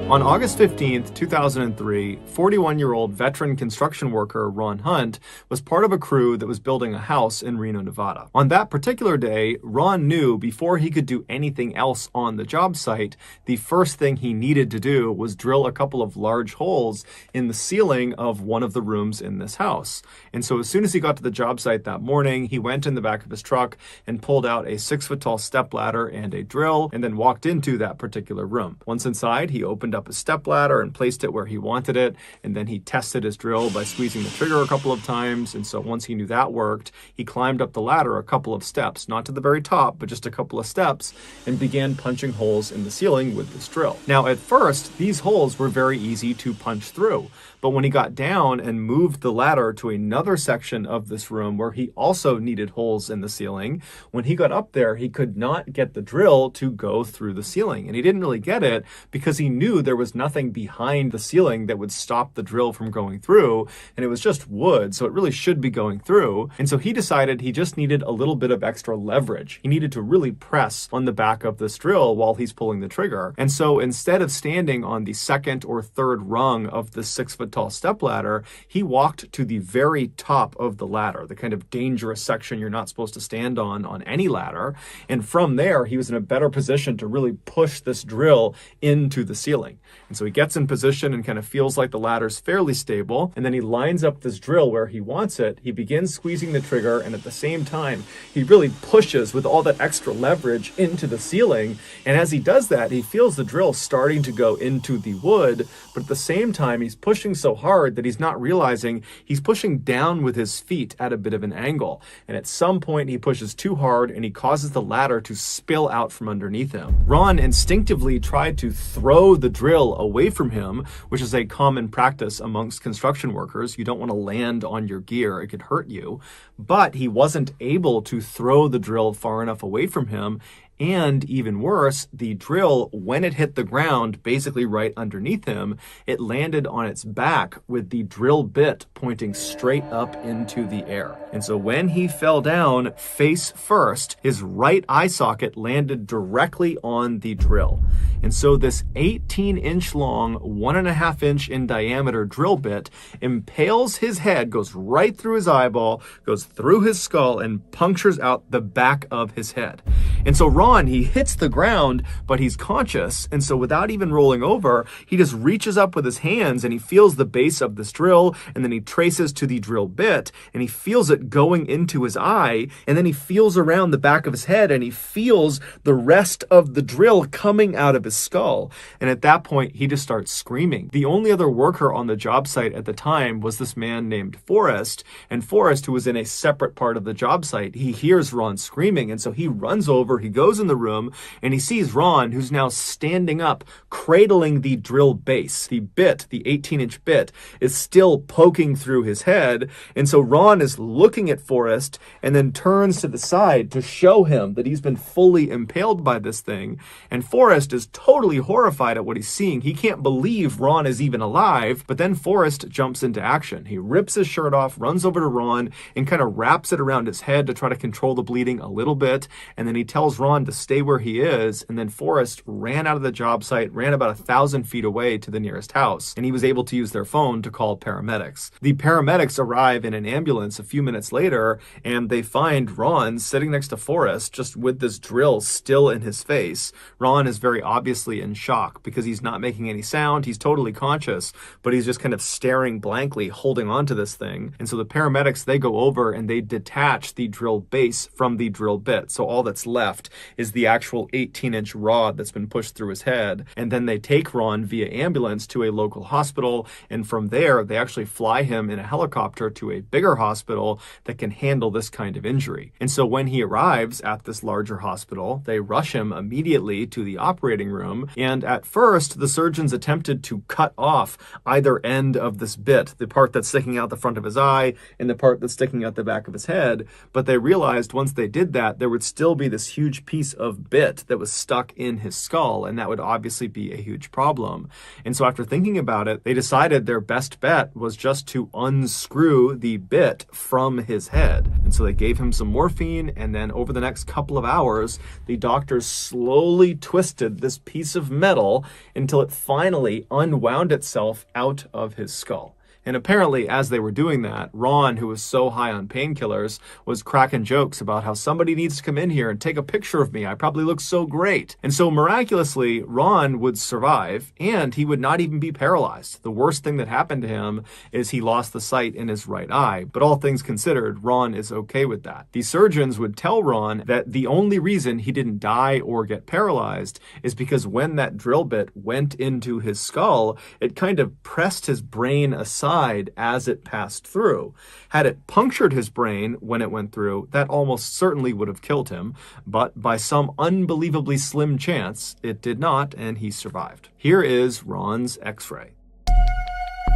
On August 15th, 2003, 41-year-old veteran construction worker Ron Hunt was part of a crew that was building a house in Reno, Nevada. On that particular day, Ron knew before he could do anything else on the job site, the first thing he needed to do was drill a couple of large holes in the ceiling of one of the rooms in this house. And so as soon as he got to the job site that morning, he went in the back of his truck and pulled out a 6-foot-tall stepladder and a drill, and then walked into that particular room. Once inside, he opened up a stepladder and placed it where he wanted it, and then he tested his drill by squeezing the trigger a couple of times. And so once he knew that worked, he climbed up the ladder a couple of steps, not to the very top, but just a couple of steps, and began punching holes in the ceiling with this drill. Now, at first, these holes were very easy to punch through, but when he got down and moved the ladder to another section of this room where he also needed holes in the ceiling, when he got up there, he could not get the drill to go through the ceiling. And he didn't really get it because he knew there was nothing behind the ceiling that would stop the drill from going through, and it was just wood, so it really should be going through. And so he decided he just needed a little bit of extra leverage. He needed to really press on the back of this drill while he's pulling the trigger. And so instead of standing on the second or third rung of the 6-foot-tall stepladder, he walked to the very top of the ladder, the kind of dangerous section you're not supposed to stand on any ladder. And from there, he was in a better position to really push this drill into the ceiling. And so he gets in position and kind of feels like the ladder's fairly stable. And then he lines up this drill where he wants it. He begins squeezing the trigger. And at the same time, he really pushes with all that extra leverage into the ceiling. And as he does that, he feels the drill starting to go into the wood. But at the same time, he's pushing so hard that he's not realizing he's pushing down with his feet at a bit of an angle. And at some point, he pushes too hard and he causes the ladder to spill out from underneath him. Ron instinctively tried to throw the drill away from him, which is a common practice amongst construction workers. You don't want to land on your gear, it could hurt you. But he wasn't able to throw the drill far enough away from him. And even worse, the drill, when it hit the ground, basically right underneath him, it landed on its back with the drill bit pointing straight up into the air. And so when he fell down face first, his right eye socket landed directly on the drill. And so this 18-inch long, 1.5-inch in diameter drill bit impales his head, goes right through his eyeball, goes through his skull, and punctures out the back of his head. And so Ron, he hits the ground, but he's conscious. And so without even rolling over, he just reaches up with his hands and he feels the base of this drill, and then he traces to the drill bit and he feels it going into his eye. And then he feels around the back of his head and he feels the rest of the drill coming out of his skull. And at that point, he just starts screaming. The only other worker on the job site at the time was this man named Forrest. And Forrest, who was in a separate part of the job site, he hears Ron screaming. And so he runs over, he goes in the room, and he sees Ron, who's now standing up, cradling the drill base. The bit, the 18-inch bit, is still poking through his head. And so Ron is looking at Forrest and then turns to the side to show him that he's been fully impaled by this thing. And Forrest is totally horrified at what he's seeing. He can't believe Ron is even alive. But then Forrest jumps into action. He rips his shirt off, runs over to Ron, and kind of wraps it around his head to try to control the bleeding a little bit. And then he tells Ron to stay where he is. And then Forrest ran out of the job site, ran about 1,000 feet away to the nearest house, and he was able to use their phone to call paramedics. The paramedics arrive in an ambulance a few minutes later, and they find Ron sitting next to Forrest, just with this drill still in his face. Ron is very obviously in shock because he's not making any sound. He's totally conscious, but he's just kind of staring blankly, holding on to this thing. And so the paramedics, they go over and they detach the drill base from the drill bit. So all that's left is the actual 18-inch rod that's been pushed through his head. And then they take Ron via ambulance to a local hospital. And from there, they actually fly him in a helicopter to a bigger hospital that can handle this kind of injury. And so when he arrives at this larger hospital, they rush him immediately to the operating room. And at first, the surgeons attempted to cut off either end of this bit, the part that's sticking out the front of his eye and the part that's sticking out the back of his head. But they realized once they did that, there would still be this huge huge piece of bit that was stuck in his skull, and that would obviously be a huge problem. And so after thinking about it, they decided their best bet was just to unscrew the bit from his head. And so they gave him some morphine, and then over the next couple of hours, the doctors slowly twisted this piece of metal until it finally unwound itself out of his skull. And apparently, as they were doing that, Ron, who was so high on painkillers, was cracking jokes about how somebody needs to come in here and take a picture of me. I probably look so great. And so miraculously, Ron would survive, and he would not even be paralyzed. The worst thing that happened to him is he lost the sight in his right eye. But all things considered, Ron is okay with that. The surgeons would tell Ron that the only reason he didn't die or get paralyzed is because when that drill bit went into his skull, it kind of pressed his brain aside as it passed through. Had it punctured his brain when it went through, that almost certainly would have killed him, but by some unbelievably slim chance, it did not, and he survived. Here is Ron's X-ray.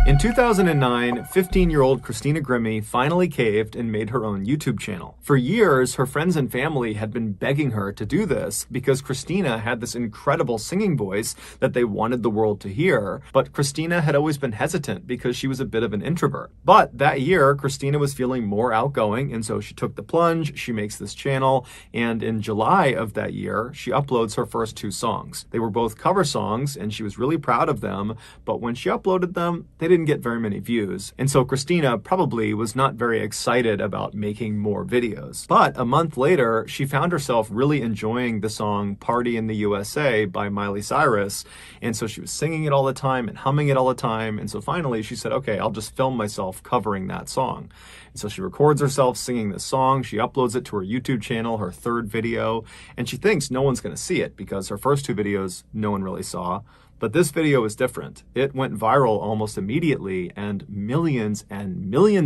In 2009, 15-year-old Christina Grimmie finally caved and made her own YouTube channel. For years, her friends and family had been begging her to do this because Christina had this incredible singing voice that they wanted the world to hear, but Christina had always been hesitant because she was a bit of an introvert. But that year, Christina was feeling more outgoing, and so she took the plunge, she makes this channel, and in July of that year, she uploads her first 2 songs. They were both cover songs, and she was really proud of them, but when she uploaded them, they didn't get very many views. And so Christina probably was not very excited about making more videos. But a month later, she found herself really enjoying the song Party in the USA by Miley Cyrus. And so she was singing it all the time and humming it all the time. And so finally she said, okay, I'll just film myself covering that song. And so she records herself singing this song. She uploads it to her YouTube channel, her 3rd video, and she thinks no one's going to see it because her first 2 videos no one really saw. But this video is different. It went viral almost immediately, and millions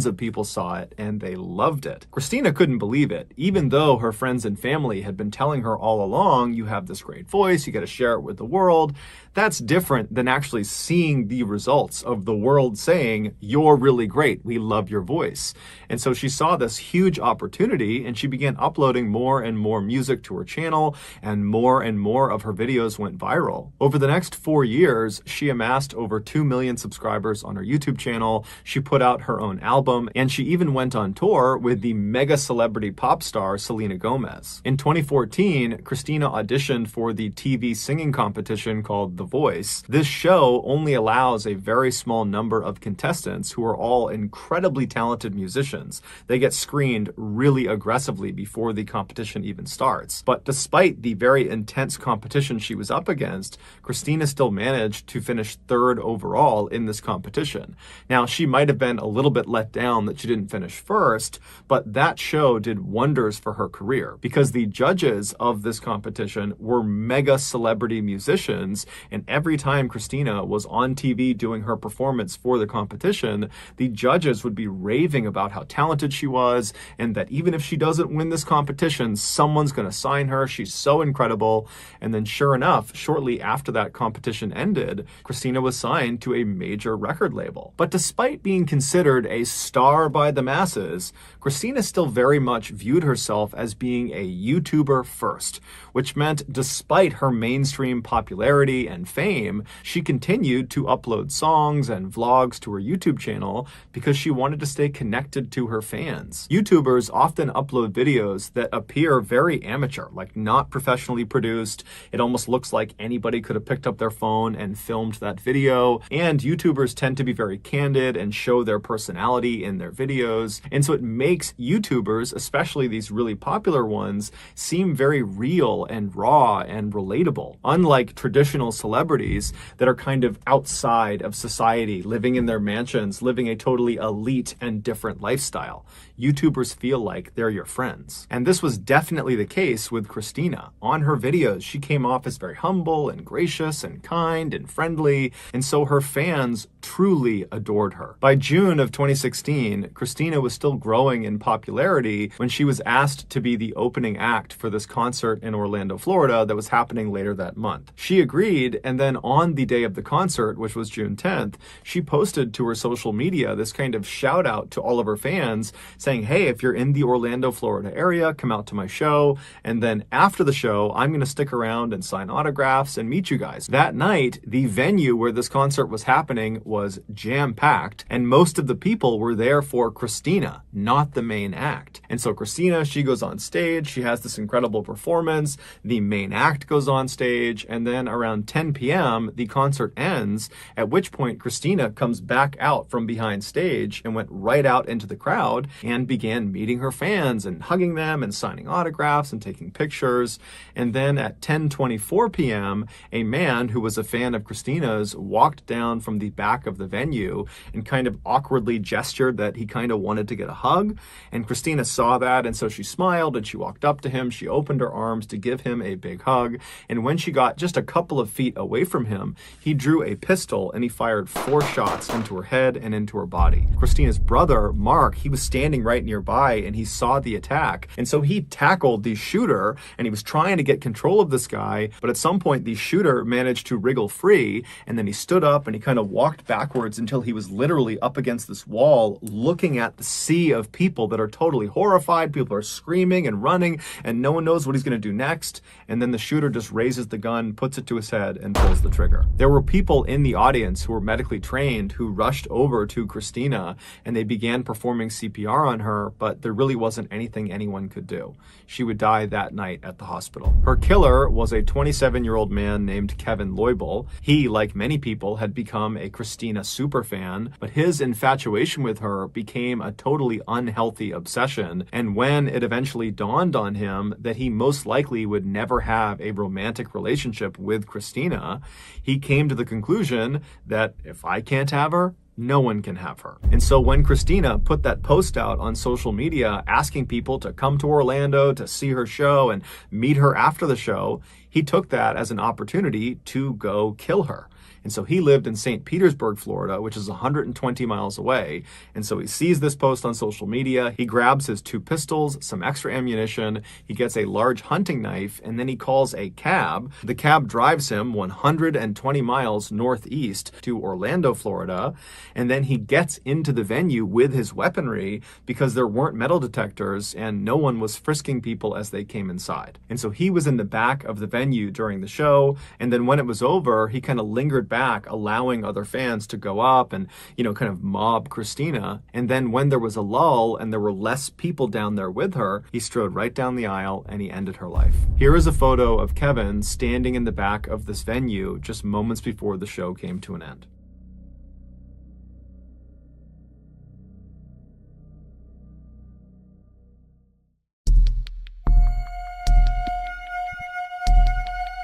of people saw it, and they loved it. Christina couldn't believe it, even though her friends and family had been telling her all along, you have this great voice, you got to share it with the world. That's different than actually seeing the results of the world saying, you're really great, we love your voice. And so she saw this huge opportunity, and she began uploading more and more music to her channel, and more of her videos went viral. Over the next 4 years, she amassed over 2 million subscribers on her YouTube channel. She put out her own album, and she even went on tour with the mega celebrity pop star Selena Gomez. In 2014, Christina auditioned for the TV singing competition called The Voice. This show only allows a very small number of contestants who are all incredibly talented musicians. They get screened really aggressively before the competition even starts. But despite the very intense competition she was up against, Christina still managed to finish 3rd overall in this competition. Now, she might have been a little bit let down that she didn't finish 1st, but that show did wonders for her career because the judges of this competition were mega celebrity musicians, and every time Christina was on TV doing her performance for the competition, the judges would be raving about how talented she was, and that even if she doesn't win this competition, someone's going to sign her. She's so incredible. And then sure enough, shortly after that competition ended, Christina was signed to a major record label. But despite being considered a star by the masses, Christina still very much viewed herself as being a YouTuber first, which meant despite her mainstream popularity and fame, she continued to upload songs and vlogs to her YouTube channel because she wanted to stay connected to her fans. YouTubers often upload videos that appear very amateur, like not professionally produced. It almost looks like anybody could have picked up their phone and filmed that video. And YouTubers tend to be very candid and show their personality in their videos. And so it makes YouTubers, especially these really popular ones, seem very real and raw and relatable. Unlike traditional celebrities that are kind of outside of society, living in their mansions, living a totally elite and different lifestyle. YouTubers feel like they're your friends. And this was definitely the case with Christina. On her videos, she came off as very humble and gracious and kind and friendly, and so her fans truly adored her. By June of 2016, Christina was still growing in popularity when she was asked to be the opening act for this concert in Orlando, Florida that was happening later that month. She agreed, and then on the day of the concert, which was June 10th, she posted to her social media this kind of shout out to all of her fans saying, hey, if you're in the Orlando, Florida area, come out to my show. And then after the show, I'm going to stick around and sign autographs and meet you guys. That night, the venue where this concert was happening was jam-packed, and most of the people were there for Christina, not the main act. And so Christina, she goes on stage, she has this incredible performance, the main act goes on stage, and then around 10 p.m., the concert ends, at which point Christina comes back out from behind stage and went right out into the crowd and began meeting her fans and hugging them and signing autographs and taking pictures. And then at 10:24 p.m., a man who was a fan of Christina's walked down from the back of the venue and kind of awkwardly gestured that he kind of wanted to get a hug. And Christina saw that, and so she smiled and she walked up to him. She opened her arms to give him a big hug. And when she got just a couple of feet away from him, he drew a pistol and he fired 4 shots into her head and into her body. Christina's brother, Mark, he was standing right nearby and he saw the attack. And so he tackled the shooter and he was trying to get control of this guy. But at some point, the shooter managed to wriggle free, and then he stood up and he kind of walked backwards until he was literally up against this wall looking at the sea of people that are totally horrified. People are screaming and running and no one knows what he's going to do next. And then the shooter just raises the gun, puts it to his head, and pulls the trigger. There were people in the audience who were medically trained who rushed over to Christina and they began performing CPR on her, but there really wasn't anything anyone could do. She would die that night at the hospital. Her killer was a 27-year-old man named Kevin Loibel. He, like many people, had become a Christina superfan, but his infatuation with her became a totally unhealthy obsession. And when it eventually dawned on him that he most likely would never have a romantic relationship with Christina, he came to the conclusion that if I can't have her, no one can have her. And so when Christina put that post out on social media asking people to come to Orlando to see her show and meet her after the show, he took that as an opportunity to go kill her. And so he lived in St. Petersburg, Florida, which is 120 miles away. And so he sees this post on social media. He grabs his 2 pistols, some extra ammunition. He gets a large hunting knife, and then he calls a cab. The cab drives him 120 miles northeast to Orlando, Florida. And then he gets into the venue with his weaponry because there weren't metal detectors and no one was frisking people as they came inside. And so he was in the back of the venue during the show. And then when it was over, he kind of lingered back, allowing other fans to go up and, kind of mob Christina. And then when there was a lull and there were less people down there with her, he strode right down the aisle and he ended her life. Here is a photo of Kevin standing in the back of this venue just moments before the show came to an end.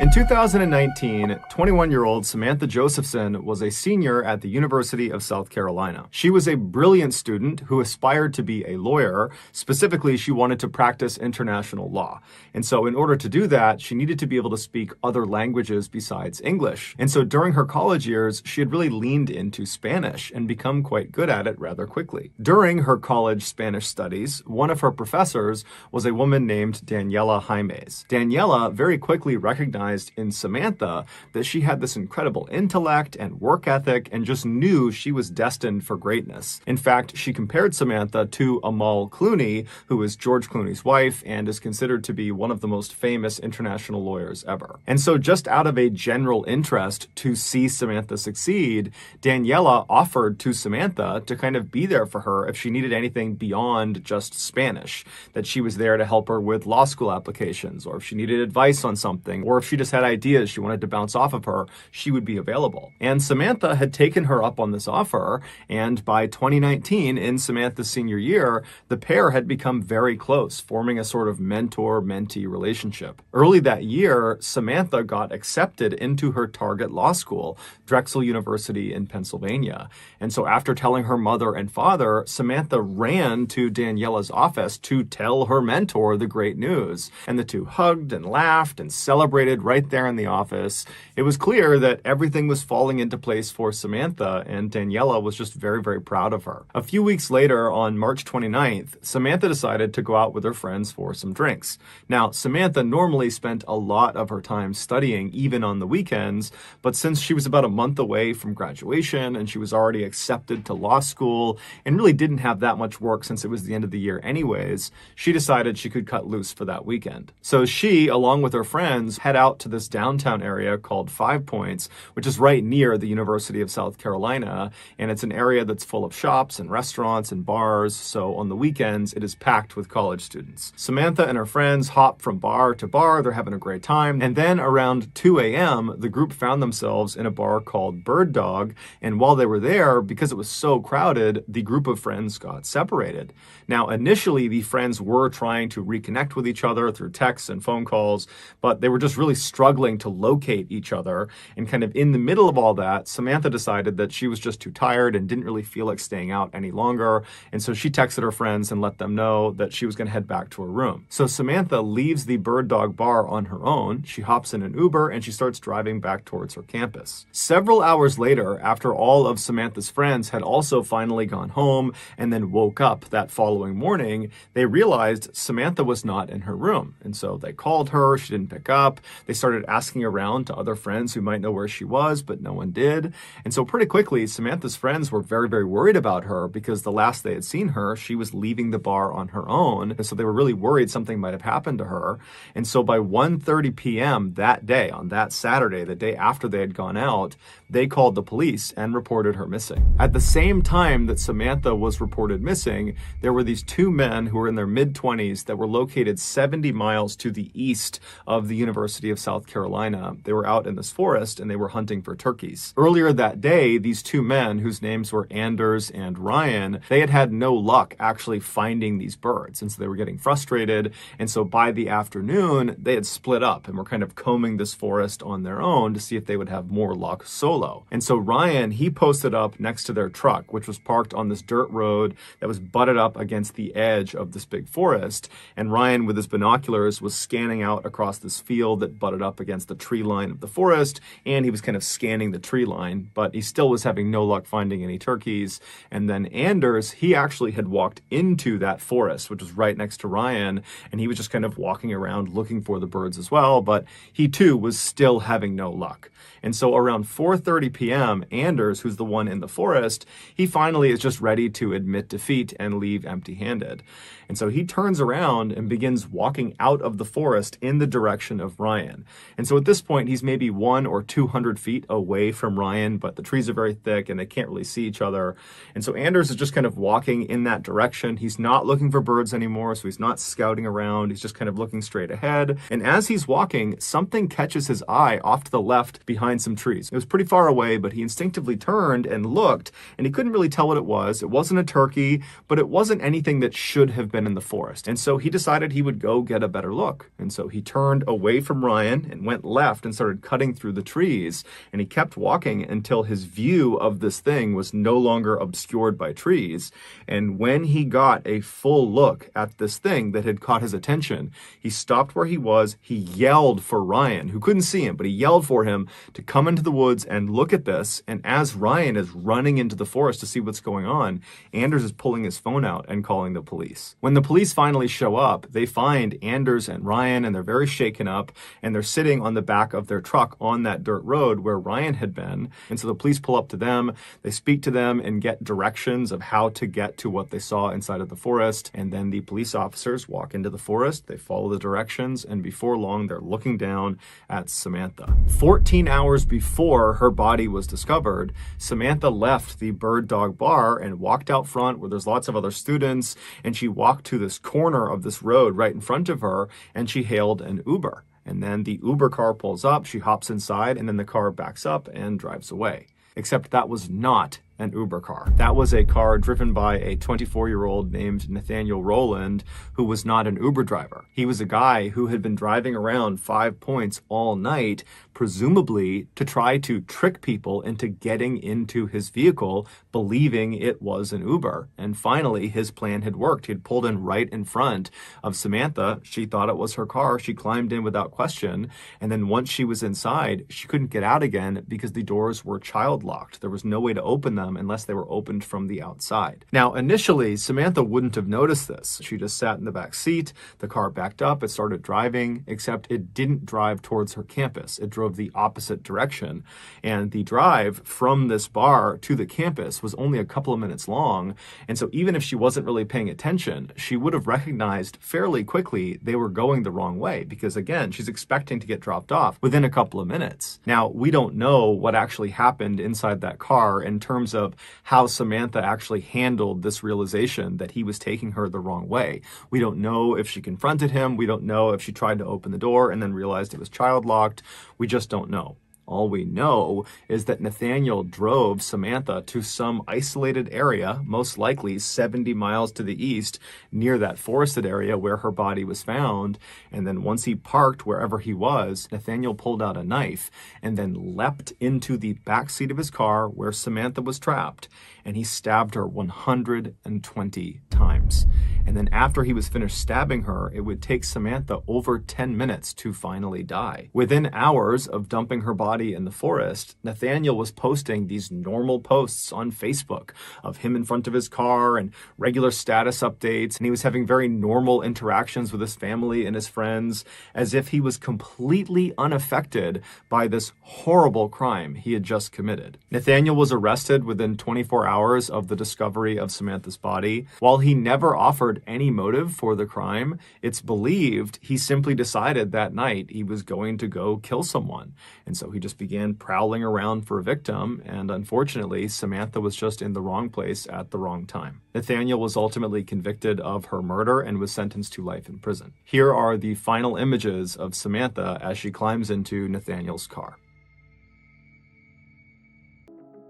In 2019, 21-year-old Samantha Josephson was a senior at the University of South Carolina. She was a brilliant student who aspired to be a lawyer. Specifically, she wanted to practice international law. And so in order to do that, she needed to be able to speak other languages besides English. And so during her college years, she had really leaned into Spanish and become quite good at it rather quickly. During her college Spanish studies, one of her professors was a woman named Daniela Jaimes. Daniela very quickly recognized in Samantha that she had this incredible intellect and work ethic and just knew she was destined for greatness. In fact, she compared Samantha to Amal Clooney, who is George Clooney's wife and is considered to be one of the most famous international lawyers ever. And so just out of a general interest to see Samantha succeed, Daniela offered to Samantha to kind of be there for her if she needed anything beyond just Spanish, that she was there to help her with law school applications, or if she needed advice on something, or if she just had ideas she wanted to bounce off of her, she would be available. And Samantha had taken her up on this offer, and by 2019, in Samantha's senior year, the pair had become very close, forming a sort of mentor-mentee relationship. Early that year, Samantha got accepted into her target law school, Drexel University in Pennsylvania. And so after telling her mother and father, Samantha ran to Daniela's office to tell her mentor the great news. And the two hugged and laughed and celebrated right there in the office. It was clear that everything was falling into place for Samantha, and Daniela was just very, very proud of her. A few weeks later, on March 29th, Samantha decided to go out with her friends for some drinks. Now, Samantha normally spent a lot of her time studying, even on the weekends, but since she was about a month away from graduation and she was already accepted to law school and really didn't have that much work since it was the end of the year anyways, she decided she could cut loose for that weekend. So she, along with her friends, head out to this downtown area called Five Points, which is right near the University of South Carolina, and it's an area that's full of shops and restaurants and bars, so on the weekends it is packed with college students. Samantha and her friends hop from bar to bar, they're having a great time, and then around 2 a.m. the group found themselves in a bar called Bird Dog, and while they were there, because it was so crowded, the group of friends got separated. Now, initially, the friends were trying to reconnect with each other through texts and phone calls, but they were just really struggling to locate each other, and kind of in the middle of all that, Samantha decided that she was just too tired and didn't really feel like staying out any longer, and so she texted her friends and let them know that she was going to head back to her room. So Samantha leaves the Bird Dog bar on her own, she hops in an Uber, and she starts driving back towards her campus. Several hours later, after all of Samantha's friends had also finally gone home and then woke up that following morning, they realized Samantha was not in her room, and so they called her, she didn't pick up, they started asking around to other friends who might know where she was, but no one did, and so pretty quickly, Samantha's friends were very, very worried about her because the last they had seen her, she was leaving the bar on her own, and so they were really worried something might have happened to her, and so by 1:30 p.m. that day, on that Saturday, the day after they had gone out, they called the police and reported her missing. At the same time that Samantha was reported missing, there were these two men who were in their mid-20s that were located 70 miles to the east of the University of South Carolina. They were out in this forest and they were hunting for turkeys. Earlier that day, these two men, whose names were Anders and Ryan, they had had no luck actually finding these birds, and so they were getting frustrated, and so by the afternoon, they had split up and were kind of combing this forest on their own to see if they would have more luck solo. And so Ryan, he posted up next to their truck, which was parked on this dirt road that was butted up against the edge of this big forest, and Ryan, with his binoculars, was scanning out across this field that butted up against the tree line of the forest, and he was kind of scanning the tree line, but he still was having no luck finding any turkeys. And then Anders, he actually had walked into that forest, which was right next to Ryan, and he was just kind of walking around looking for the birds as well, but he too was still having no luck. And so around 4:30 p.m., Anders, who's the one in the forest, he finally is just ready to admit defeat and leave empty-handed. And so he turns around and begins walking out of the forest in the direction of Ryan. And so at this point, he's maybe 100 or 200 feet away from Ryan, but the trees are very thick and they can't really see each other. And so Anders is just kind of walking in that direction. He's not looking for birds anymore, so he's not scouting around. He's just kind of looking straight ahead. And as he's walking, something catches his eye off to the left behind some trees. It was pretty far away, but he instinctively turned and looked, and he couldn't really tell what it was. It wasn't a turkey, but it wasn't anything that should have been in the forest. And so he decided he would go get a better look. And so he turned away from Ryan and went left and started cutting through the trees. And he kept walking until his view of this thing was no longer obscured by trees. And when he got a full look at this thing that had caught his attention, he stopped where he was. He yelled for Ryan, who couldn't see him, but he yelled for him to come into the woods and look at this. And as Ryan is running into the forest to see what's going on, Anders is pulling his phone out and calling the police. When the police finally show up, they find Anders and Ryan, and they're very shaken up, and they're sitting on the back of their truck on that dirt road where Ryan had been. And so the police pull up to them, they speak to them and get directions of how to get to what they saw inside of the forest. And then the police officers walk into the forest, they follow the directions, and before long, they're looking down at Samantha. 14 hours before her body was discovered, Samantha left the Bird Dog bar and walked out front where there's lots of other students, and she walked to this corner of this road right in front of her, and she hailed an Uber. And then the Uber car pulls up, she hops inside, and then the car backs up and drives away. Except that was not an Uber car. That was a car driven by a 24-year-old named Nathaniel Rowland, who was not an Uber driver. He was a guy who had been driving around 5 Points all night, presumably to try to trick people into getting into his vehicle, believing it was an Uber. And finally, his plan had worked. He had pulled in right in front of Samantha. She thought it was her car. She climbed in without question. And then once she was inside, she couldn't get out again because the doors were child locked. There was no way to open them unless they were opened from the outside. Now, initially, Samantha wouldn't have noticed this. She just sat in the back seat. The car backed up. It started driving, except it didn't drive towards her campus. It drove the opposite direction. And the drive from this bar to the campus was only a couple of minutes long. And so even if she wasn't really paying attention, she would have recognized fairly quickly they were going the wrong way because, again, she's expecting to get dropped off within a couple of minutes. Now, we don't know what actually happened inside that car in terms of how Samantha actually handled this realization that he was taking her the wrong way. We don't know if she confronted him. We don't know if she tried to open the door and then realized it was child locked. We just don't know. All we know is that Nathaniel drove Samantha to some isolated area, most likely 70 miles to the east, near that forested area where her body was found. And then once he parked wherever he was, Nathaniel pulled out a knife and then leapt into the back seat of his car where Samantha was trapped, and he stabbed her 120 times. And then after he was finished stabbing her, it would take Samantha over 10 minutes to finally die. Within hours of dumping her body in the forest, Nathaniel was posting these normal posts on Facebook of him in front of his car and regular status updates, and he was having very normal interactions with his family and his friends, as if he was completely unaffected by this horrible crime he had just committed. Nathaniel was arrested within 24 hours of the discovery of Samantha's body. While he never offered any motive for the crime, it's believed he simply decided that night he was going to go kill someone. And so he just began prowling around for a victim, and unfortunately, Samantha was just in the wrong place at the wrong time. Nathaniel was ultimately convicted of her murder and was sentenced to life in prison. Here are the final images of Samantha as she climbs into Nathaniel's car.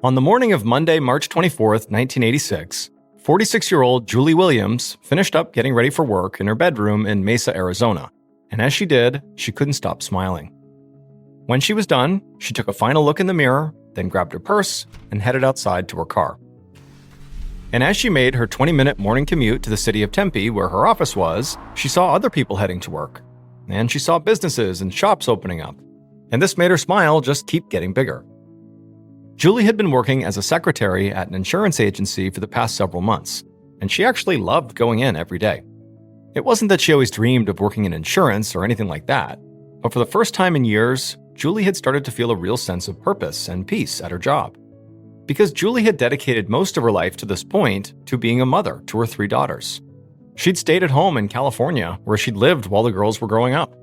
On the morning of Monday, March 24th, 1986, 46-year-old Julie Williams finished up getting ready for work in her bedroom in Mesa, Arizona. And as she did, she couldn't stop smiling. When she was done, she took a final look in the mirror, then grabbed her purse and headed outside to her car. And as she made her 20-minute morning commute to the city of Tempe, where her office was, she saw other people heading to work. And she saw businesses and shops opening up. And this made her smile just keep getting bigger. Julie had been working as a secretary at an insurance agency for the past several months, and she actually loved going in every day. It wasn't that she always dreamed of working in insurance or anything like that, but for the first time in years, Julie had started to feel a real sense of purpose and peace at her job. Because Julie had dedicated most of her life to this point to being a mother to her 3 daughters. She'd stayed at home in California, where she'd lived while the girls were growing up.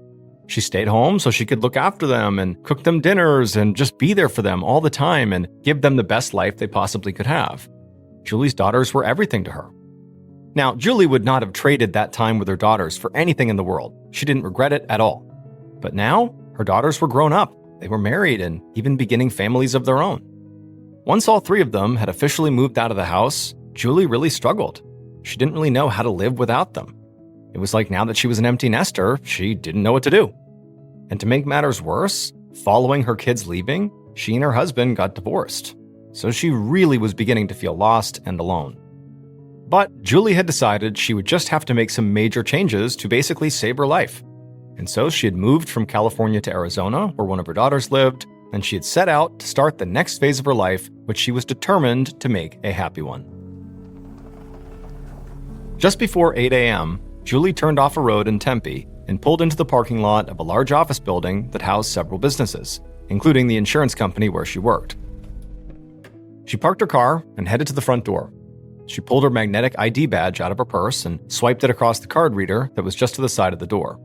She stayed home so she could look after them and cook them dinners and just be there for them all the time and give them the best life they possibly could have. Julie's daughters were everything to her. Now, Julie would not have traded that time with her daughters for anything in the world. She didn't regret it at all. But now, her daughters were grown up. They were married and even beginning families of their own. Once all 3 of them had officially moved out of the house, Julie really struggled. She didn't really know how to live without them. It was like now that she was an empty nester, she didn't know what to do. And to make matters worse, following her kids leaving, she and her husband got divorced. So she really was beginning to feel lost and alone. But Julie had decided she would just have to make some major changes to basically save her life. And so she had moved from California to Arizona, where one of her daughters lived, and she had set out to start the next phase of her life, which she was determined to make a happy one. Just before 8 a.m., Julie turned off a road in Tempe and pulled into the parking lot of a large office building that housed several businesses, including the insurance company where she worked. She parked her car and headed to the front door. She pulled her magnetic ID badge out of her purse and swiped it across the card reader that was just to the side of the door.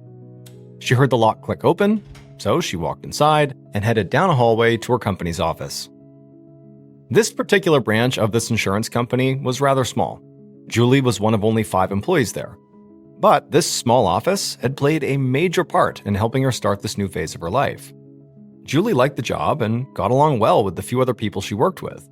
She heard the lock click open, so she walked inside and headed down a hallway to her company's office. This particular branch of this insurance company was rather small. Julie was one of only 5 employees there. But this small office had played a major part in helping her start this new phase of her life. Julie liked the job and got along well with the few other people she worked with.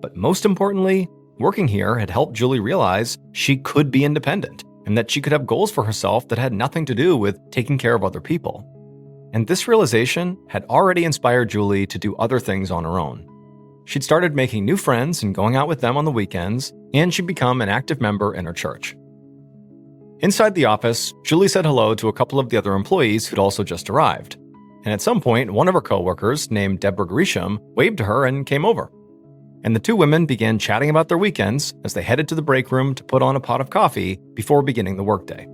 But most importantly, working here had helped Julie realize she could be independent and that she could have goals for herself that had nothing to do with taking care of other people. And this realization had already inspired Julie to do other things on her own. She'd started making new friends and going out with them on the weekends, and she'd become an active member in her church. Inside the office, Julie said hello to a couple of the other employees who'd also just arrived. And at some point, one of her coworkers, named Deborah Grisham, waved to her and came over. And the two women began chatting about their weekends as they headed to the break room to put on a pot of coffee before beginning the workday.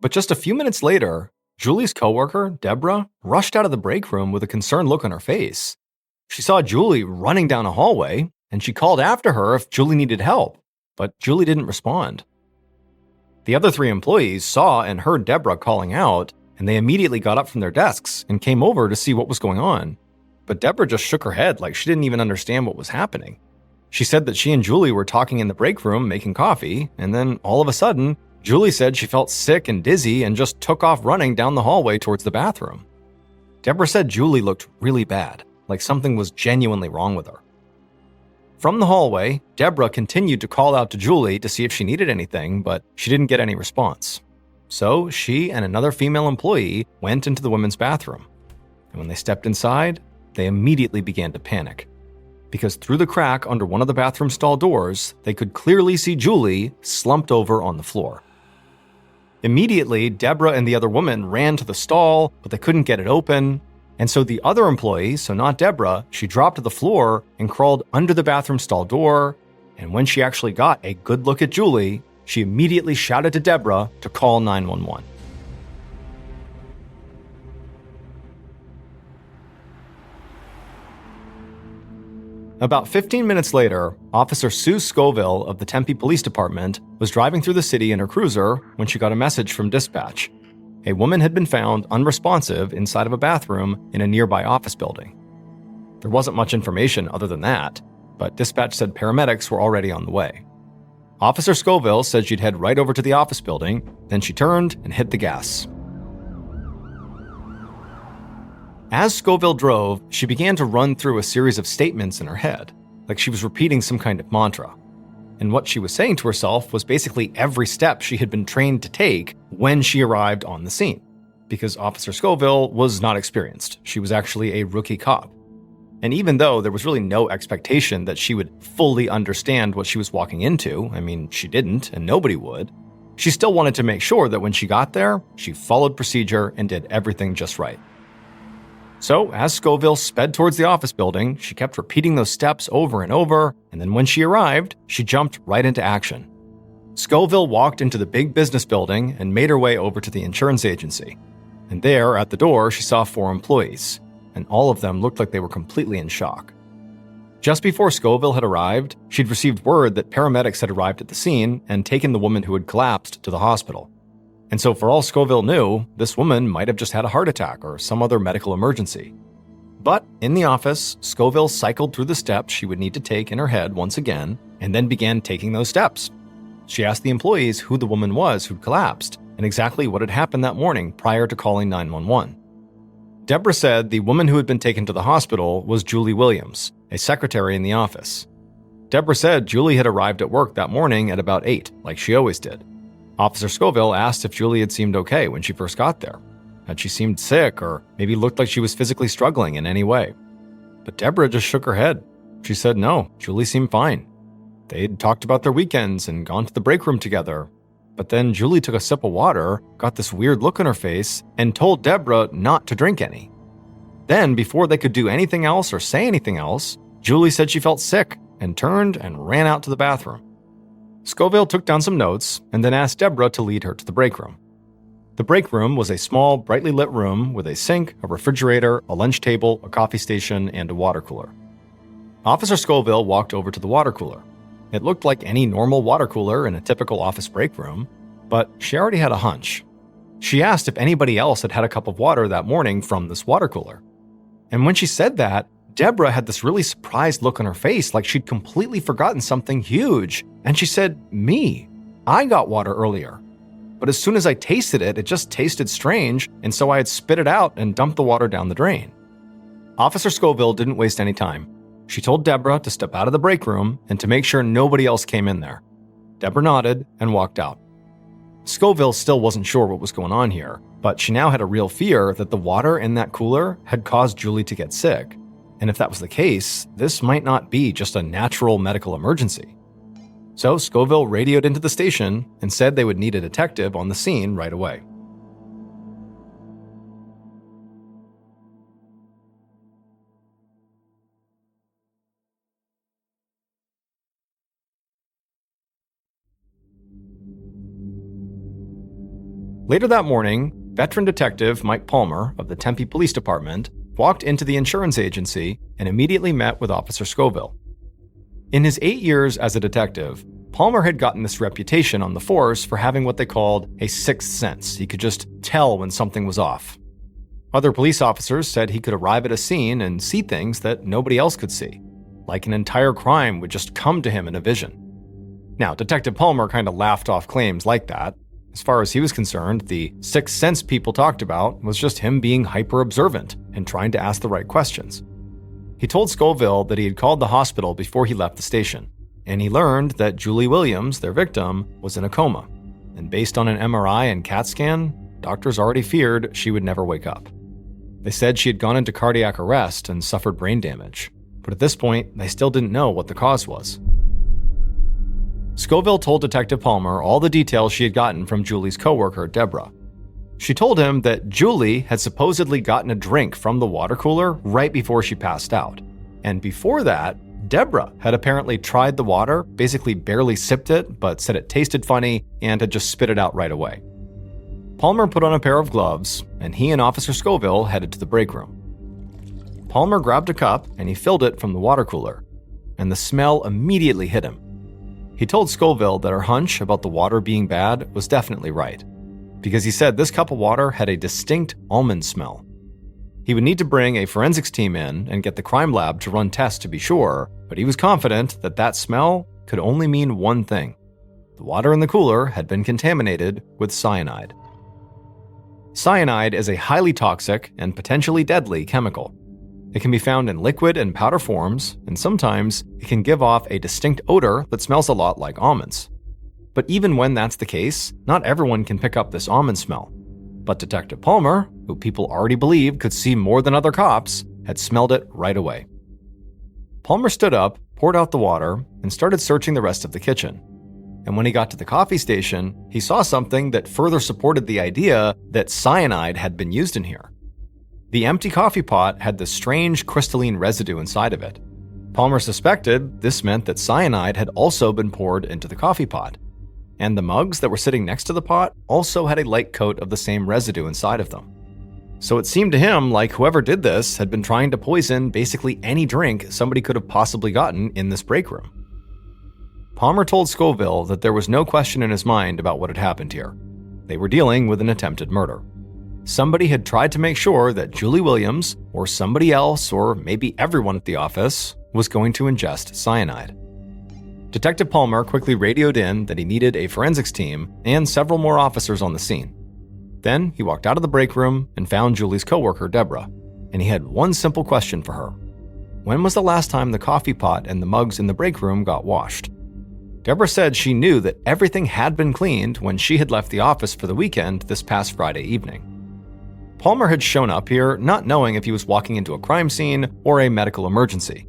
But just a few minutes later, Julie's coworker, Deborah, rushed out of the break room with a concerned look on her face. She saw Julie running down a hallway, and she called after her if Julie needed help. But Julie didn't respond. The other three employees saw and heard Deborah calling out, and they immediately got up from their desks and came over to see what was going on. But Deborah just shook her head like she didn't even understand what was happening. She said that she and Julie were talking in the break room making coffee, and then all of a sudden, Julie said she felt sick and dizzy and just took off running down the hallway towards the bathroom. Deborah said Julie looked really bad, like something was genuinely wrong with her. From the hallway, Deborah continued to call out to Julie to see if she needed anything, but she didn't get any response. So she and another female employee went into the women's bathroom. And when they stepped inside, they immediately began to panic. Because through the crack under one of the bathroom stall doors, they could clearly see Julie slumped over on the floor. Immediately, Deborah and the other woman ran to the stall, but they couldn't get it open. And so the other employee, so not Deborah, she dropped to the floor and crawled under the bathroom stall door. And when she actually got a good look at Julie, she immediately shouted to Deborah to call 911. About 15 minutes later, Officer Sue Scoville of the Tempe Police Department was driving through the city in her cruiser when she got a message from dispatch. A woman had been found unresponsive inside of a bathroom in a nearby office building. There wasn't much information other than that, but dispatch said paramedics were already on the way. Officer Scoville said she'd head right over to the office building, then she turned and hit the gas. As Scoville drove, she began to run through a series of statements in her head, like she was repeating some kind of mantra. And what she was saying to herself was basically every step she had been trained to take when she arrived on the scene. Because Officer Scoville was not experienced. She was actually a rookie cop. And even though there was really no expectation that she would fully understand what she was walking into, I mean, she didn't, and nobody would, she still wanted to make sure that when she got there, she followed procedure and did everything just right. So, as Scoville sped towards the office building, she kept repeating those steps over and over, and then when she arrived, she jumped right into action. Scoville walked into the big business building and made her way over to the insurance agency. And there, at the door, she saw 4 employees, and all of them looked like they were completely in shock. Just before Scoville had arrived, she'd received word that paramedics had arrived at the scene and taken the woman who had collapsed to the hospital. And so for all Scoville knew, this woman might have just had a heart attack or some other medical emergency. But in the office, Scoville cycled through the steps she would need to take in her head once again, and then began taking those steps. She asked the employees who the woman was who'd collapsed, and exactly what had happened that morning prior to calling 911. Deborah said the woman who had been taken to the hospital was Julie Williams, a secretary in the office. Deborah said Julie had arrived at work that morning at about 8, like she always did. Officer Scoville asked if Julie had seemed okay when she first got there. Had she seemed sick or maybe looked like she was physically struggling in any way? But Deborah just shook her head. She said no, Julie seemed fine. They'd talked about their weekends and gone to the break room together. But then Julie took a sip of water, got this weird look on her face, and told Deborah not to drink any. Then, before they could do anything else or say anything else, Julie said she felt sick and turned and ran out to the bathroom. Scoville took down some notes and then asked Deborah to lead her to the break room. The break room was a small, brightly lit room with a sink, a refrigerator, a lunch table, a coffee station, and a water cooler. Officer Scoville walked over to the water cooler. It looked like any normal water cooler in a typical office break room, but she already had a hunch. She asked if anybody else had had a cup of water that morning from this water cooler. And when she said that, Deborah had this really surprised look on her face like she'd completely forgotten something huge. And she said, "Me. I got water earlier. But as soon as I tasted it, it just tasted strange, and so I had spit it out and dumped the water down the drain." Officer Scoville didn't waste any time. She told Deborah to step out of the break room and to make sure nobody else came in there. Deborah nodded and walked out. Scoville still wasn't sure what was going on here, but she now had a real fear that the water in that cooler had caused Julie to get sick. And if that was the case, this might not be just a natural medical emergency. So Scoville radioed into the station and said they would need a detective on the scene right away. Later that morning, veteran detective Mike Palmer of the Tempe Police Department walked into the insurance agency and immediately met with Officer Scoville. In his 8 years as a detective, Palmer had gotten this reputation on the force for having what they called a sixth sense. He could just tell when something was off. Other police officers said he could arrive at a scene and see things that nobody else could see, like an entire crime would just come to him in a vision. Now, Detective Palmer kind of laughed off claims like that. As far as he was concerned, the sixth sense people talked about was just him being hyper-observant and trying to ask the right questions. He told Scoville that he had called the hospital before he left the station, and he learned that Julie Williams, their victim, was in a coma. And based on an MRI and CAT scan, doctors already feared she would never wake up. They said she had gone into cardiac arrest and suffered brain damage, but at this point, they still didn't know what the cause was. Scoville told Detective Palmer all the details she had gotten from Julie's coworker, Deborah. She told him that Julie had supposedly gotten a drink from the water cooler right before she passed out. And before that, Deborah had apparently tried the water, basically barely sipped it, but said it tasted funny and had just spit it out right away. Palmer put on a pair of gloves, and he and Officer Scoville headed to the break room. Palmer grabbed a cup and he filled it from the water cooler, and the smell immediately hit him. He told Scoville that her hunch about the water being bad was definitely right, because he said this cup of water had a distinct almond smell. He would need to bring a forensics team in and get the crime lab to run tests to be sure, but he was confident that that smell could only mean one thing. The water in the cooler had been contaminated with cyanide. Cyanide is a highly toxic and potentially deadly chemical. It can be found in liquid and powder forms, and sometimes it can give off a distinct odor that smells a lot like almonds. But even when that's the case, not everyone can pick up this almond smell. But Detective Palmer, who people already believed could see more than other cops, had smelled it right away. Palmer stood up, poured out the water, and started searching the rest of the kitchen. And when he got to the coffee station, he saw something that further supported the idea that cyanide had been used in here. The empty coffee pot had this strange crystalline residue inside of it. Palmer suspected this meant that cyanide had also been poured into the coffee pot. And the mugs that were sitting next to the pot also had a light coat of the same residue inside of them. So it seemed to him like whoever did this had been trying to poison basically any drink somebody could have possibly gotten in this break room. Palmer told Scoville that there was no question in his mind about what had happened here. They were dealing with an attempted murder. Somebody had tried to make sure that Julie Williams, or somebody else, or maybe everyone at the office, was going to ingest cyanide. Detective Palmer quickly radioed in that he needed a forensics team and several more officers on the scene. Then he walked out of the break room and found Julie's coworker, Deborah, and he had one simple question for her. When was the last time the coffee pot and the mugs in the break room got washed? Deborah said she knew that everything had been cleaned when she had left the office for the weekend this past Friday evening. Palmer had shown up here not knowing if he was walking into a crime scene or a medical emergency.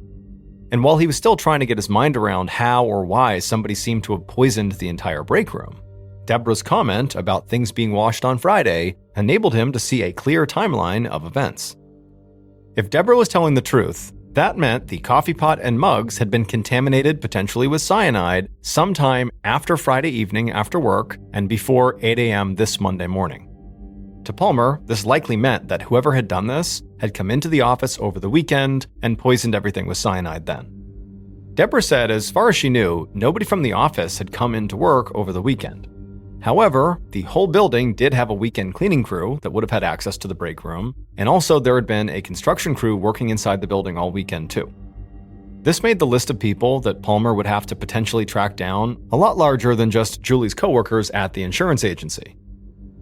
And while he was still trying to get his mind around how or why somebody seemed to have poisoned the entire break room, Deborah's comment about things being washed on Friday enabled him to see a clear timeline of events. If Deborah was telling the truth, that meant the coffee pot and mugs had been contaminated potentially with cyanide sometime after Friday evening after work and before 8 a.m. this Monday morning. To Palmer, this likely meant that whoever had done this had come into the office over the weekend and poisoned everything with cyanide then. Deborah said as far as she knew, nobody from the office had come into work over the weekend. However, the whole building did have a weekend cleaning crew that would have had access to the break room, and also there had been a construction crew working inside the building all weekend too. This made the list of people that Palmer would have to potentially track down a lot larger than just Julie's coworkers at the insurance agency.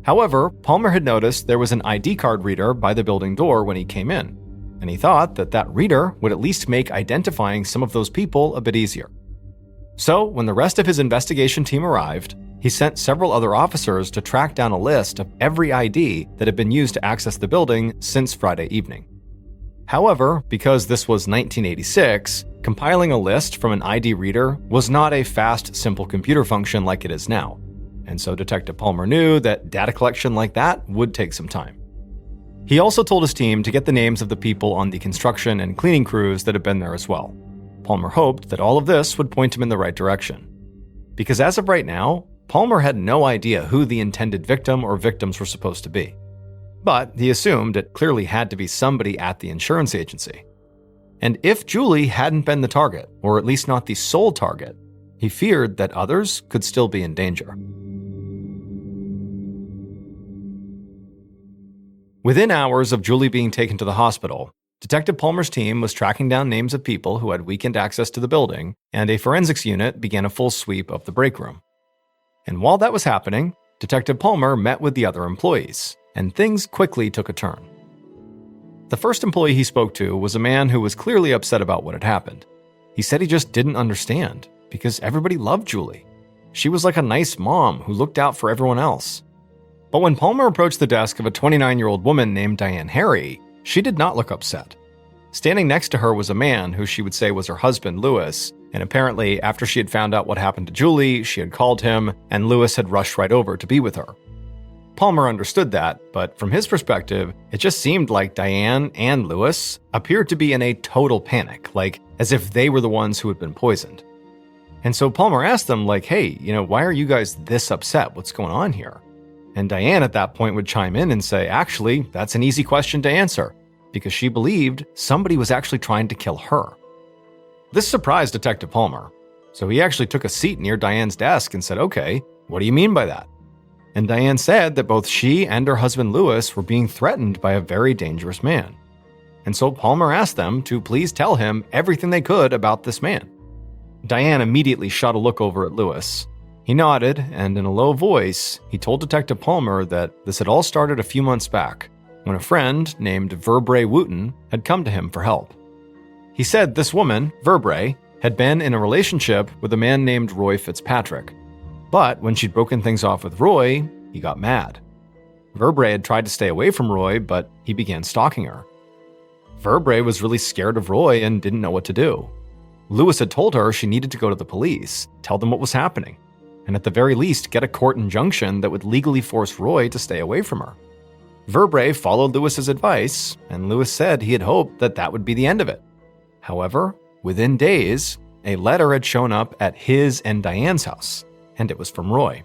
However, Palmer had noticed there was an ID card reader by the building door when he came in, and he thought that that reader would at least make identifying some of those people a bit easier. So, when the rest of his investigation team arrived, he sent several other officers to track down a list of every ID that had been used to access the building since Friday evening. However, because this was 1986, compiling a list from an ID reader was not a fast, simple computer function like it is now, and so Detective Palmer knew that data collection like that would take some time. He also told his team to get the names of the people on the construction and cleaning crews that had been there as well. Palmer hoped that all of this would point him in the right direction. Because as of right now, Palmer had no idea who the intended victim or victims were supposed to be. But he assumed it clearly had to be somebody at the insurance agency. And if Julie hadn't been the target, or at least not the sole target, he feared that others could still be in danger. Within hours of Julie being taken to the hospital, Detective Palmer's team was tracking down names of people who had weakened access to the building, and a forensics unit began a full sweep of the break room. And while that was happening, Detective Palmer met with the other employees, and things quickly took a turn. The first employee he spoke to was a man who was clearly upset about what had happened. He said he just didn't understand, because everybody loved Julie. She was like a nice mom who looked out for everyone else. But when Palmer approached the desk of a 29-year-old woman named Diane Harry, she did not look upset. Standing next to her was a man who she would say was her husband, Lewis, and apparently after she had found out what happened to Julie, she had called him, and Lewis had rushed right over to be with her. Palmer understood that, but from his perspective, it just seemed like Diane and Lewis appeared to be in a total panic, like as if they were the ones who had been poisoned. And so Palmer asked them, hey, why are you guys this upset? What's going on here? And Diane at that point would chime in and say, actually, that's an easy question to answer, because she believed somebody was actually trying to kill her. This surprised Detective Palmer, so he actually took a seat near Diane's desk and said, okay, what do you mean by that? And Diane said that both she and her husband Lewis were being threatened by a very dangerous man. And so Palmer asked them to please tell him everything they could about this man. Diane immediately shot a look over at Lewis. He nodded, and in a low voice, he told Detective Palmer that this had all started a few months back, when a friend named Verbrae Wooten had come to him for help. He said this woman, Verbrae, had been in a relationship with a man named Roy Fitzpatrick. But when she'd broken things off with Roy, he got mad. Verbrae had tried to stay away from Roy, but he began stalking her. Verbrae was really scared of Roy and didn't know what to do. Lewis had told her she needed to go to the police, tell them what was happening, and at the very least get a court injunction that would legally force Roy to stay away from her. Verbrae followed Lewis's advice, and Lewis said he had hoped that that would be the end of it. However, within days, a letter had shown up at his and Diane's house, and it was from Roy.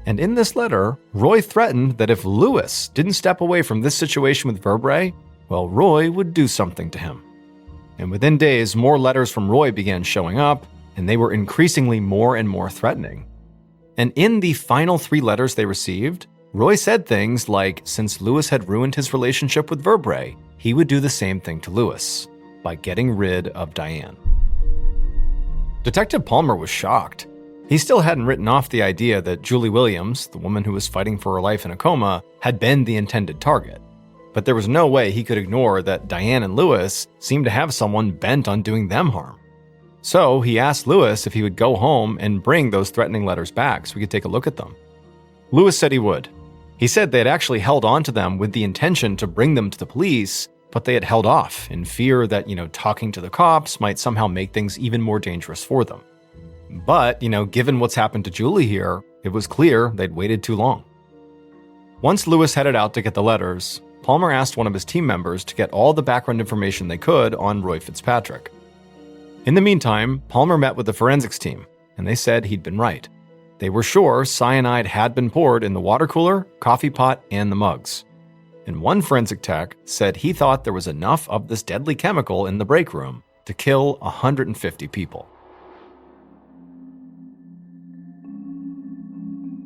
And in this letter, Roy threatened that if Lewis didn't step away from this situation with Verbrae, well, Roy would do something to him. And within days, more letters from Roy began showing up, and they were increasingly more and more threatening. And in the final 3 letters they received, Roy said things like since Lewis had ruined his relationship with Verbrae, he would do the same thing to Lewis by getting rid of Diane. Detective Palmer was shocked. He still hadn't written off the idea that Julie Williams, the woman who was fighting for her life in a coma, had been the intended target. But there was no way he could ignore that Diane and Lewis seemed to have someone bent on doing them harm. So he asked Lewis if he would go home and bring those threatening letters back so we could take a look at them. Lewis said he would. He said they had actually held on to them with the intention to bring them to the police, but they had held off in fear that, talking to the cops might somehow make things even more dangerous for them. But, given what's happened to Julie here, it was clear they'd waited too long. Once Lewis headed out to get the letters, Palmer asked one of his team members to get all the background information they could on Roy Fitzpatrick. In the meantime, Palmer met with the forensics team, and they said he'd been right. They were sure cyanide had been poured in the water cooler, coffee pot, and the mugs. And one forensic tech said he thought there was enough of this deadly chemical in the break room to kill 150 people.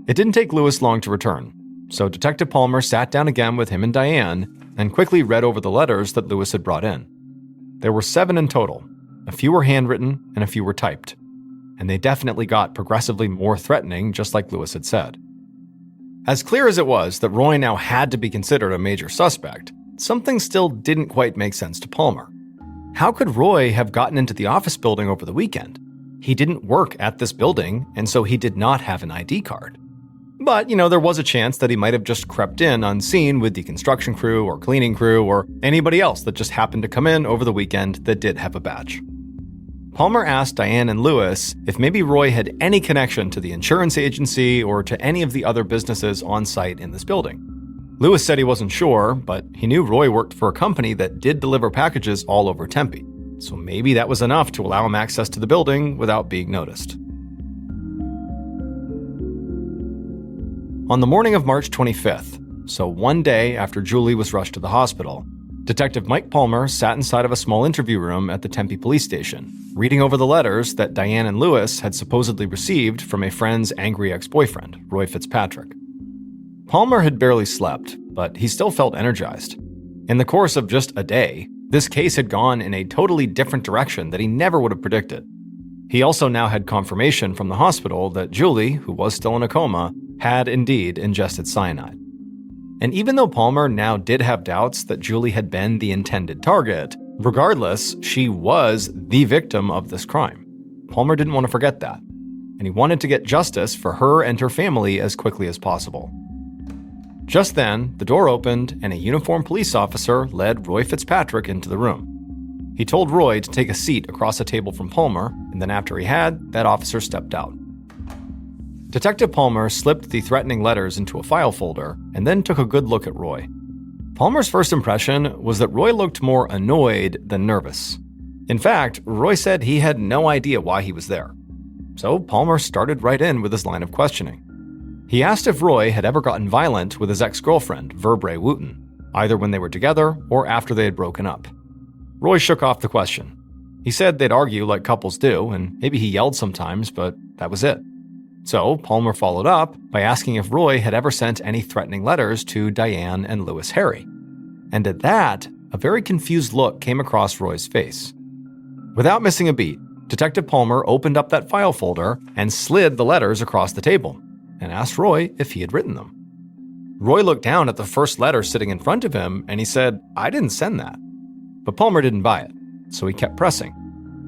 It didn't take Lewis long to return, so Detective Palmer sat down again with him and Diane and quickly read over the letters that Lewis had brought in. There were 7 in total. A few were handwritten and a few were typed. And they definitely got progressively more threatening, just like Lewis had said. As clear as it was that Roy now had to be considered a major suspect, something still didn't quite make sense to Palmer. How could Roy have gotten into the office building over the weekend? He didn't work at this building, and so he did not have an ID card. But, there was a chance that he might have just crept in unseen with the construction crew or cleaning crew or anybody else that just happened to come in over the weekend that did have a badge. Palmer asked Diane and Lewis if maybe Roy had any connection to the insurance agency or to any of the other businesses on site in this building. Lewis said he wasn't sure, but he knew Roy worked for a company that did deliver packages all over Tempe, so maybe that was enough to allow him access to the building without being noticed. On the morning of March 25th, so one day after Julie was rushed to the hospital, Detective Mike Palmer sat inside of a small interview room at the Tempe police station, reading over the letters that Diane and Lewis had supposedly received from a friend's angry ex-boyfriend, Roy Fitzpatrick. Palmer had barely slept, but he still felt energized. In the course of just a day, this case had gone in a totally different direction that he never would have predicted. He also now had confirmation from the hospital that Julie, who was still in a coma, had indeed ingested cyanide. And even though Palmer now did have doubts that Julie had been the intended target, regardless, she was the victim of this crime. Palmer didn't want to forget that, and he wanted to get justice for her and her family as quickly as possible. Just then, the door opened and a uniformed police officer led Roy Fitzpatrick into the room. He told Roy to take a seat across a table from Palmer, and then after he had, that officer stepped out. Detective Palmer slipped the threatening letters into a file folder and then took a good look at Roy. Palmer's first impression was that Roy looked more annoyed than nervous. In fact, Roy said he had no idea why he was there. So Palmer started right in with his line of questioning. He asked if Roy had ever gotten violent with his ex-girlfriend, Verbrae Wooten, either when they were together or after they had broken up. Roy shook off the question. He said they'd argue like couples do, and maybe he yelled sometimes, but that was it. So Palmer followed up by asking if Roy had ever sent any threatening letters to Diane and Louis Harry. And at that, a very confused look came across Roy's face. Without missing a beat, Detective Palmer opened up that file folder and slid the letters across the table and asked Roy if he had written them. Roy looked down at the first letter sitting in front of him and he said, "I didn't send that." But Palmer didn't buy it, so he kept pressing.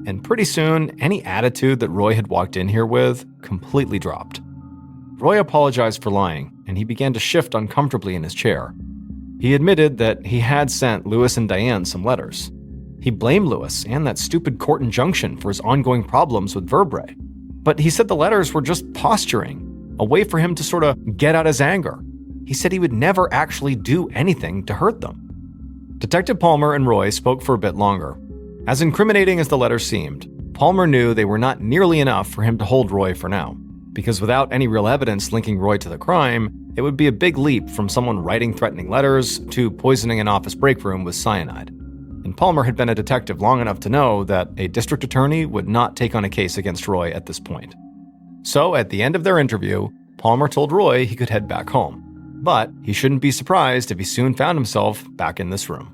And pretty soon, any attitude that Roy had walked in here with completely dropped. Roy apologized for lying, and he began to shift uncomfortably in his chair. He admitted that he had sent Louis and Diane some letters. He blamed Louis and that stupid court injunction for his ongoing problems with Verbrae. But he said the letters were just posturing, a way for him to sort of get out his anger. He said he would never actually do anything to hurt them. Detective Palmer and Roy spoke for a bit longer. As incriminating as the letters seemed, Palmer knew they were not nearly enough for him to hold Roy for now, because without any real evidence linking Roy to the crime, it would be a big leap from someone writing threatening letters to poisoning an office break room with cyanide. And Palmer had been a detective long enough to know that a district attorney would not take on a case against Roy at this point. So at the end of their interview, Palmer told Roy he could head back home, but he shouldn't be surprised if he soon found himself back in this room.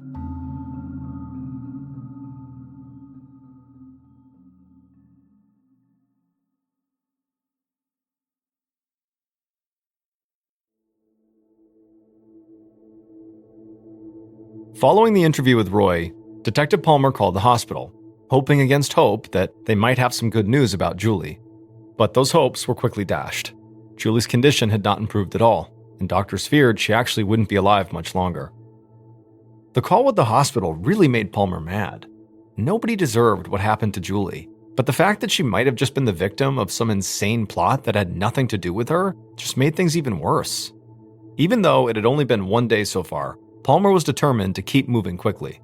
Following the interview with Roy, Detective Palmer called the hospital, hoping against hope that they might have some good news about Julie. But those hopes were quickly dashed. Julie's condition had not improved at all, and doctors feared she actually wouldn't be alive much longer. The call with the hospital really made Palmer mad. Nobody deserved what happened to Julie, but the fact that she might have just been the victim of some insane plot that had nothing to do with her just made things even worse. Even though it had only been one day so far, Palmer was determined to keep moving quickly.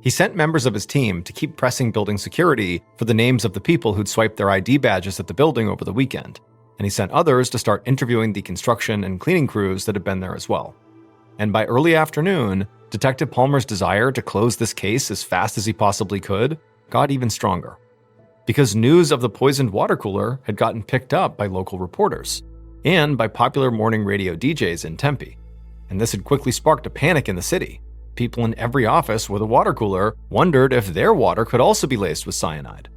He sent members of his team to keep pressing building security for the names of the people who'd swiped their ID badges at the building over the weekend, and he sent others to start interviewing the construction and cleaning crews that had been there as well. And by early afternoon, Detective Palmer's desire to close this case as fast as he possibly could got even stronger. Because news of the poisoned water cooler had gotten picked up by local reporters and by popular morning radio DJs in Tempe. And this had quickly sparked a panic in the city. People in every office with a water cooler wondered if their water could also be laced with cyanide.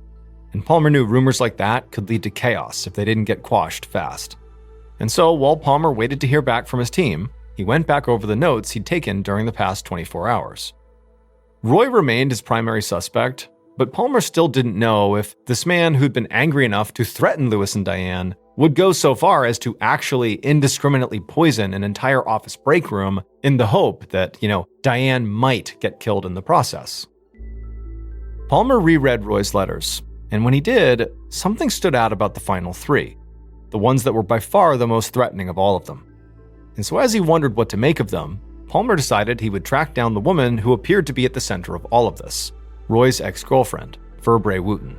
And Palmer knew rumors like that could lead to chaos if they didn't get quashed fast. And so, while Palmer waited to hear back from his team, he he went back over the notes he'd taken during the past 24 hours. Roy remained his primary suspect, but Palmer still didn't know if this man who'd been angry enough to threaten Lewis and Diane would go so far as to actually indiscriminately poison an entire office break room in the hope that, Diane might get killed in the process. Palmer reread Roy's letters, and when he did, something stood out about the final three, the ones that were by far the most threatening of all of them. And so as he wondered what to make of them, Palmer decided he would track down the woman who appeared to be at the center of all of this, Roy's ex-girlfriend, Verbrae Wooten.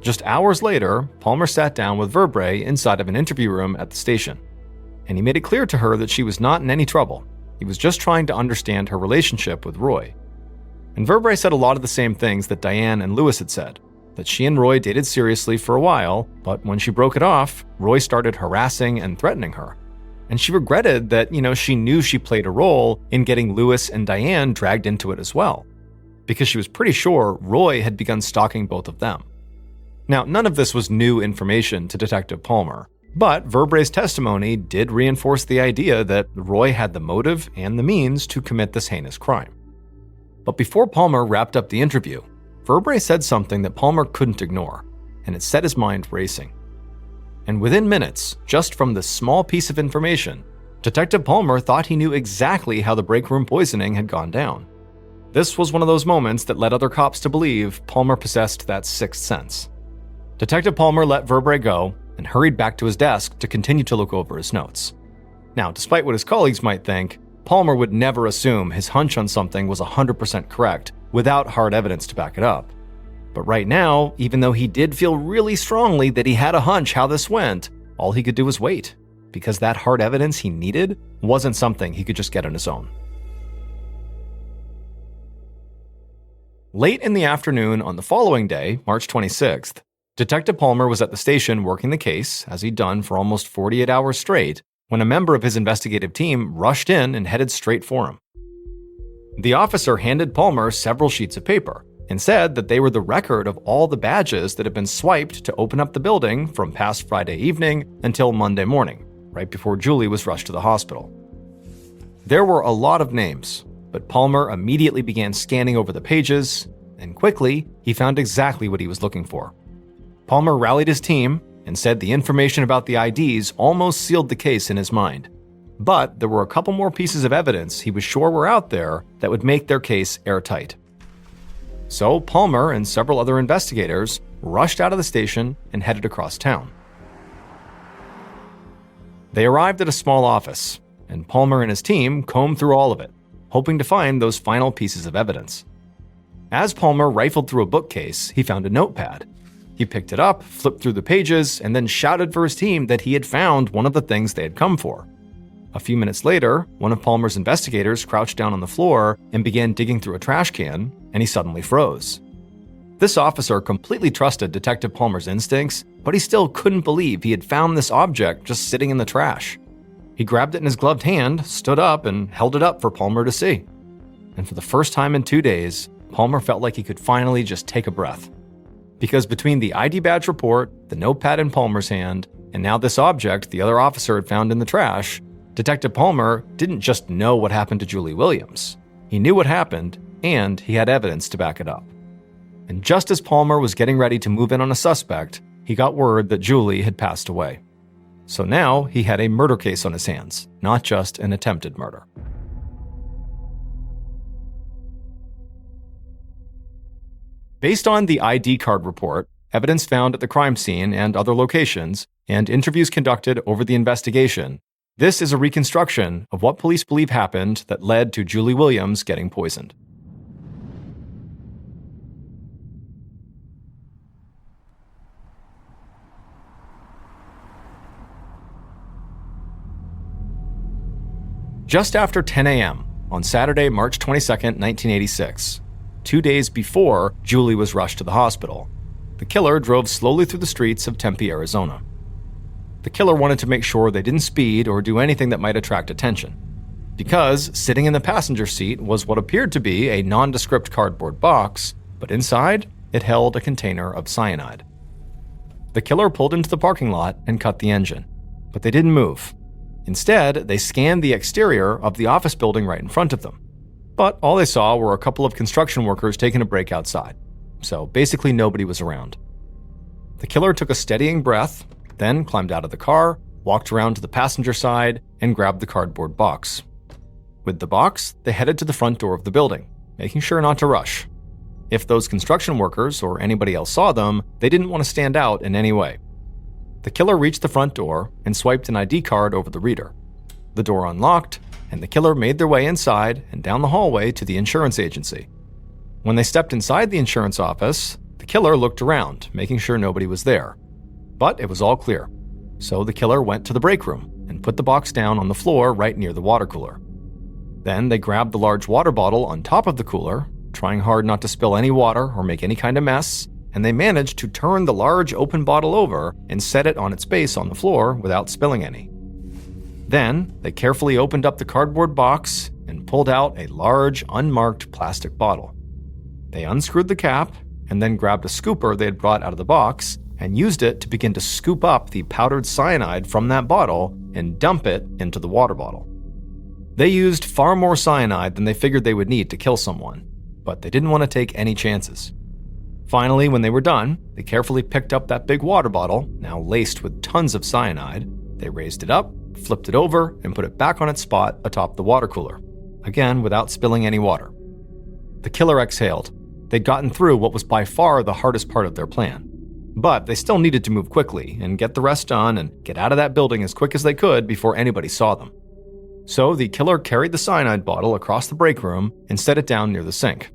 Just hours later, Palmer sat down with Verbrae inside of an interview room at the station, and he made it clear to her that she was not in any trouble. He was just trying to understand her relationship with Roy. And Verbrae said a lot of the same things that Diane and Lewis had said, that she and Roy dated seriously for a while, but when she broke it off, Roy started harassing and threatening her. And she regretted that, she knew she played a role in getting Lewis and Diane dragged into it as well, because she was pretty sure Roy had begun stalking both of them. Now, none of this was new information to Detective Palmer, but Verbrae's testimony did reinforce the idea that Roy had the motive and the means to commit this heinous crime. But before Palmer wrapped up the interview, Verbrae said something that Palmer couldn't ignore, and it set his mind racing. And within minutes, just from this small piece of information, Detective Palmer thought he knew exactly how the break room poisoning had gone down. This was one of those moments that led other cops to believe Palmer possessed that sixth sense. Detective Palmer let Verbrae go and hurried back to his desk to continue to look over his notes. Now, despite what his colleagues might think, Palmer would never assume his hunch on something was 100% correct without hard evidence to back it up. But right now, even though he did feel really strongly that he had a hunch how this went, all he could do was wait, because that hard evidence he needed wasn't something he could just get on his own. Late in the afternoon on the following day, March 26th, Detective Palmer was at the station working the case, as he'd done for almost 48 hours straight, when a member of his investigative team rushed in and headed straight for him. The officer handed Palmer several sheets of paper and said that they were the record of all the badges that had been swiped to open up the building from past Friday evening until Monday morning, right before Julie was rushed to the hospital. There were a lot of names, but Palmer immediately began scanning over the pages, and quickly, he found exactly what he was looking for. Palmer rallied his team and said the information about the IDs almost sealed the case in his mind. But there were a couple more pieces of evidence he was sure were out there that would make their case airtight. So Palmer and several other investigators rushed out of the station and headed across town. They arrived at a small office, and Palmer and his team combed through all of it, hoping to find those final pieces of evidence. As Palmer rifled through a bookcase, he found a notepad. He picked it up, flipped through the pages, and then shouted for his team that he had found one of the things they had come for. A few minutes later, one of Palmer's investigators crouched down on the floor and began digging through a trash can, and he suddenly froze. This officer completely trusted Detective Palmer's instincts, but he still couldn't believe he had found this object just sitting in the trash. He grabbed it in his gloved hand, stood up, and held it up for Palmer to see. And for the first time in 2 days, Palmer felt like he could finally just take a breath. Because between the ID badge report, the notepad in Palmer's hand, and now this object the other officer had found in the trash, Detective Palmer didn't just know what happened to Julie Williams. He knew what happened, and he had evidence to back it up. And just as Palmer was getting ready to move in on a suspect, he got word that Julie had passed away. So now he had a murder case on his hands, not just an attempted murder. Based on the ID card report, evidence found at the crime scene and other locations, and interviews conducted over the investigation, this is a reconstruction of what police believe happened that led to Julie Williams getting poisoned. Just after 10 a.m. on Saturday, March 22, 1986, 2 days before Julie was rushed to the hospital, the killer drove slowly through the streets of Tempe, Arizona. The killer wanted to make sure they didn't speed or do anything that might attract attention, because sitting in the passenger seat was what appeared to be a nondescript cardboard box, but inside, it held a container of cyanide. The killer pulled into the parking lot and cut the engine, but they didn't move. Instead, they scanned the exterior of the office building right in front of them. But all they saw were a couple of construction workers taking a break outside. So basically nobody was around. The killer took a steadying breath, then climbed out of the car, walked around to the passenger side, and grabbed the cardboard box. With the box, they headed to the front door of the building, making sure not to rush. If those construction workers or anybody else saw them, they didn't want to stand out in any way. The killer reached the front door and swiped an ID card over the reader. The door unlocked, and the killer made their way inside and down the hallway to the insurance agency. When they stepped inside the insurance office, the killer looked around, making sure nobody was there. But it was all clear. So the killer went to the break room and put the box down on the floor right near the water cooler. Then they grabbed the large water bottle on top of the cooler, trying hard not to spill any water or make any kind of mess, and they managed to turn the large open bottle over and set it on its base on the floor without spilling any. Then, they carefully opened up the cardboard box and pulled out a large, unmarked plastic bottle. They unscrewed the cap and then grabbed a scooper they had brought out of the box and used it to begin to scoop up the powdered cyanide from that bottle and dump it into the water bottle. They used far more cyanide than they figured they would need to kill someone, but they didn't want to take any chances. Finally, when they were done, they carefully picked up that big water bottle, now laced with tons of cyanide. They raised it up, flipped it over, and put it back on its spot atop the water cooler, again without spilling any water. The killer exhaled. They'd gotten through what was by far the hardest part of their plan. But they still needed to move quickly and get the rest done and get out of that building as quick as they could before anybody saw them. So the killer carried the cyanide bottle across the break room and set it down near the sink.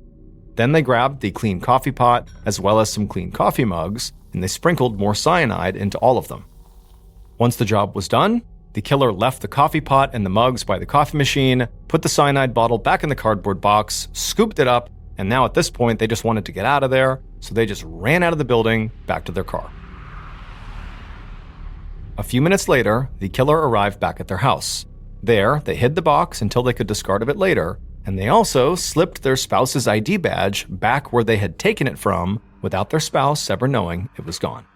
Then they grabbed the clean coffee pot as well as some clean coffee mugs, and they sprinkled more cyanide into all of them. Once the job was done, the killer left the coffee pot and the mugs by the coffee machine, put the cyanide bottle back in the cardboard box, scooped it up, and now at this point they just wanted to get out of there, so they just ran out of the building back to their car. A few minutes later, the killer arrived back at their house. There, they hid the box until they could discard of it later, and they also slipped their spouse's ID badge back where they had taken it from without their spouse ever knowing it was gone.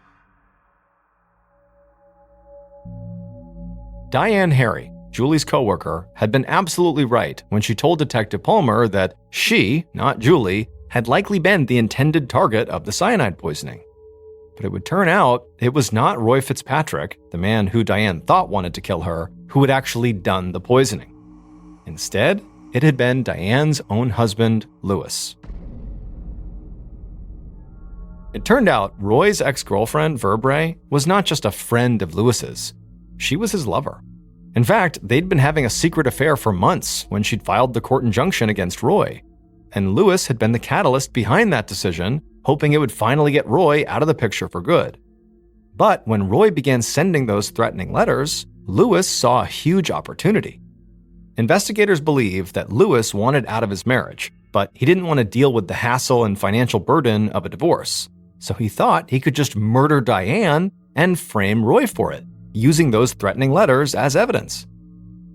Diane Harry, Julie's coworker, had been absolutely right when she told Detective Palmer that she, not Julie, had likely been the intended target of the cyanide poisoning. But it would turn out it was not Roy Fitzpatrick, the man who Diane thought wanted to kill her, who had actually done the poisoning. Instead, it had been Diane's own husband, Louis. It turned out Roy's ex-girlfriend, Verbrae, was not just a friend of Louis's. She was his lover. In fact, they'd been having a secret affair for months when she'd filed the court injunction against Roy. And Louis had been the catalyst behind that decision, hoping it would finally get Roy out of the picture for good. But when Roy began sending those threatening letters, Louis saw a huge opportunity. Investigators believe that Louis wanted out of his marriage, but he didn't want to deal with the hassle and financial burden of a divorce. So he thought he could just murder Diane and frame Roy for it, using those threatening letters as evidence.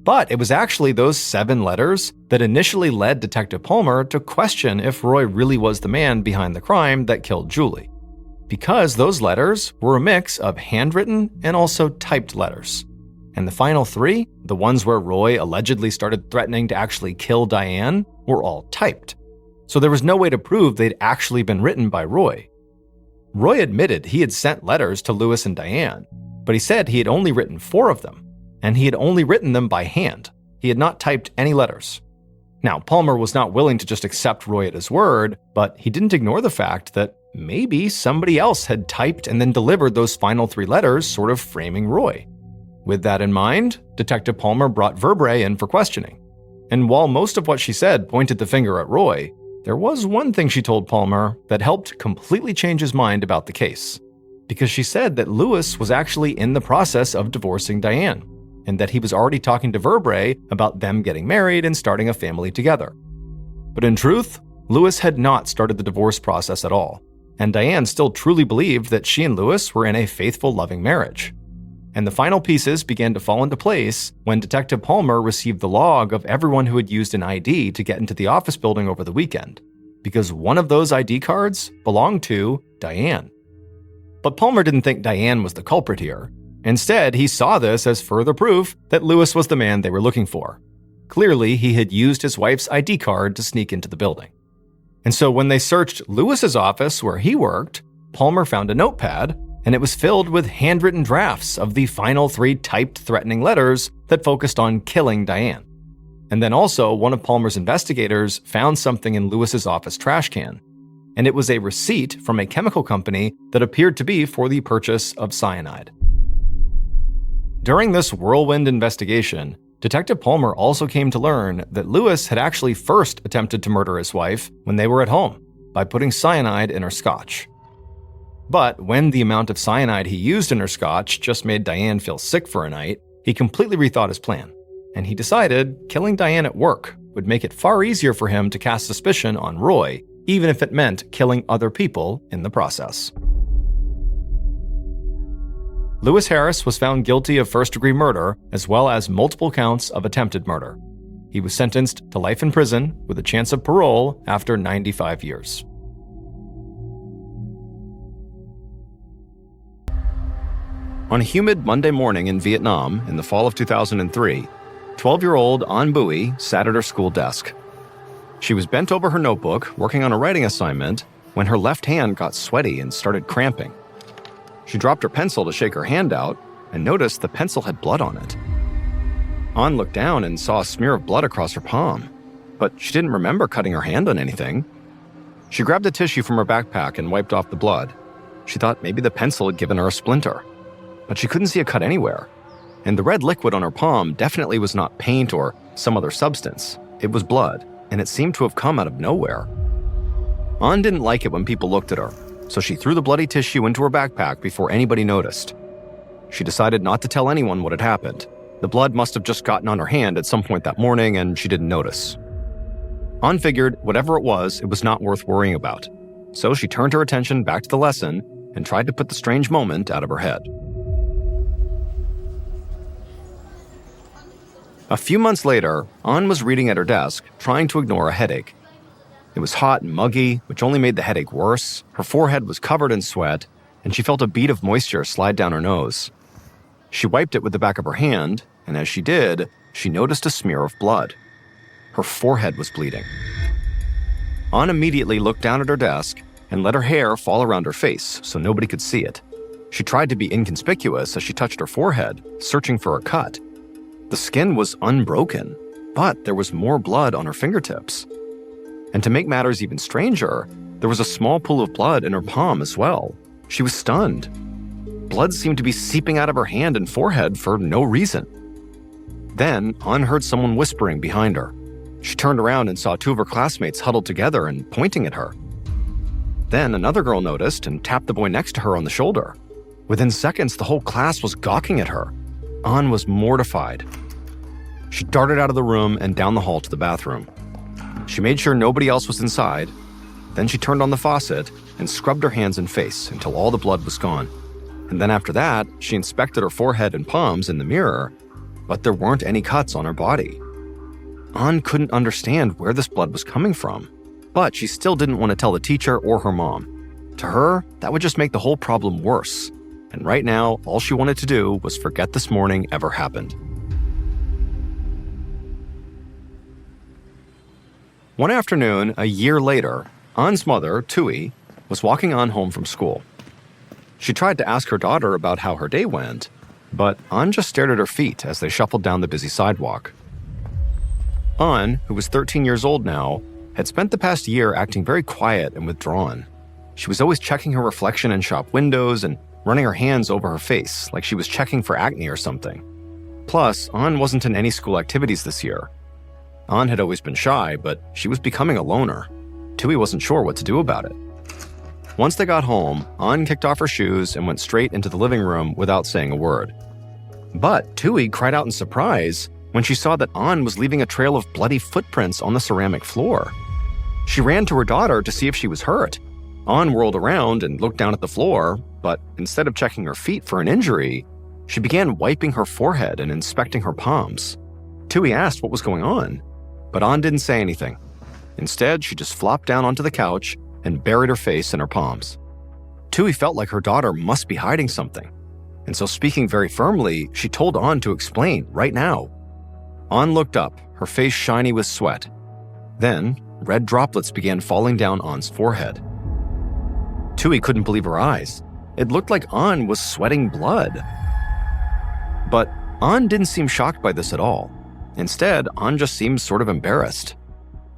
But it was actually those 7 letters that initially led Detective Palmer to question if Roy really was the man behind the crime that killed Julie. Because those letters were a mix of handwritten and also typed letters. And the final 3, the ones where Roy allegedly started threatening to actually kill Diane, were all typed. So there was no way to prove they'd actually been written by Roy. Roy admitted he had sent letters to Louis and Diane, but he said he had only written 4 of them, and he had only written them by hand. He had not typed any letters. Now, Palmer was not willing to just accept Roy at his word, but he didn't ignore the fact that maybe somebody else had typed and then delivered those final 3 letters, sort of framing Roy. With that in mind, Detective Palmer brought Verbrae in for questioning. And while most of what she said pointed the finger at Roy, there was one thing she told Palmer that helped completely change his mind about the case. Because she said that Louis was actually in the process of divorcing Diane, and that he was already talking to Verbrae about them getting married and starting a family together. But in truth, Louis had not started the divorce process at all, and Diane still truly believed that she and Louis were in a faithful, loving marriage. And the final pieces began to fall into place when Detective Palmer received the log of everyone who had used an ID to get into the office building over the weekend, because one of those ID cards belonged to Diane. But Palmer didn't think Diane was the culprit here. Instead, he saw this as further proof that Lewis was the man they were looking for. Clearly, he had used his wife's ID card to sneak into the building. And so when they searched Lewis's office where he worked, Palmer found a notepad, and it was filled with handwritten drafts of the final 3 typed threatening letters that focused on killing Diane. And then also, one of Palmer's investigators found something in Lewis's office trash can, and it was a receipt from a chemical company that appeared to be for the purchase of cyanide. During this whirlwind investigation, Detective Palmer also came to learn that Lewis had actually first attempted to murder his wife when they were at home by putting cyanide in her scotch. But when the amount of cyanide he used in her scotch just made Diane feel sick for a night, he completely rethought his plan, and he decided killing Diane at work would make it far easier for him to cast suspicion on Roy, even if it meant killing other people in the process. Lewis Harris was found guilty of first-degree murder as well as multiple counts of attempted murder. He was sentenced to life in prison with a chance of parole after 95 years. On a humid Monday morning in Vietnam in the fall of 2003, 12-year-old An Bui sat at her school desk. She was bent over her notebook working on a writing assignment when her left hand got sweaty and started cramping. She dropped her pencil to shake her hand out and noticed the pencil had blood on it. An looked down and saw a smear of blood across her palm, but she didn't remember cutting her hand on anything. She grabbed a tissue from her backpack and wiped off the blood. She thought maybe the pencil had given her a splinter, but she couldn't see a cut anywhere. And the red liquid on her palm definitely was not paint or some other substance. It was blood, and it seemed to have come out of nowhere. An didn't like it when people looked at her, so she threw the bloody tissue into her backpack before anybody noticed. She decided not to tell anyone what had happened. The blood must have just gotten on her hand at some point that morning, and she didn't notice. An figured whatever it was not worth worrying about. So she turned her attention back to the lesson and tried to put the strange moment out of her head. A few months later, An was reading at her desk, trying to ignore a headache. It was hot and muggy, which only made the headache worse. Her forehead was covered in sweat, and she felt a bead of moisture slide down her nose. She wiped it with the back of her hand, and as she did, she noticed a smear of blood. Her forehead was bleeding. An immediately looked down at her desk and let her hair fall around her face so nobody could see it. She tried to be inconspicuous as she touched her forehead, searching for a cut. The skin was unbroken, but there was more blood on her fingertips. And to make matters even stranger, there was a small pool of blood in her palm as well. She was stunned. Blood seemed to be seeping out of her hand and forehead for no reason. Then, An heard someone whispering behind her. She turned around and saw 2 of her classmates huddled together and pointing at her. Then another girl noticed and tapped the boy next to her on the shoulder. Within seconds, the whole class was gawking at her. An was mortified. She darted out of the room and down the hall to the bathroom. She made sure nobody else was inside. Then she turned on the faucet and scrubbed her hands and face until all the blood was gone. And then after that, she inspected her forehead and palms in the mirror, but there weren't any cuts on her body. An couldn't understand where this blood was coming from, but she still didn't want to tell the teacher or her mom. To her, that would just make the whole problem worse. And right now, all she wanted to do was forget this morning ever happened. One afternoon, a year later, An's mother, Tui, was walking An home from school. She tried to ask her daughter about how her day went, but An just stared at her feet as they shuffled down the busy sidewalk. An, who was 13 years old now, had spent the past year acting very quiet and withdrawn. She was always checking her reflection in shop windows and running her hands over her face like she was checking for acne or something. Plus, An wasn't in any school activities this year. An had always been shy, but she was becoming a loner. Tui wasn't sure what to do about it. Once they got home, An kicked off her shoes and went straight into the living room without saying a word. But Tui cried out in surprise when she saw that An was leaving a trail of bloody footprints on the ceramic floor. She ran to her daughter to see if she was hurt. An whirled around and looked down at the floor, but instead of checking her feet for an injury, she began wiping her forehead and inspecting her palms. Tui asked what was going on, but An didn't say anything. Instead, she just flopped down onto the couch and buried her face in her palms. Tui felt like her daughter must be hiding something. And so, speaking very firmly, she told An to explain right now. An looked up, her face shiny with sweat. Then, red droplets began falling down An's forehead. Tui couldn't believe her eyes. It looked like An was sweating blood. But An didn't seem shocked by this at all. Instead, An just seemed sort of embarrassed.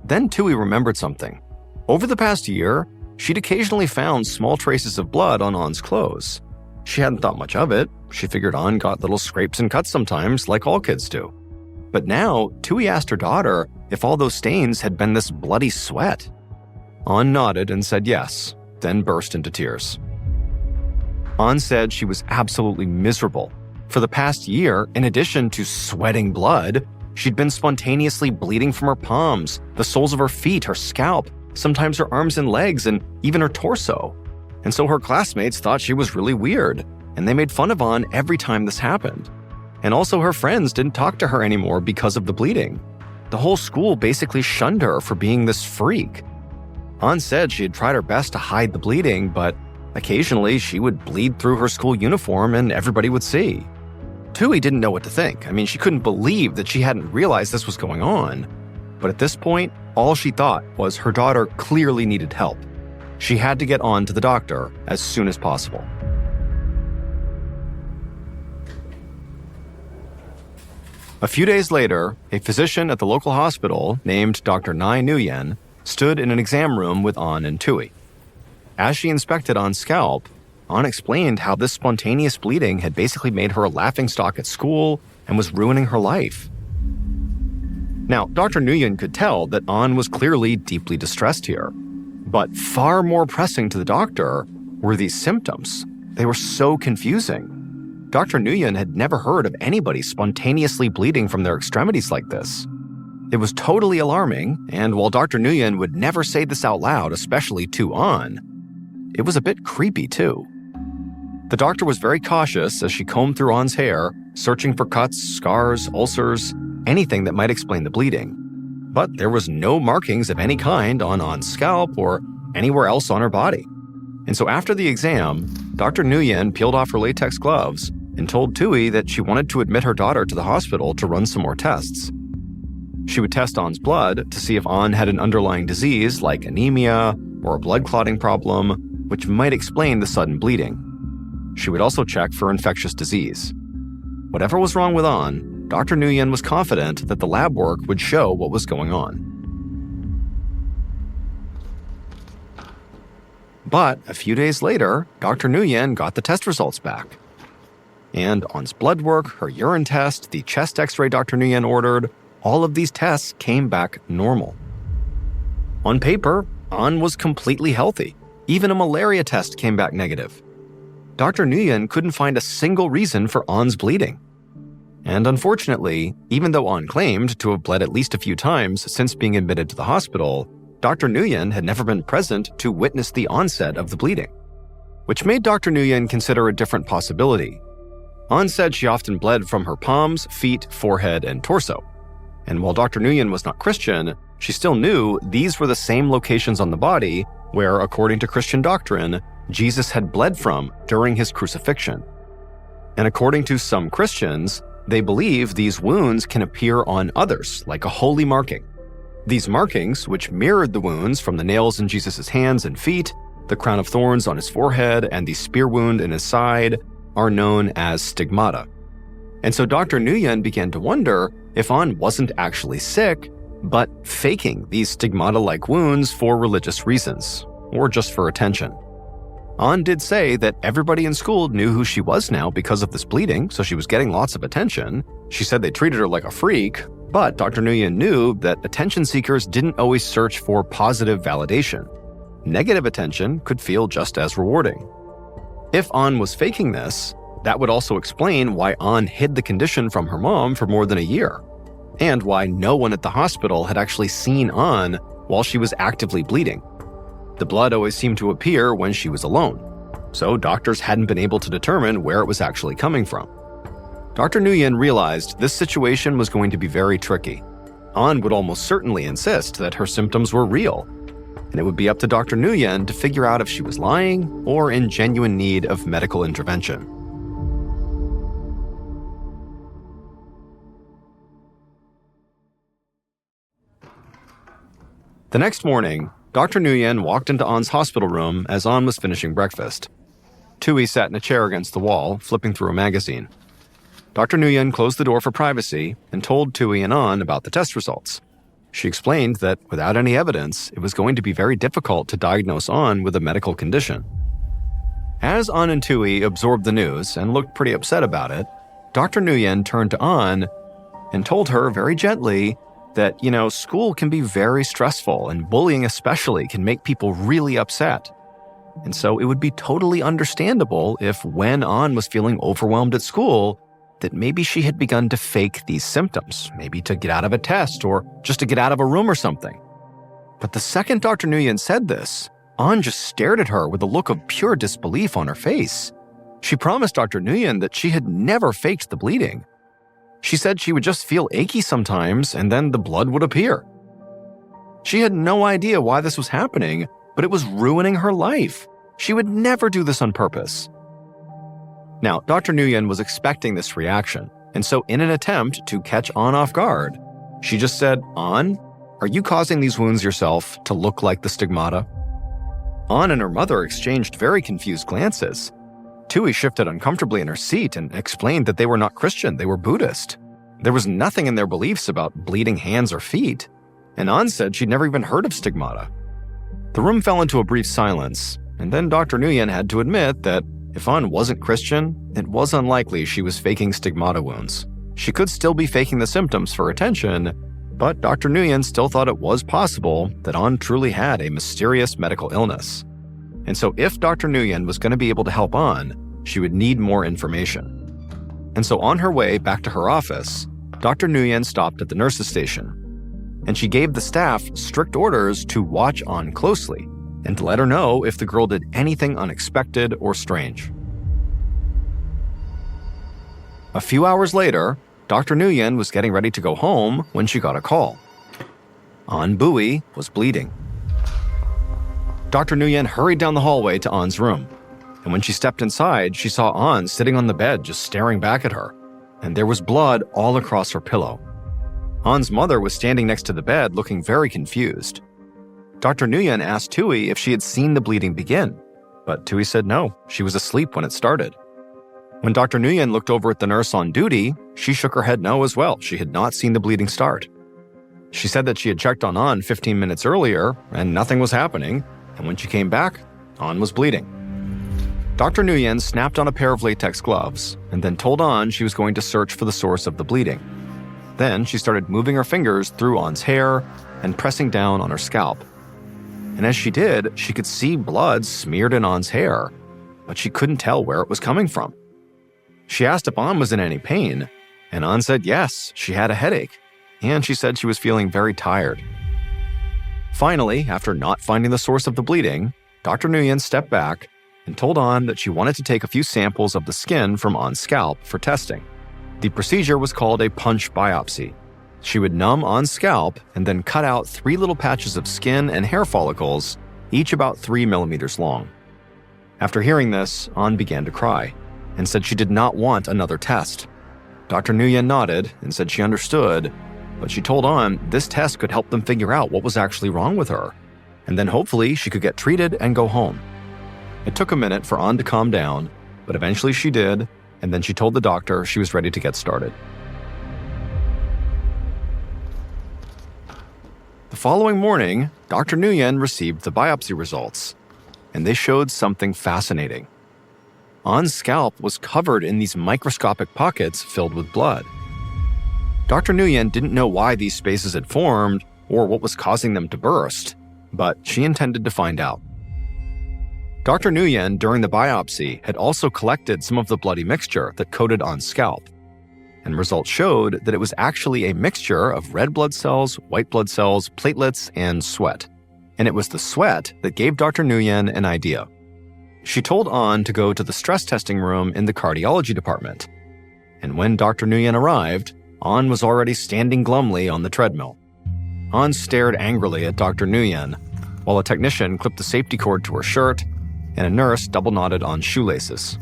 Then Tui remembered something. Over the past year, she'd occasionally found small traces of blood on An's clothes. She hadn't thought much of it. She figured An got little scrapes and cuts sometimes, like all kids do. But now, Tui asked her daughter if all those stains had been this bloody sweat. An nodded and said yes, then burst into tears. An said she was absolutely miserable. For the past year, in addition to sweating blood, she'd been spontaneously bleeding from her palms, the soles of her feet, her scalp, sometimes her arms and legs, and even her torso. And so her classmates thought she was really weird, and they made fun of An every time this happened. And also her friends didn't talk to her anymore because of the bleeding. The whole school basically shunned her for being this freak. An said she had tried her best to hide the bleeding, but occasionally she would bleed through her school uniform and everybody would see. Tui didn't know what to think. I mean, she couldn't believe that she hadn't realized this was going on. But at this point, all she thought was her daughter clearly needed help. She had to get An to the doctor as soon as possible. A few days later, a physician at the local hospital named Dr. Nai Nguyen stood in an exam room with An and Tui. As she inspected An's scalp, An explained how this spontaneous bleeding had basically made her a laughingstock at school and was ruining her life. Now, Dr. Nguyen could tell that An was clearly deeply distressed here. But far more pressing to the doctor were these symptoms. They were so confusing. Dr. Nguyen had never heard of anybody spontaneously bleeding from their extremities like this. It was totally alarming, and while Dr. Nguyen would never say this out loud, especially to An, it was a bit creepy too. The doctor was very cautious as she combed through An's hair, searching for cuts, scars, ulcers, anything that might explain the bleeding. But there was no markings of any kind on An's scalp or anywhere else on her body. And so after the exam, Dr. Nguyen peeled off her latex gloves and told Tui that she wanted to admit her daughter to the hospital to run some more tests. She would test An's blood to see if An had an underlying disease like anemia or a blood clotting problem, which might explain the sudden bleeding. She would also check for infectious disease. Whatever was wrong with An, Dr. Nguyen was confident that the lab work would show what was going on. But a few days later, Dr. Nguyen got the test results back. And An's blood work, her urine test, the chest x-ray Dr. Nguyen ordered, all of these tests came back normal. On paper, An was completely healthy. Even a malaria test came back negative. Dr. Nguyen couldn't find a single reason for An's bleeding. And unfortunately, even though An claimed to have bled at least a few times since being admitted to the hospital, Dr. Nguyen had never been present to witness the onset of the bleeding, which made Dr. Nguyen consider a different possibility. An said she often bled from her palms, feet, forehead, and torso. And while Dr. Nguyen was not Christian, she still knew these were the same locations on the body where, according to Christian doctrine, Jesus had bled from during his crucifixion. And according to some Christians, they believe these wounds can appear on others, like a holy marking. These markings, which mirrored the wounds from the nails in Jesus' hands and feet, the crown of thorns on his forehead, and the spear wound in his side, are known as stigmata. And so Dr. Nguyen began to wonder if An wasn't actually sick, but faking these stigmata-like wounds for religious reasons, or just for attention. An did say that everybody in school knew who she was now because of this bleeding, so she was getting lots of attention. She said they treated her like a freak, but Dr. Nguyen knew that attention seekers didn't always search for positive validation. Negative attention could feel just as rewarding. If An was faking this, that would also explain why An hid the condition from her mom for more than a year, and why no one at the hospital had actually seen An while she was actively bleeding. The blood always seemed to appear when she was alone, so doctors hadn't been able to determine where it was actually coming from. Dr. Nguyen realized this situation was going to be very tricky. An would almost certainly insist that her symptoms were real, and it would be up to Dr. Nguyen to figure out if she was lying or in genuine need of medical intervention. The next morning, Dr. Nguyen walked into An's hospital room as An was finishing breakfast. Tui sat in a chair against the wall, flipping through a magazine. Dr. Nguyen closed the door for privacy and told Tui and An about the test results. She explained that without any evidence, it was going to be very difficult to diagnose An with a medical condition. As An and Tui absorbed the news and looked pretty upset about it, Dr. Nguyen turned to An and told her very gently that, school can be very stressful and bullying especially can make people really upset. And so it would be totally understandable if when An was feeling overwhelmed at school, that maybe she had begun to fake these symptoms, maybe to get out of a test or just to get out of a room or something. But the second Dr. Nguyen said this, An just stared at her with a look of pure disbelief on her face. She promised Dr. Nguyen that she had never faked the bleeding. She said she would just feel achy sometimes and then the blood would appear. She had no idea why this was happening, but it was ruining her life. She would never do this on purpose. Now, Dr. Nguyen was expecting this reaction, and so in an attempt to catch An off guard, she just said, An, are you causing these wounds yourself to look like the stigmata? An and her mother exchanged very confused glances. Tui shifted uncomfortably in her seat and explained that they were not Christian, they were Buddhist. There was nothing in their beliefs about bleeding hands or feet, and An said she'd never even heard of stigmata. The room fell into a brief silence, and then Dr. Nguyen had to admit that if An wasn't Christian, it was unlikely she was faking stigmata wounds. She could still be faking the symptoms for attention, but Dr. Nguyen still thought it was possible that An truly had a mysterious medical illness. And so if Dr. Nguyen was going to be able to help An, she would need more information. And so on her way back to her office, Dr. Nguyen stopped at the nurse's station, and she gave the staff strict orders to watch An closely and to let her know if the girl did anything unexpected or strange. A few hours later, Dr. Nguyen was getting ready to go home when she got a call. An Bui was bleeding. Dr. Nguyen hurried down the hallway to An's room, and when she stepped inside, she saw An sitting on the bed just staring back at her, and there was blood all across her pillow. An's mother was standing next to the bed looking very confused. Dr. Nguyen asked Tui if she had seen the bleeding begin, but Tui said no, she was asleep when it started. When Dr. Nguyen looked over at the nurse on duty, she shook her head no as well. She had not seen the bleeding start. She said that she had checked on An 15 minutes earlier and nothing was happening, and when she came back, An was bleeding. Dr. Nguyen snapped on a pair of latex gloves and then told An she was going to search for the source of the bleeding. Then she started moving her fingers through An's hair and pressing down on her scalp. And as she did, she could see blood smeared in An's hair, but she couldn't tell where it was coming from. She asked if An was in any pain, and An said yes, she had a headache, and she said she was feeling very tired. Finally, after not finding the source of the bleeding, Dr. Nguyen stepped back and told An that she wanted to take a few samples of the skin from An's scalp for testing. The procedure was called a punch biopsy. She would numb An's scalp and then cut out 3 little patches of skin and hair follicles, each about 3 millimeters long. After hearing this, An began to cry and said she did not want another test. Dr. Nguyen nodded and said she understood, but she told An this test could help them figure out what was actually wrong with her, and then hopefully she could get treated and go home. It took a minute for An to calm down, but eventually she did, and then she told the doctor she was ready to get started. The following morning, Dr. Nguyen received the biopsy results, and they showed something fascinating. An's scalp was covered in these microscopic pockets filled with blood. Dr. Nguyen didn't know why these spaces had formed or what was causing them to burst, but she intended to find out. Dr. Nguyen, during the biopsy, had also collected some of the bloody mixture that coated An's scalp, and results showed that it was actually a mixture of red blood cells, white blood cells, platelets, and sweat. And it was the sweat that gave Dr. Nguyen an idea. She told An to go to the stress testing room in the cardiology department. And when Dr. Nguyen arrived, An was already standing glumly on the treadmill. An stared angrily at Dr. Nguyen, while a technician clipped the safety cord to her shirt, and a nurse double-knotted An's shoelaces.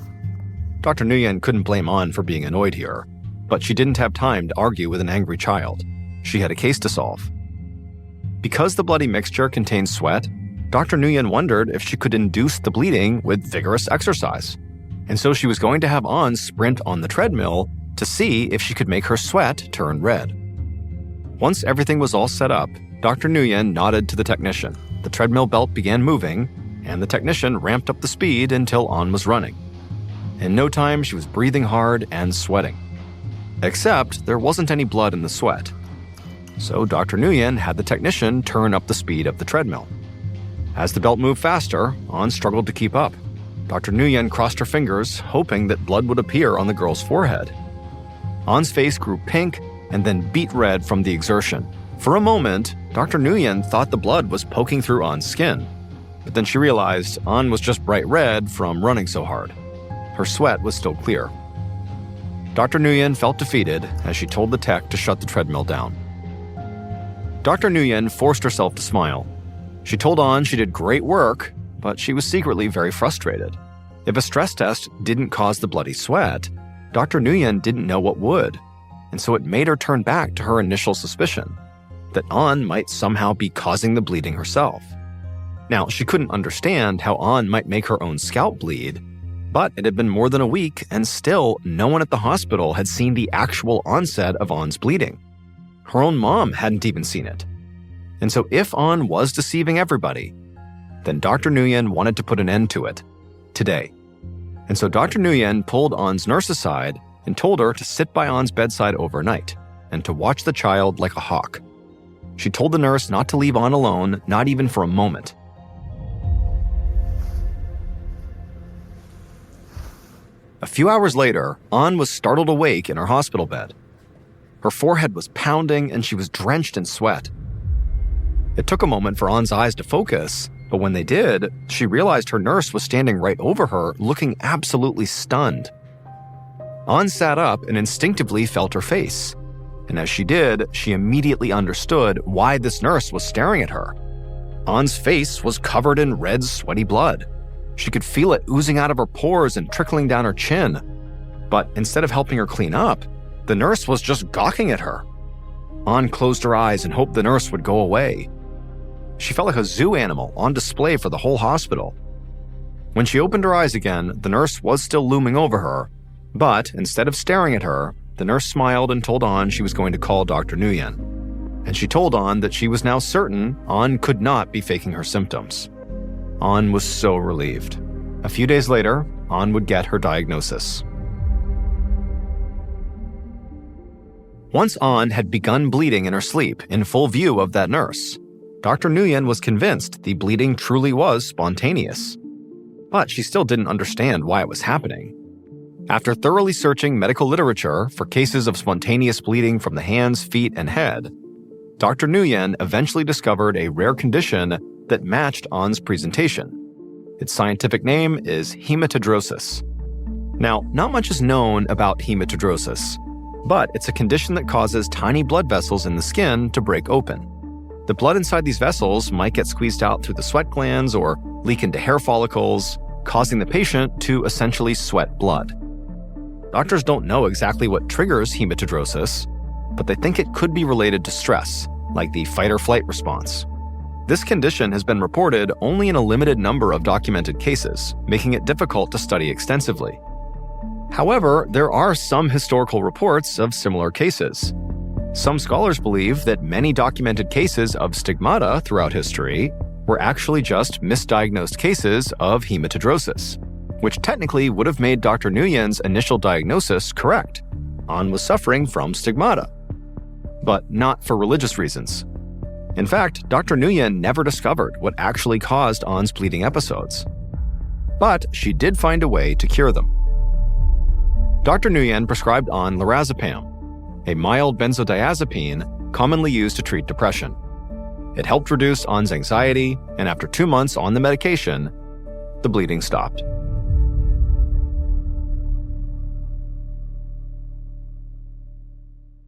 Dr. Nguyen couldn't blame An for being annoyed here, but she didn't have time to argue with an angry child. She had a case to solve. Because the bloody mixture contained sweat, Dr. Nguyen wondered if she could induce the bleeding with vigorous exercise. And so she was going to have An sprint on the treadmill to see if she could make her sweat turn red. Once everything was all set up, Dr. Nguyen nodded to the technician. The treadmill belt began moving, and the technician ramped up the speed until An was running. In no time, she was breathing hard and sweating. Except there wasn't any blood in the sweat. So Dr. Nguyen had the technician turn up the speed of the treadmill. As the belt moved faster, An struggled to keep up. Dr. Nguyen crossed her fingers, hoping that blood would appear on the girl's forehead. An's face grew pink and then beet red from the exertion. For a moment, Dr. Nguyen thought the blood was poking through An's skin, but then she realized An was just bright red from running so hard. Her sweat was still clear. Dr. Nguyen felt defeated as she told the tech to shut the treadmill down. Dr. Nguyen forced herself to smile. She told An she did great work, but she was secretly very frustrated. If a stress test didn't cause the bloody sweat, Dr. Nguyen didn't know what would, and so it made her turn back to her initial suspicion, that An might somehow be causing the bleeding herself. Now, she couldn't understand how An might make her own scalp bleed, but it had been more than a week, and still no one at the hospital had seen the actual onset of An's bleeding. Her own mom hadn't even seen it. And so if An was deceiving everybody, then Dr. Nguyen wanted to put an end to it, today. And so Dr. Nguyen pulled An's nurse aside and told her to sit by An's bedside overnight and to watch the child like a hawk. She told the nurse not to leave An alone, not even for a moment. A few hours later, An was startled awake in her hospital bed. Her forehead was pounding and she was drenched in sweat. It took a moment for An's eyes to focus, but when they did, she realized her nurse was standing right over her, looking absolutely stunned. An sat up and instinctively felt her face. And as she did, she immediately understood why this nurse was staring at her. An's face was covered in red, sweaty blood. She could feel it oozing out of her pores and trickling down her chin. But instead of helping her clean up, the nurse was just gawking at her. An closed her eyes and hoped the nurse would go away. She felt like a zoo animal on display for the whole hospital. When she opened her eyes again, the nurse was still looming over her, but instead of staring at her, the nurse smiled and told An she was going to call Dr. Nguyen. And she told An that she was now certain An could not be faking her symptoms. An was so relieved. A few days later, An would get her diagnosis. Once An had begun bleeding in her sleep in full view of that nurse, Dr. Nguyen was convinced the bleeding truly was spontaneous. But she still didn't understand why it was happening. After thoroughly searching medical literature for cases of spontaneous bleeding from the hands, feet, and head, Dr. Nguyen eventually discovered a rare condition that matched An's presentation. Its scientific name is hematidrosis. Now, not much is known about hematidrosis, but it's a condition that causes tiny blood vessels in the skin to break open. The blood inside these vessels might get squeezed out through the sweat glands or leak into hair follicles, causing the patient to essentially sweat blood. Doctors don't know exactly what triggers hematidrosis, but they think it could be related to stress, like the fight-or-flight response. This condition has been reported only in a limited number of documented cases, making it difficult to study extensively. However, there are some historical reports of similar cases. Some scholars believe that many documented cases of stigmata throughout history were actually just misdiagnosed cases of hematidrosis, which technically would have made Dr. Nguyen's initial diagnosis correct. An was suffering from stigmata, but not for religious reasons. In fact, Dr. Nguyen never discovered what actually caused An's bleeding episodes. But she did find a way to cure them. Dr. Nguyen prescribed An lorazepam, a mild benzodiazepine commonly used to treat depression. It helped reduce An's anxiety, and after 2 months on the medication, the bleeding stopped.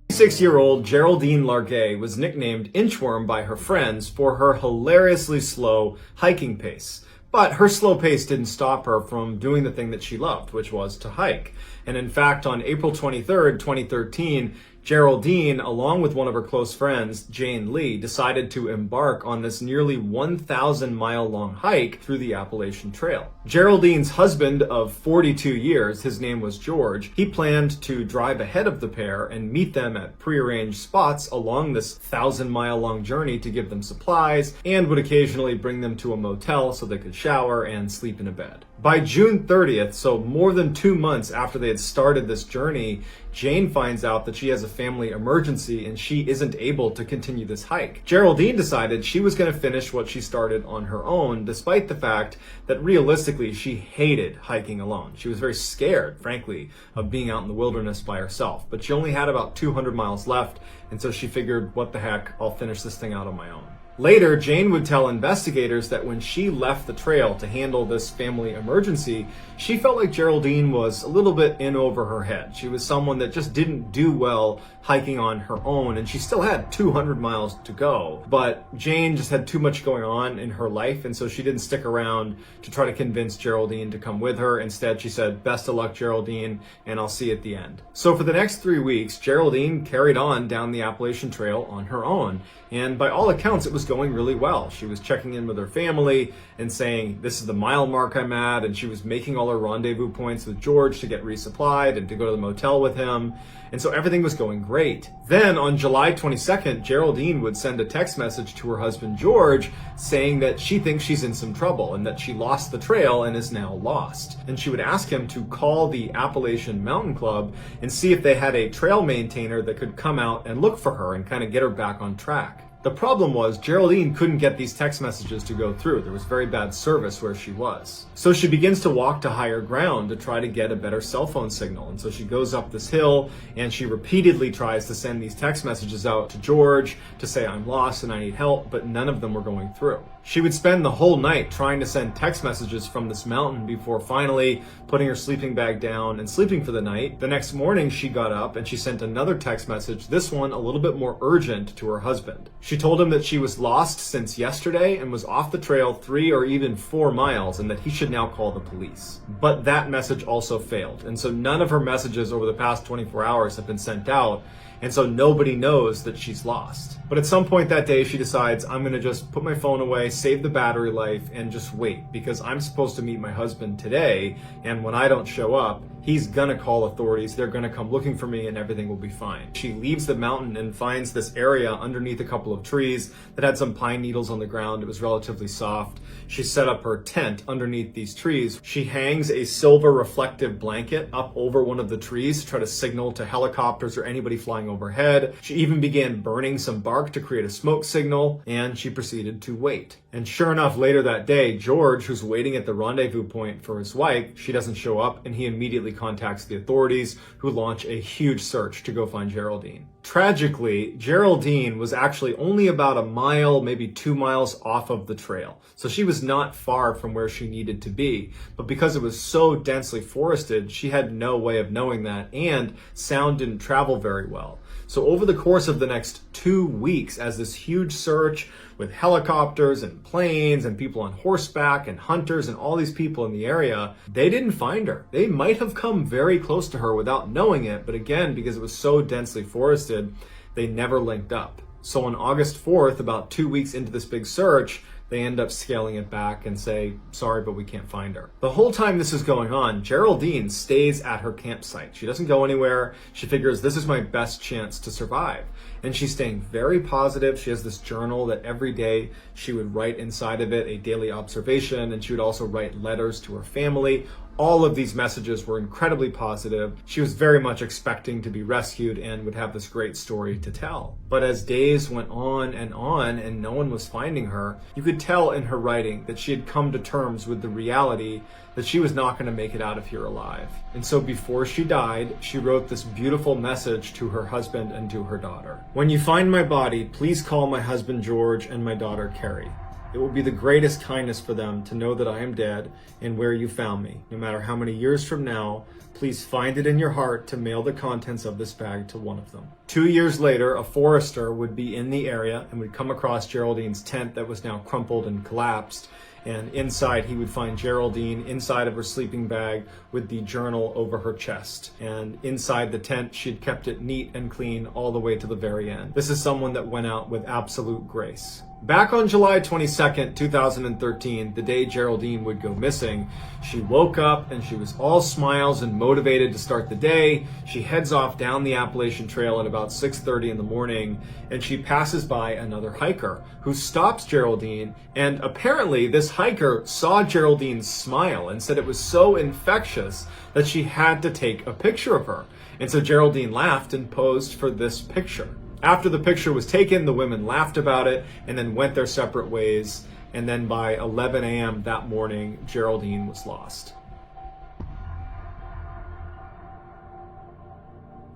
Six-year-old Geraldine Largay was nicknamed Inchworm by her friends for her hilariously slow hiking pace. But her slow pace didn't stop her from doing the thing that she loved, which was to hike. And in fact, on April 23rd, 2013, Geraldine, along with one of her close friends, Jane Lee, decided to embark on this nearly 1,000-mile-long hike through the Appalachian Trail. Geraldine's husband of 42 years, his name was George, he planned to drive ahead of the pair and meet them at prearranged spots along this 1,000-mile-long journey to give them supplies and would occasionally bring them to a motel so they could shower and sleep in a bed. By June 30th, so more than 2 months after they had started this journey, Jane finds out that she has a family emergency and she isn't able to continue this hike. Geraldine decided she was going to finish what she started on her own, despite the fact that realistically she hated hiking alone. She was very scared, frankly, of being out in the wilderness by herself, but she only had about 200 miles left, and so she figured, what the heck, I'll finish this thing out on my own. Later, Jane would tell investigators that when she left the trail to handle this family emergency, she felt like Geraldine was a little bit in over her head. She was someone that just didn't do well hiking on her own, and she still had 200 miles to go. But Jane just had too much going on in her life, and so she didn't stick around to try to convince Geraldine to come with her. Instead, she said, "Best of luck, Geraldine, and I'll see you at the end." So for the next 3 weeks, Geraldine carried on down the Appalachian Trail on her own. And by all accounts, it was going really well. She was checking in with her family and saying, this is the mile mark I'm at. And she was making all her rendezvous points with George to get resupplied and to go to the motel with him. And so everything was going great. Then on July 22nd, Geraldine would send a text message to her husband, George, saying that she thinks she's in some trouble and that she lost the trail and is now lost. And she would ask him to call the Appalachian Mountain Club and see if they had a trail maintainer that could come out and look for her and kind of get her back on track. The problem was Geraldine couldn't get these text messages to go through. There was very bad service where she was. So she begins to walk to higher ground to try to get a better cell phone signal. And so she goes up this hill and she repeatedly tries to send these text messages out to George to say, I'm lost and I need help, but none of them were going through. She would spend the whole night trying to send text messages from this mountain before finally putting her sleeping bag down and sleeping for the night. The next morning she got up and she sent another text message, this one a little bit more urgent, to her husband. She told him that she was lost since yesterday and was off the trail 3 or even 4 miles and that he should now call the police. But that message also failed. And so none of her messages over the past 24 hours have been sent out. And so nobody knows that she's lost. But at some point that day, she decides, I'm going to just put my phone away, save the battery life, and just wait, because I'm supposed to meet my husband today, and when I don't show up, he's going to call authorities, they're going to come looking for me, and everything will be fine. She leaves the mountain and finds this area underneath a couple of trees that had some pine needles on the ground. It was relatively soft. She set up her tent underneath these trees. She hangs a silver reflective blanket up over one of the trees to try to signal to helicopters or anybody flying overhead. She even began burning some bark to create a smoke signal, and she proceeded to wait. And sure enough, later that day, George, who's waiting at the rendezvous point for his wife, she doesn't show up, and he immediately contacts the authorities, who launch a huge search to go find Geraldine. Tragically, Geraldine was actually only about a mile, maybe 2 miles off of the trail. So she was not far from where she needed to be. But because it was so densely forested, she had no way of knowing that, and sound didn't travel very well. So over the course of the next 2 weeks, as this huge search with helicopters and planes and people on horseback and hunters and all these people in the area, they didn't find her. They might have come very close to her without knowing it, but again, because it was so densely forested, they never linked up. So on August 4th, about 2 weeks into this big search, they end up scaling it back and say, sorry, but we can't find her. The whole time this is going on, Geraldine stays at her campsite. She doesn't go anywhere. She figures, this is my best chance to survive. And she's staying very positive. She has this journal that every day she would write inside of it a daily observation, and she would also write letters to her family. All of these messages were incredibly positive. She was very much expecting to be rescued and would have this great story to tell. But as days went on and no one was finding her, you could tell in her writing that she had come to terms with the reality that she was not going to make it out of here alive. And so before she died, she wrote this beautiful message to her husband and to her daughter. When you find my body, please call my husband George and my daughter Carrie. It will be the greatest kindness for them to know that I am dead and where you found me. No matter how many years from now, please find it in your heart to mail the contents of this bag to one of them. 2 years later, a forester would be in the area and would come across Geraldine's tent that was now crumpled and collapsed. And inside, he would find Geraldine inside of her sleeping bag with the journal over her chest. And inside the tent, she'd kept it neat and clean all the way to the very end. This is someone that went out with absolute grace. Back on July 22nd, 2013, the day Geraldine would go missing, she woke up and she was all smiles and motivated to start the day. She heads off down the Appalachian Trail at about 6:30 in the morning, and she passes by another hiker who stops Geraldine, and apparently this hiker saw Geraldine smile and said it was so infectious that she had to take a picture of her. And so Geraldine laughed and posed for this picture. After the picture was taken, the women laughed about it and then went their separate ways. And then by 11 a.m. that morning, Geraldine was lost.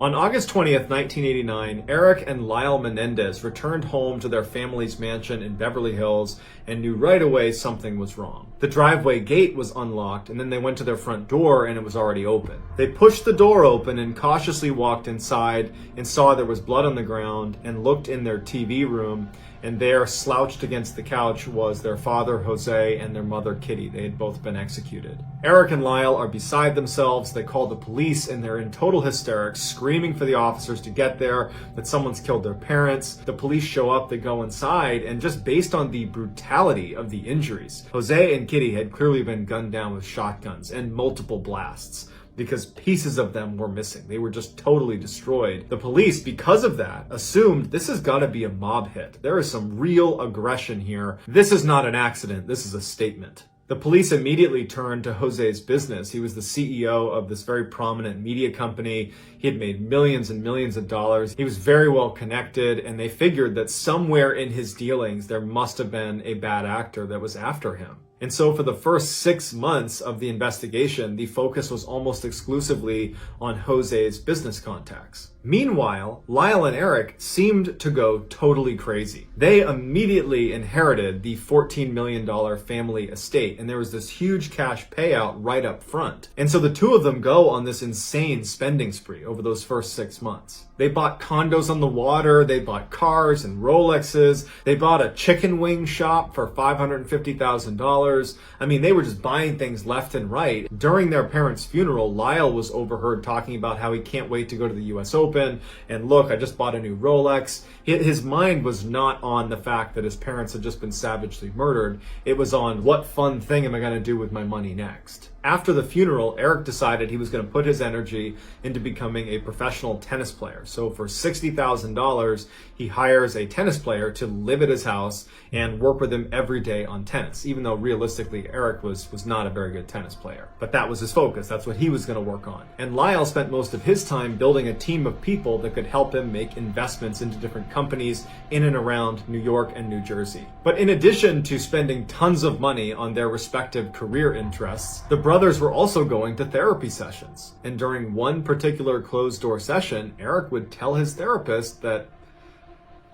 On August 20th, 1989, Eric and Lyle Menendez returned home to their family's mansion in Beverly Hills and knew right away something was wrong. The driveway gate was unlocked, and then they went to their front door and it was already open. They pushed the door open and cautiously walked inside and saw there was blood on the ground and looked in their TV room, and there, slouched against the couch, was their father, Jose, and their mother, Kitty. They had both been executed. Eric and Lyle are beside themselves. They call the police, and they're in total hysterics, screaming for the officers to get there, that someone's killed their parents. The police show up, they go inside, and just based on the brutality of the injuries, Jose and Kitty had clearly been gunned down with shotguns and multiple blasts, because pieces of them were missing. They were just totally destroyed. The police, because of that, assumed this has got to be a mob hit. There is some real aggression here. This is not an accident. This is a statement. The police immediately turned to Jose's business. He was the CEO of this very prominent media company. He had made millions and millions of dollars. He was very well connected, and they figured that somewhere in his dealings there must have been a bad actor that was after him. And so for the first 6 months of the investigation, the focus was almost exclusively on Jose's business contacts. Meanwhile, Lyle and Eric seemed to go totally crazy. They immediately inherited the $14 million family estate, and there was this huge cash payout right up front. And so the two of them go on this insane spending spree over those first 6 months. They bought condos on the water, they bought cars and Rolexes, they bought a chicken wing shop for $550,000. I mean, they were just buying things left and right. During their parents' funeral, Lyle was overheard talking about how he can't wait to go to the US Open, and look, I just bought a new Rolex. His mind was not on the fact that his parents had just been savagely murdered. It was on, what fun thing am I going to do with my money next? After the funeral, Eric decided he was going to put his energy into becoming a professional tennis player. So for $60,000, he hires a tennis player to live at his house and work with him every day on tennis, even though realistically Eric was not a very good tennis player. But that was his focus. That's what he was going to work on. And Lyle spent most of his time building a team of people that could help him make investments into different companies in and around New York and New Jersey. But in addition to spending tons of money on their respective career interests, the brothers were also going to therapy sessions. And during one particular closed-door session, Eric would tell his therapist that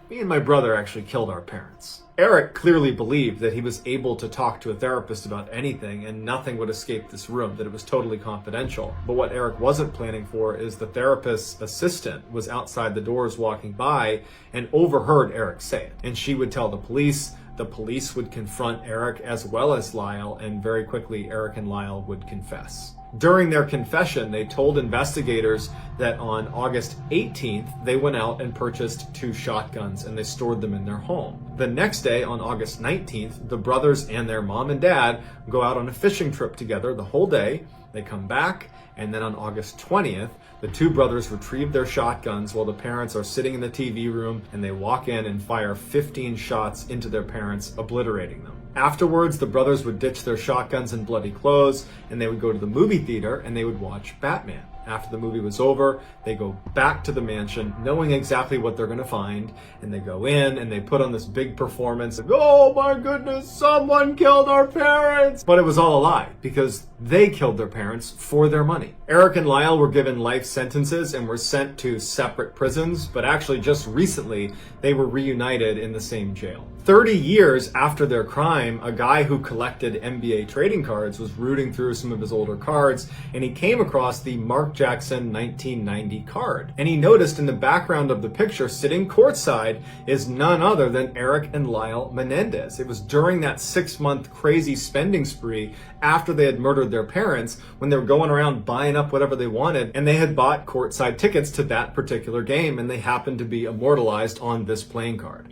me and my brother actually killed our parents. Eric clearly believed that he was able to talk to a therapist about anything and nothing would escape this room, that it was totally confidential. But what Eric wasn't planning for is the therapist's assistant was outside the doors walking by and overheard Eric say it. And she would tell the police would confront Eric as well as Lyle, and very quickly Eric and Lyle would confess. During their confession, they told investigators that on August 18th, they went out and purchased 2 shotguns and they stored them in their home. The next day, on August 19th, the brothers and their mom and dad go out on a fishing trip together the whole day. They come back, and then on August 20th, the 2 brothers retrieve their shotguns while the parents are sitting in the TV room, and they walk in and fire 15 shots into their parents, obliterating them. Afterwards, the brothers would ditch their shotguns and bloody clothes, and they would go to the movie theater and they would watch Batman. After the movie was over, they go back to the mansion knowing exactly what they're going to find, and they go in and they put on this big performance of, oh my goodness, someone killed our parents! But it was all a lie, because they killed their parents for their money. Eric and Lyle were given life sentences and were sent to separate prisons, but actually just recently they were reunited in the same jail. 30 years after their crime, a guy who collected NBA trading cards was rooting through some of his older cards, and he came across the marked Jackson 1990 card. And he noticed in the background of the picture, sitting courtside, is none other than Eric and Lyle Menendez. It was during that 6-month crazy spending spree after they had murdered their parents, when they were going around buying up whatever they wanted, and they had bought courtside tickets to that particular game, and they happened to be immortalized on this playing card.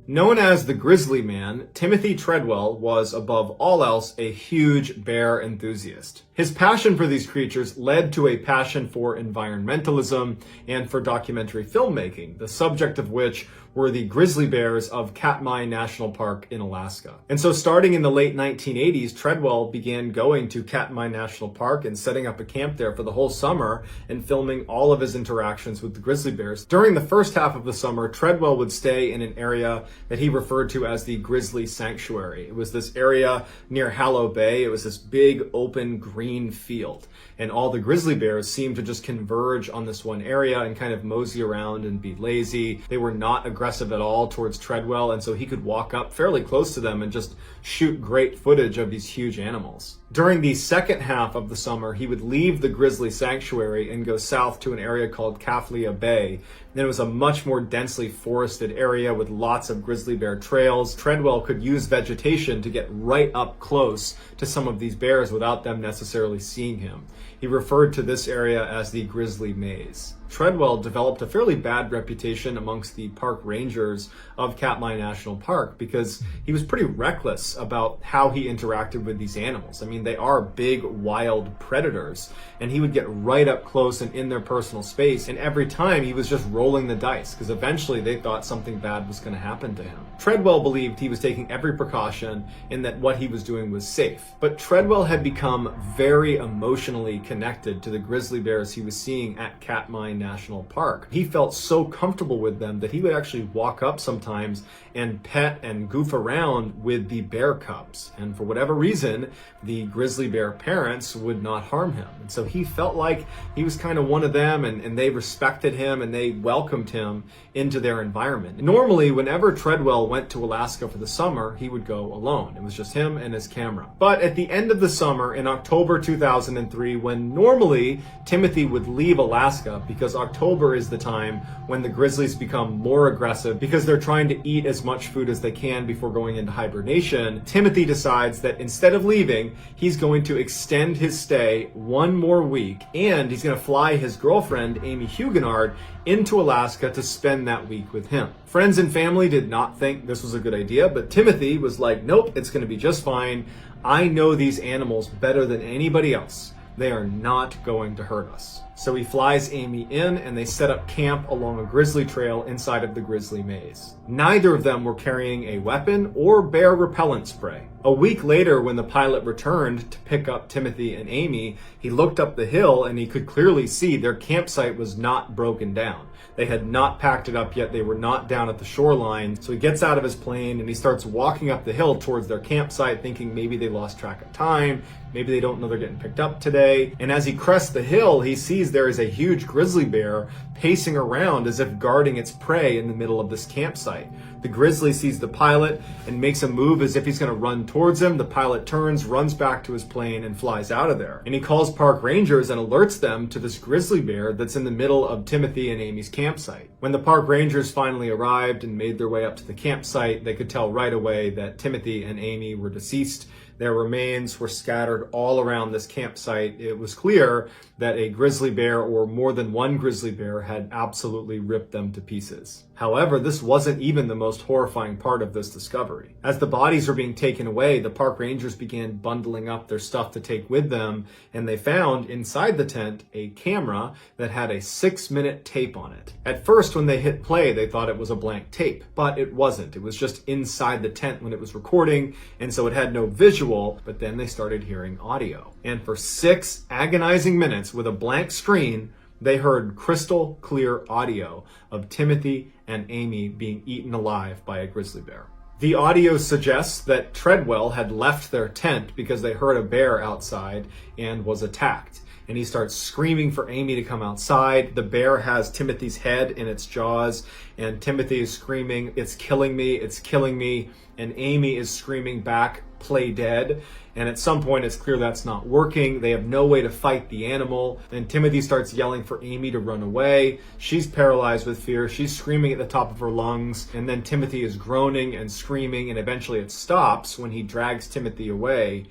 Known as the Grizzly Man, Timothy Treadwell was, above all else, a huge bear enthusiast. His passion for these creatures led to a passion for environmentalism and for documentary filmmaking, the subject of which were the grizzly bears of Katmai National Park in Alaska. And so starting in the late 1980s, Treadwell began going to Katmai National Park and setting up a camp there for the whole summer and filming all of his interactions with the grizzly bears. During the first half of the summer, Treadwell would stay in an area that he referred to as the Grizzly Sanctuary. It was this area near Hallow Bay. It was this big open green field, and all the grizzly bears seemed to just converge on this one area and kind of mosey around and be lazy. They were not aggressive at all towards Treadwell, and so he could walk up fairly close to them and just shoot great footage of these huge animals. During the second half of the summer, he would leave the Grizzly Sanctuary and go south to an area called Kaflia Bay. And it was a much more densely forested area with lots of grizzly bear trails. Treadwell could use vegetation to get right up close to some of these bears without them necessarily seeing him. He referred to this area as the Grizzly Maze. Treadwell developed a fairly bad reputation amongst the park rangers of Katmai National Park because he was pretty reckless about how he interacted with these animals. I mean, they are big, wild predators, and he would get right up close and in their personal space, and every time he was just rolling the dice because eventually they thought something bad was going to happen to him. Treadwell believed he was taking every precaution and that what he was doing was safe. But Treadwell had become very emotionally connected to the grizzly bears he was seeing at Katmai National Park. He felt so comfortable with them that he would actually walk up sometimes and pet and goof around with the bear cubs. And for whatever reason, the grizzly bear parents would not harm him. And so he felt like he was kind of one of them, and they respected him and they welcomed him into their environment. Normally, whenever Treadwell went to Alaska for the summer, he would go alone. It was just him and his camera. But at the end of the summer, in October 2003, when normally Timothy would leave Alaska, because October is the time when the grizzlies become more aggressive because they're trying to eat as much food as they can before going into hibernation, Timothy decides that instead of leaving, he's going to extend his stay one more week, and he's going to fly his girlfriend, Amy Huguenard, into Alaska to spend that week with him. Friends and family did not think this was a good idea, but Timothy was like, nope, it's going to be just fine. I know these animals better than anybody else. They are not going to hurt us. So he flies Amy in, and they set up camp along a grizzly trail inside of the Grizzly Maze. Neither of them were carrying a weapon or bear repellent spray. A week later, when the pilot returned to pick up Timothy and Amy, he looked up the hill and he could clearly see their campsite was not broken down. They had not packed it up yet. They were not down at the shoreline. So he gets out of his plane and he starts walking up the hill towards their campsite, thinking maybe they lost track of time. Maybe they don't know they're getting picked up today. And as he crests the hill, he sees there is a huge grizzly bear pacing around as if guarding its prey in the middle of this campsite. The grizzly sees the pilot and makes a move as if he's going to run towards him. The pilot turns, runs back to his plane, and flies out of there. And he calls park rangers and alerts them to this grizzly bear that's in the middle of Timothy and Amy's campsite. When the park rangers finally arrived and made their way up to the campsite, they could tell right away that Timothy and Amy were deceased. Their remains were scattered all around this campsite. It was clear that a grizzly bear, or more than one grizzly bear, had absolutely ripped them to pieces. However, this wasn't even the most horrifying part of this discovery. As the bodies were being taken away, the park rangers began bundling up their stuff to take with them, and they found inside the tent a camera that had a 6-minute tape on it. At first, when they hit play, they thought it was a blank tape, but it wasn't. It was just inside the tent when it was recording, and so it had no visual, but then they started hearing audio. And for 6 agonizing minutes with a blank screen, they heard crystal clear audio of Timothy and Amy being eaten alive by a grizzly bear. The audio suggests that Treadwell had left their tent because they heard a bear outside and was attacked. and he starts screaming for Amy to come outside. The bear has Timothy's head in its jaws, and Timothy is screaming, "It's killing me, it's killing me." And Amy is screaming back, "Play dead." And at some point, it's clear that's not working. They have no way to fight the animal. And Timothy starts yelling for Amy to run away. She's paralyzed with fear. She's screaming at the top of her lungs. And then Timothy is groaning and screaming. And eventually it stops when he drags Timothy away.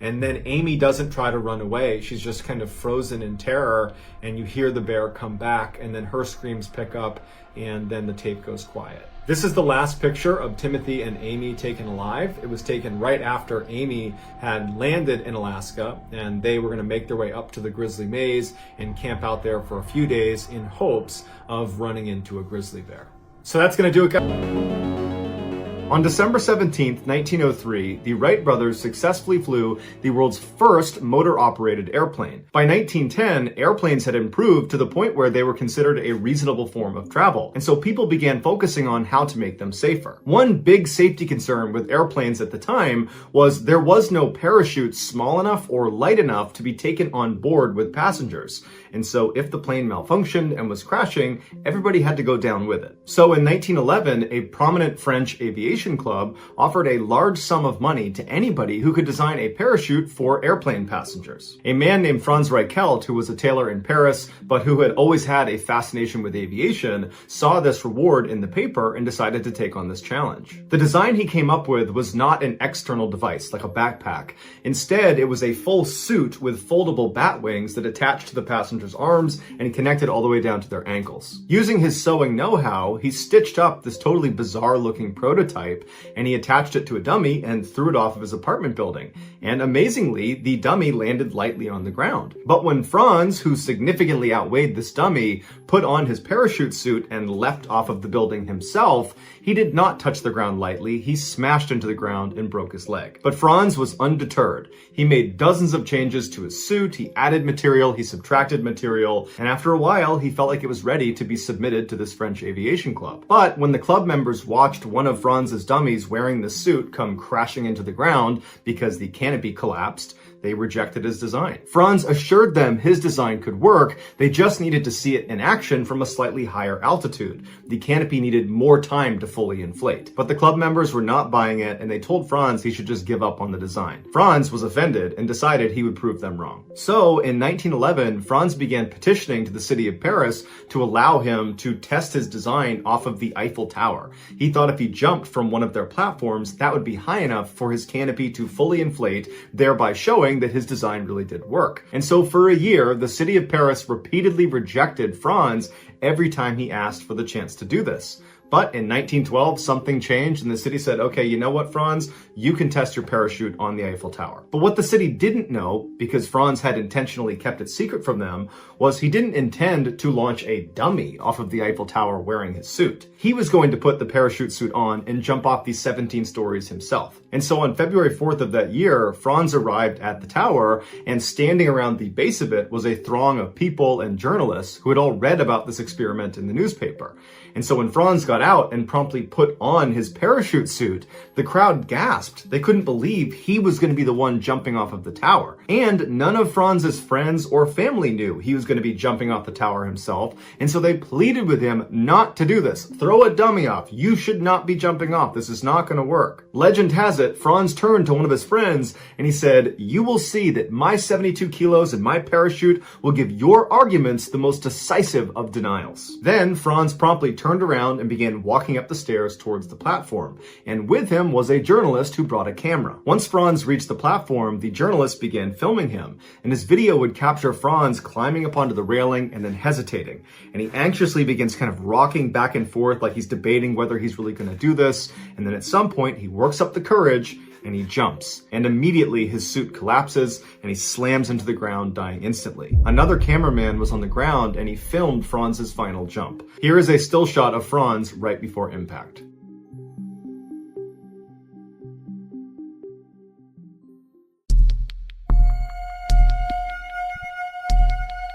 And then Amy doesn't try to run away. She's just kind of frozen in terror. And you hear the bear come back. And then her screams pick up. And then the tape goes quiet. This is the last picture of Timothy and Amy taken alive. It was taken right after Amy had landed in Alaska, and they were going to make their way up to the grizzly maze and camp out there for a few days in hopes of running into a grizzly bear. So that's going to do it, guys. On December 17th, 1903, the Wright brothers successfully flew the world's first motor-operated airplane. By 1910, airplanes had improved to the point where they were considered a reasonable form of travel, and so people began focusing on how to make them safer. One big safety concern with airplanes at the time was there was no parachute small enough or light enough to be taken on board with passengers. And so if the plane malfunctioned and was crashing, everybody had to go down with it. So in 1911, a prominent French aviation club offered a large sum of money to anybody who could design a parachute for airplane passengers. A man named Franz Reichelt, who was a tailor in Paris, but who had always had a fascination with aviation, saw this reward in the paper and decided to take on this challenge. The design he came up with was not an external device like a backpack. Instead, it was a full suit with foldable bat wings that attached to the passenger's arms and connected all the way down to their ankles. Using his sewing know-how, he stitched up this totally bizarre looking prototype, and he attached it to a dummy and threw it off of his apartment building. And amazingly, the dummy landed lightly on the ground. But when Franz, who significantly outweighed this dummy, put on his parachute suit and leapt off of the building himself, he did not touch the ground lightly. He smashed into the ground and broke his leg. But Franz was undeterred. He made dozens of changes to his suit, he added material, he subtracted material, and after a while, he felt like it was ready to be submitted to this French aviation club. But when the club members watched one of Franz's dummies wearing the suit come crashing into the ground because the canopy collapsed, they rejected his design. Franz assured them his design could work, they just needed to see it in action from a slightly higher altitude. The canopy needed more time to fully inflate. But the club members were not buying it, and they told Franz he should just give up on the design. Franz was offended and decided he would prove them wrong. So in 1911, Franz began petitioning to the city of Paris to allow him to test his design off of the Eiffel Tower. He thought if he jumped from one of their platforms, that would be high enough for his canopy to fully inflate, thereby showing that his design really did work. And so for a year, the city of Paris repeatedly rejected Franz every time he asked for the chance to do this. But in 1912, something changed and the city said, okay, you know what, Franz? You can test your parachute on the Eiffel Tower. But what the city didn't know, because Franz had intentionally kept it secret from them, was he didn't intend to launch a dummy off of the Eiffel Tower wearing his suit. He was going to put the parachute suit on and jump off these 17 stories himself. And so on February 4th of that year, Franz arrived at the tower, and standing around the base of it was a throng of people and journalists who had all read about this experiment in the newspaper. And so when Franz got out and promptly put on his parachute suit, the crowd gasped. They couldn't believe he was going to be the one jumping off of the tower. And none of Franz's friends or family knew he was going to be jumping off the tower himself. And so they pleaded with him not to do this. Throw a dummy off. You should not be jumping off. This is not going to work. Legend has it, Franz turned to one of his friends and he said, "You will see that my 72 kilos and my parachute will give your arguments the most decisive of denials." Then Franz promptly turned around and began walking up the stairs towards the platform, and with him was a journalist who brought a camera. Once Franz reached the platform, the journalist began filming him, and his video would capture Franz climbing up onto the railing and then hesitating, and he anxiously begins kind of rocking back and forth like he's debating whether he's really going to do this, and then at some point he works up the courage and he jumps, and immediately his suit collapses and he slams into the ground, dying instantly. Another cameraman was on the ground and he filmed Franz's final jump. Here is a still shot of Franz right before impact.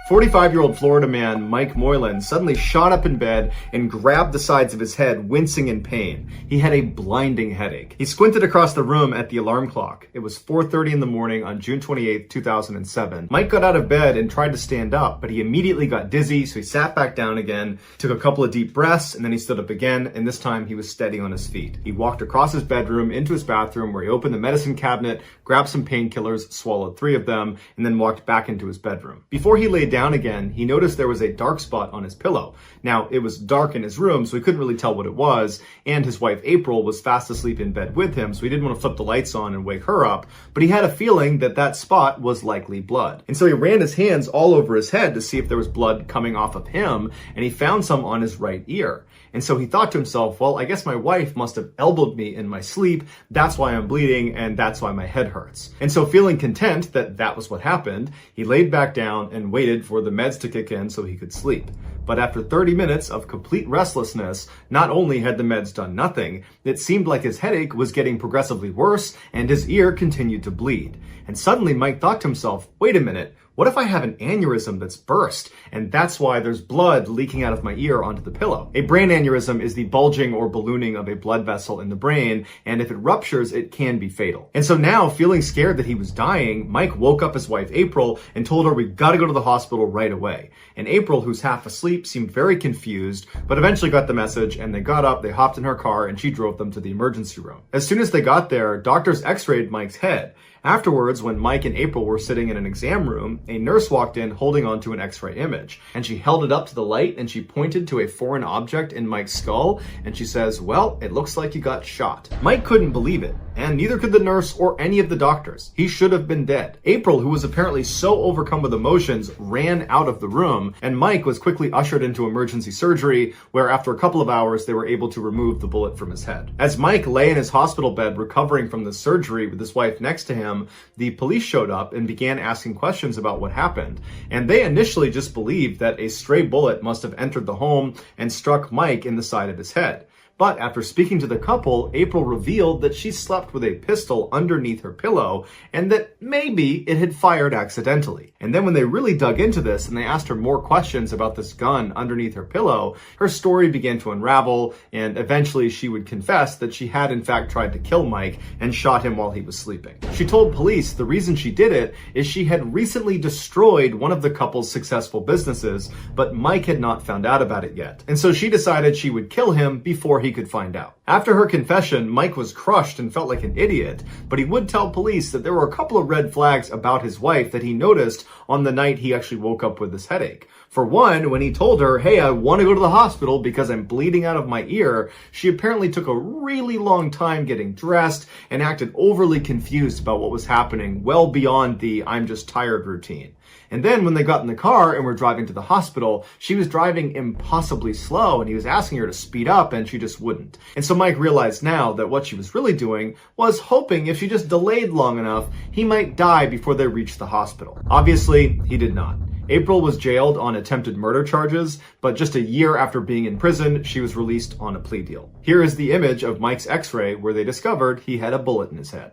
45-year-old Florida man Mike Moylan suddenly shot up in bed and grabbed the sides of his head, wincing in pain. He had a blinding headache. He squinted across the room at the alarm clock. It was 4:30 in the morning on June 28, 2007. Mike got out of bed and tried to stand up, but he immediately got dizzy, so he sat back down again, took a couple of deep breaths, and then he stood up again, and this time he was steady on his feet. He walked across his bedroom into his bathroom, where he opened the medicine cabinet, grabbed some painkillers, swallowed 3 of them, and then walked back into his bedroom. Before he lay down again, he noticed there was a dark spot on his pillow. Now, it was dark in his room, so he couldn't really tell what it was, and his wife April was fast asleep in bed with him, so he didn't want to flip the lights on and wake her up, but he had a feeling that that spot was likely blood. And so he ran his hands all over his head to see if there was blood coming off of him, and he found some on his right ear. And so he thought to himself, well, I guess my wife must have elbowed me in my sleep. That's why I'm bleeding, and that's why my head hurts. And so feeling content that that was what happened, he laid back down and waited for the meds to kick in so he could sleep. But after 30 minutes of complete restlessness, not only had the meds done nothing, it seemed like his headache was getting progressively worse and his ear continued to bleed. And suddenly Mike thought to himself, wait a minute, what if I have an aneurysm that's burst, and that's why there's blood leaking out of my ear onto the pillow? A brain aneurysm is the bulging or ballooning of a blood vessel in the brain, and if it ruptures, it can be fatal. And so now, feeling scared that he was dying, Mike woke up his wife April and told her, we gotta go to the hospital right away. And April, who's half asleep, seemed very confused, but eventually got the message, and they got up, they hopped in her car, and she drove them to the emergency room. As soon as they got there, doctors x-rayed Mike's head. Afterwards, when Mike and April were sitting in an exam room, a nurse walked in holding onto an x-ray image, and she held it up to the light and she pointed to a foreign object in Mike's skull, and she says, well, it looks like you got shot. Mike couldn't believe it, and neither could the nurse or any of the doctors. He should have been dead. April, who was apparently so overcome with emotions, ran out of the room, and Mike was quickly ushered into emergency surgery, where after a couple of hours, they were able to remove the bullet from his head. As Mike lay in his hospital bed recovering from the surgery with his wife next to him, the police showed up and began asking questions about what happened. And they initially just believed that a stray bullet must have entered the home and struck Mike in the side of his head. But after speaking to the couple, April revealed that she slept with a pistol underneath her pillow and that maybe it had fired accidentally. And then when they really dug into this and they asked her more questions about this gun underneath her pillow, her story began to unravel, and eventually she would confess that she had in fact tried to kill Mike and shot him while he was sleeping. She told police the reason she did it is she had recently destroyed one of the couple's successful businesses, but Mike had not found out about it yet. And so she decided she would kill him before he could find out. After her confession, Mike was crushed and felt like an idiot, but he would tell police that there were a couple of red flags about his wife that he noticed on the night he actually woke up with this headache. For one, when he told her, hey, I want to go to the hospital because I'm bleeding out of my ear, she apparently took a really long time getting dressed and acted overly confused about what was happening, well beyond the I'm just tired routine. And then when they got in the car and were driving to the hospital, she was driving impossibly slow and he was asking her to speed up and she just wouldn't. And so Mike realized now that what she was really doing was hoping if she just delayed long enough, he might die before they reached the hospital. Obviously, he did not. April was jailed on attempted murder charges, but just a year after being in prison, she was released on a plea deal. Here is the image of Mike's x-ray where they discovered he had a bullet in his head.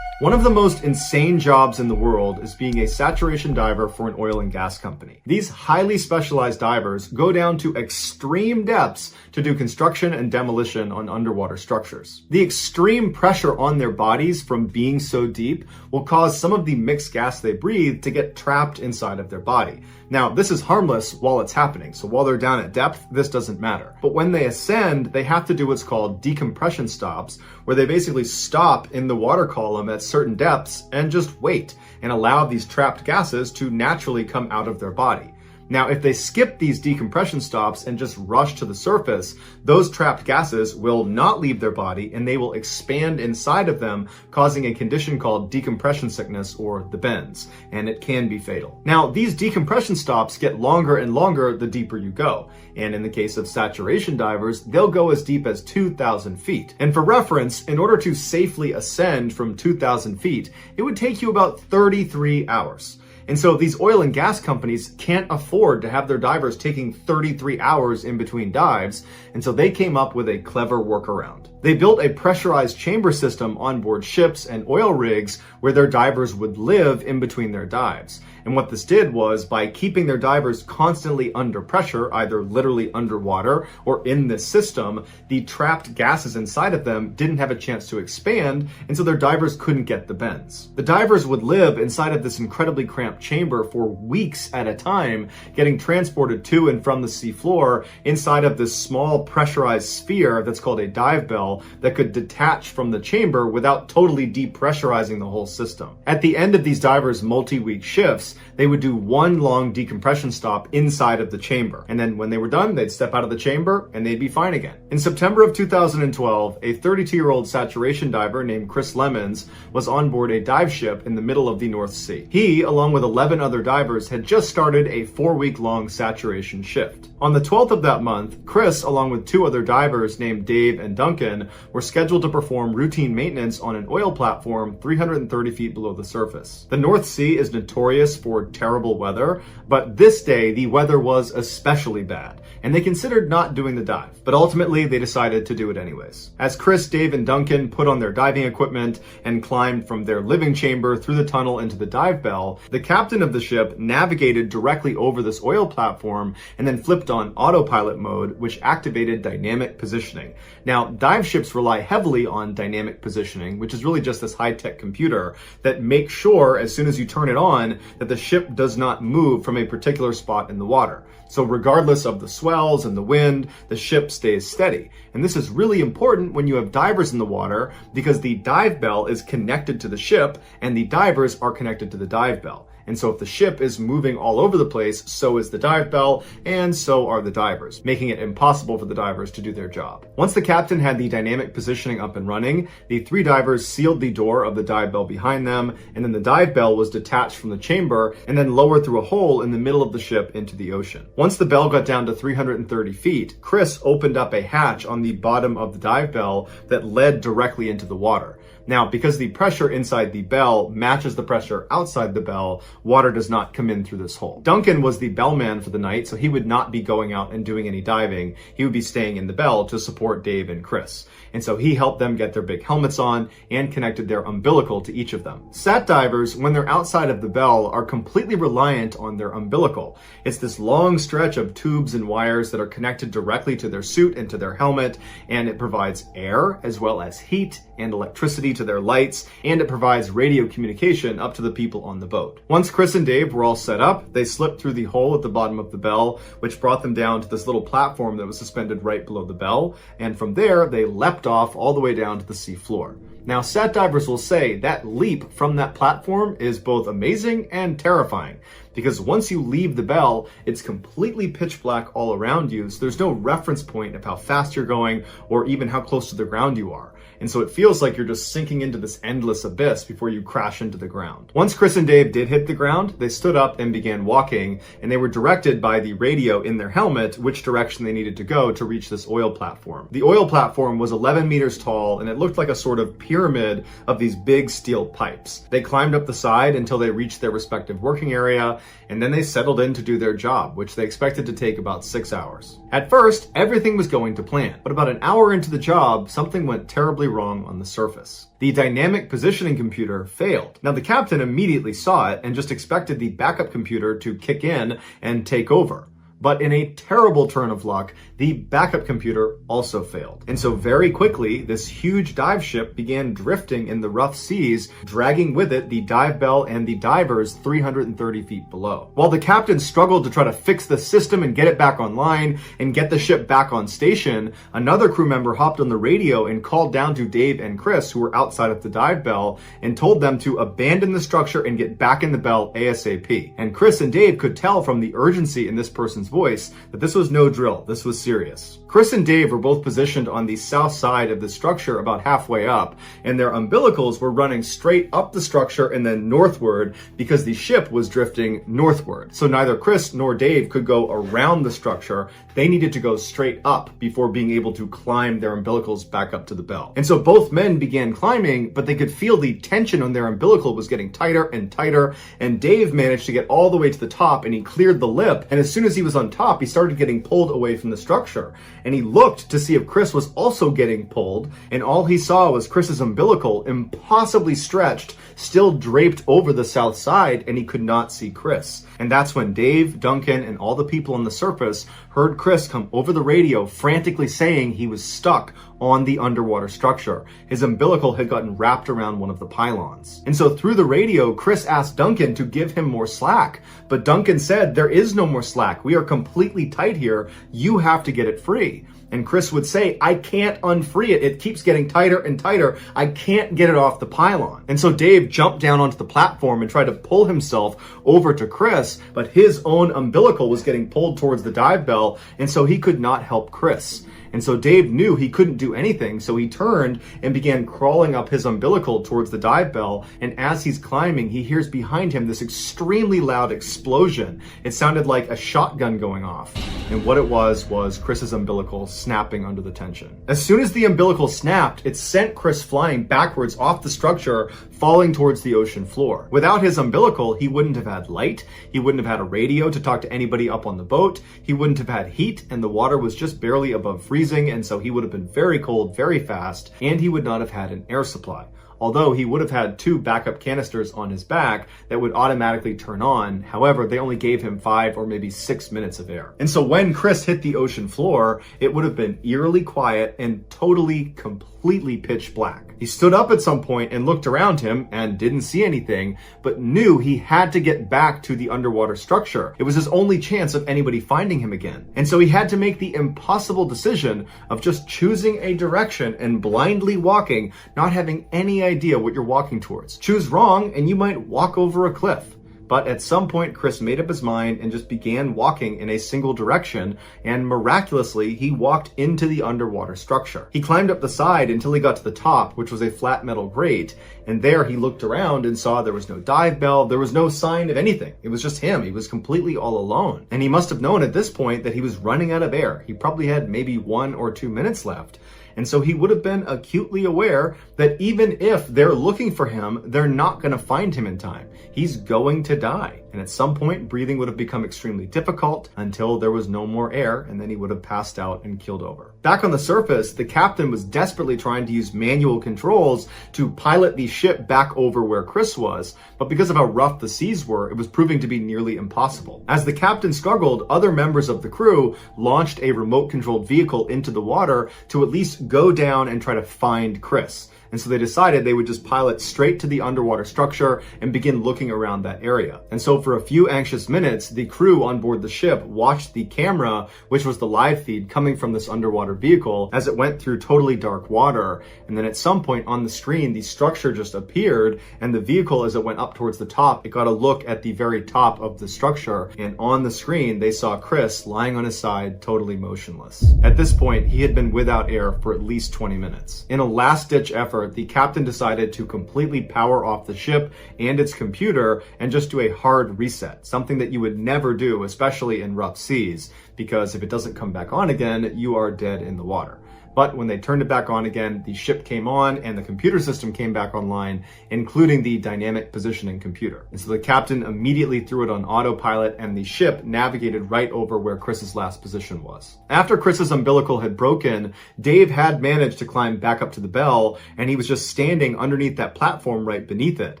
One of the most insane jobs in the world is being a saturation diver for an oil and gas company. These highly specialized divers go down to extreme depths to do construction and demolition on underwater structures. The extreme pressure on their bodies from being so deep will cause some of the mixed gas they breathe to get trapped inside of their body. Now, this is harmless while it's happening, so while they're down at depth, this doesn't matter. But when they ascend, they have to do what's called decompression stops, where they basically stop in the water column at certain depths and just wait and allow these trapped gases to naturally come out of their body. Now, if they skip these decompression stops and just rush to the surface, those trapped gases will not leave their body and they will expand inside of them, causing a condition called decompression sickness or the bends, and it can be fatal. Now, these decompression stops get longer and longer the deeper you go, and in the case of saturation divers, they'll go as deep as 2,000 feet. And for reference, in order to safely ascend from 2,000 feet, it would take you about 33 hours. And so these oil and gas companies can't afford to have their divers taking 33 hours in between dives, and so they came up with a clever workaround. They built a pressurized chamber system on board ships and oil rigs where their divers would live in between their dives. And what this did was, by keeping their divers constantly under pressure, either literally underwater or in this system, the trapped gases inside of them didn't have a chance to expand, and so their divers couldn't get the bends. The divers would live inside of this incredibly cramped chamber for weeks at a time, getting transported to and from the seafloor inside of this small pressurized sphere that's called a dive bell that could detach from the chamber without totally depressurizing the whole system. At the end of these divers' multi-week shifts, they would do one long decompression stop inside of the chamber. And then when they were done, they'd step out of the chamber and they'd be fine again. In September of 2012, a 32-year-old saturation diver named Chris Lemons was on board a dive ship in the middle of the North Sea. He, along with 11 other divers, had just started a 4-week-long saturation shift. On the 12th of that month, Chris, along with 2 other divers named Dave and Duncan, were scheduled to perform routine maintenance on an oil platform 330 feet below the surface. The North Sea is notorious for terrible weather, but this day the weather was especially bad, and they considered not doing the dive, but ultimately they decided to do it anyways. As Chris, Dave, and Duncan put on their diving equipment and climbed from their living chamber through the tunnel into the dive bell, the captain of the ship navigated directly over this oil platform and then flipped on autopilot mode, which activated dynamic positioning. Now, dive ships rely heavily on dynamic positioning, which is really just this high-tech computer that makes sure, as soon as you turn it on, that the ship does not move from a particular spot in the water. So regardless of the swells and the wind, the ship stays steady. And this is really important when you have divers in the water, because the dive bell is connected to the ship and the divers are connected to the dive bell. And so if the ship is moving all over the place, so is the dive bell, and so are the divers, making it impossible for the divers to do their job. Once the captain had the dynamic positioning up and running, the 3 divers sealed the door of the dive bell behind them, and then the dive bell was detached from the chamber and then lowered through a hole in the middle of the ship into the ocean. Once the bell got down to 330 feet, Chris opened up a hatch on the bottom of the dive bell that led directly into the water. Now, because the pressure inside the bell matches the pressure outside the bell, water does not come in through this hole. Duncan was the bellman for the night, so he would not be going out and doing any diving. He would be staying in the bell to support Dave and Chris. And so he helped them get their big helmets on and connected their umbilical to each of them. Sat divers, when they're outside of the bell, are completely reliant on their umbilical. It's this long stretch of tubes and wires that are connected directly to their suit and to their helmet, and it provides air as well as heat and electricity to their lights, and it provides radio communication up to the people on the boat. Once Chris and Dave were all set up, they slipped through the hole at the bottom of the bell, which brought them down to this little platform that was suspended right below the bell, and from there they leapt off all the way down to the sea floor. Now, sat divers will say that leap from that platform is both amazing and terrifying, because once you leave the bell, it's completely pitch black all around you, so there's no reference point of how fast you're going or even how close to the ground you are. And so it feels like you're just sinking into this endless abyss before you crash into the ground. Once Chris and Dave did hit the ground, they stood up and began walking, and they were directed by the radio in their helmet which direction they needed to go to reach this oil platform. The oil platform was 11 meters tall, and it looked like a sort of pyramid of these big steel pipes. They climbed up the side until they reached their respective working area, and then they settled in to do their job, which they expected to take about 6 hours. At first, everything was going to plan, but about an hour into the job, something went terribly wrong on the surface. The dynamic positioning computer failed. Now, the captain immediately saw it and just expected the backup computer to kick in and take over. But in a terrible turn of luck, the backup computer also failed. And so very quickly, this huge dive ship began drifting in the rough seas, dragging with it the dive bell and the divers 330 feet below. While the captain struggled to try to fix the system and get it back online and get the ship back on station, another crew member hopped on the radio and called down to Dave and Chris, who were outside of the dive bell, and told them to abandon the structure and get back in the bell ASAP. And Chris and Dave could tell from the urgency in this person's voice that this was no drill, this was serious. Chris and Dave were both positioned on the south side of the structure about halfway up, and their umbilicals were running straight up the structure and then northward because the ship was drifting northward. So neither Chris nor Dave could go around the structure. They needed to go straight up before being able to climb their umbilicals back up to the bell. And so both men began climbing, but they could feel the tension on their umbilical was getting tighter and tighter, and Dave managed to get all the way to the top and he cleared the lip, and as soon as he was on top, he started getting pulled away from the structure. And he looked to see if Chris was also getting pulled, and all he saw was Chris's umbilical, impossibly stretched, still draped over the south side, and he could not see Chris. And that's when Dave, Duncan, and all the people on the surface heard Chris come over the radio frantically saying he was stuck on the underwater structure. His umbilical had gotten wrapped around one of the pylons. And so through the radio, Chris asked Duncan to give him more slack. But Duncan said, "There is no more slack. We are completely tight here. You have to get it free." And Chris would say, "I can't unfree it. It keeps getting tighter and tighter. I can't get it off the pylon." And so Dave jumped down onto the platform and tried to pull himself over to Chris, but his own umbilical was getting pulled towards the dive bell, and so he could not help Chris. And so Dave knew he couldn't do anything, so he turned and began crawling up his umbilical towards the dive bell, and as he's climbing, he hears behind him this extremely loud explosion. It sounded like a shotgun going off, and what it was Chris's umbilical snapping under the tension. As soon as the umbilical snapped, it sent Chris flying backwards off the structure, falling towards the ocean floor. Without his umbilical, he wouldn't have had light, he wouldn't have had a radio to talk to anybody up on the boat, he wouldn't have had heat, and the water was just barely above freezing, and so he would have been very cold very fast, and he would not have had an air supply. Although he would have had 2 backup canisters on his back that would automatically turn on. However, they only gave him 5 or maybe 6 minutes of air. And so when Chris hit the ocean floor, it would have been eerily quiet and totally, completely pitch black. He stood up at some point and looked around him and didn't see anything, but knew he had to get back to the underwater structure. It was his only chance of anybody finding him again. And so he had to make the impossible decision of just choosing a direction and blindly walking, not having any idea what you're walking towards. Choose wrong and you might walk over a cliff. But at some point, Chris made up his mind and just began walking in a single direction, and miraculously, he walked into the underwater structure. He climbed up the side until he got to the top, which was a flat metal grate, and there he looked around and saw there was no dive bell, there was no sign of anything. It was just him. He was completely all alone. And he must have known at this point that he was running out of air. He probably had maybe 1 or 2 minutes left. And so he would have been acutely aware that even if they're looking for him, they're not going to find him in time. He's going to die. And at some point, breathing would have become extremely difficult until there was no more air, and then he would have passed out and keeled over. Back on the surface, the captain was desperately trying to use manual controls to pilot the ship back over where Chris was, but because of how rough the seas were, it was proving to be nearly impossible. As the captain struggled, other members of the crew launched a remote-controlled vehicle into the water to at least go down and try to find Chris. And so they decided they would just pilot straight to the underwater structure and begin looking around that area. And so for a few anxious minutes, the crew on board the ship watched the camera, which was the live feed coming from this underwater vehicle, as it went through totally dark water. And then at some point on the screen, the structure just appeared, and the vehicle, as it went up towards the top, it got a look at the very top of the structure. And on the screen, they saw Chris lying on his side, totally motionless. At this point, he had been without air for at least 20 minutes. In a last-ditch effort, the captain decided to completely power off the ship and its computer and just do a hard reset, something that you would never do, especially in rough seas, because if it doesn't come back on again, you are dead in the water. But when they turned it back on again, the ship came on and the computer system came back online, including the dynamic positioning computer. And so the captain immediately threw it on autopilot and the ship navigated right over where Chris's last position was. After Chris's umbilical had broken, Dave had managed to climb back up to the bell, and he was just standing underneath that platform right beneath it.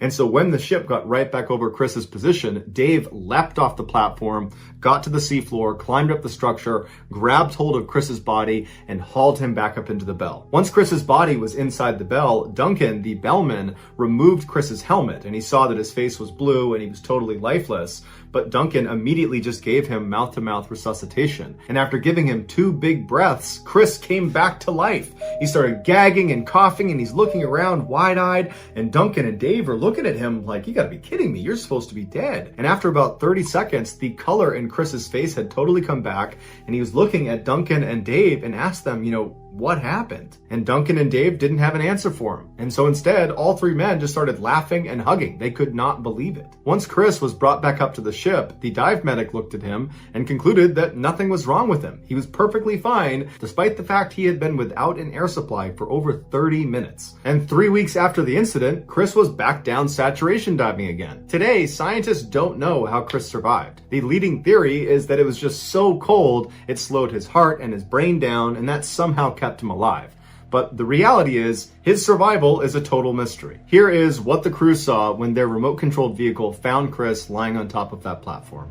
And so when the ship got right back over Chris's position, Dave leapt off the platform, got to the seafloor, climbed up the structure, grabbed hold of Chris's body, and hauled him back up into the bell. Once Chris's body was inside the bell, Duncan, the bellman, removed Chris's helmet, and he saw that his face was blue and he was totally lifeless. but Duncan immediately just gave him mouth-to-mouth resuscitation. And after giving him 2 big breaths, Chris came back to life. He started gagging and coughing, and he's looking around wide-eyed, and Duncan and Dave are looking at him like, you gotta be kidding me, you're supposed to be dead. And after about 30 seconds, the color in Chris's face had totally come back, and he was looking at Duncan and Dave and asked them, what happened? And Duncan and Dave didn't have an answer for him. And so instead, all 3 men just started laughing and hugging. They could not believe it. Once Chris was brought back up to the ship, the dive medic looked at him and concluded that nothing was wrong with him. He was perfectly fine, despite the fact he had been without an air supply for over 30 minutes. And 3 weeks after the incident, Chris was back down saturation diving again. Today, scientists don't know how Chris survived. The leading theory is that it was just so cold, it slowed his heart and his brain down, and that somehow kept him alive. But the reality is, his survival is a total mystery. Here is what the crew saw when their remote-controlled vehicle found Chris lying on top of that platform.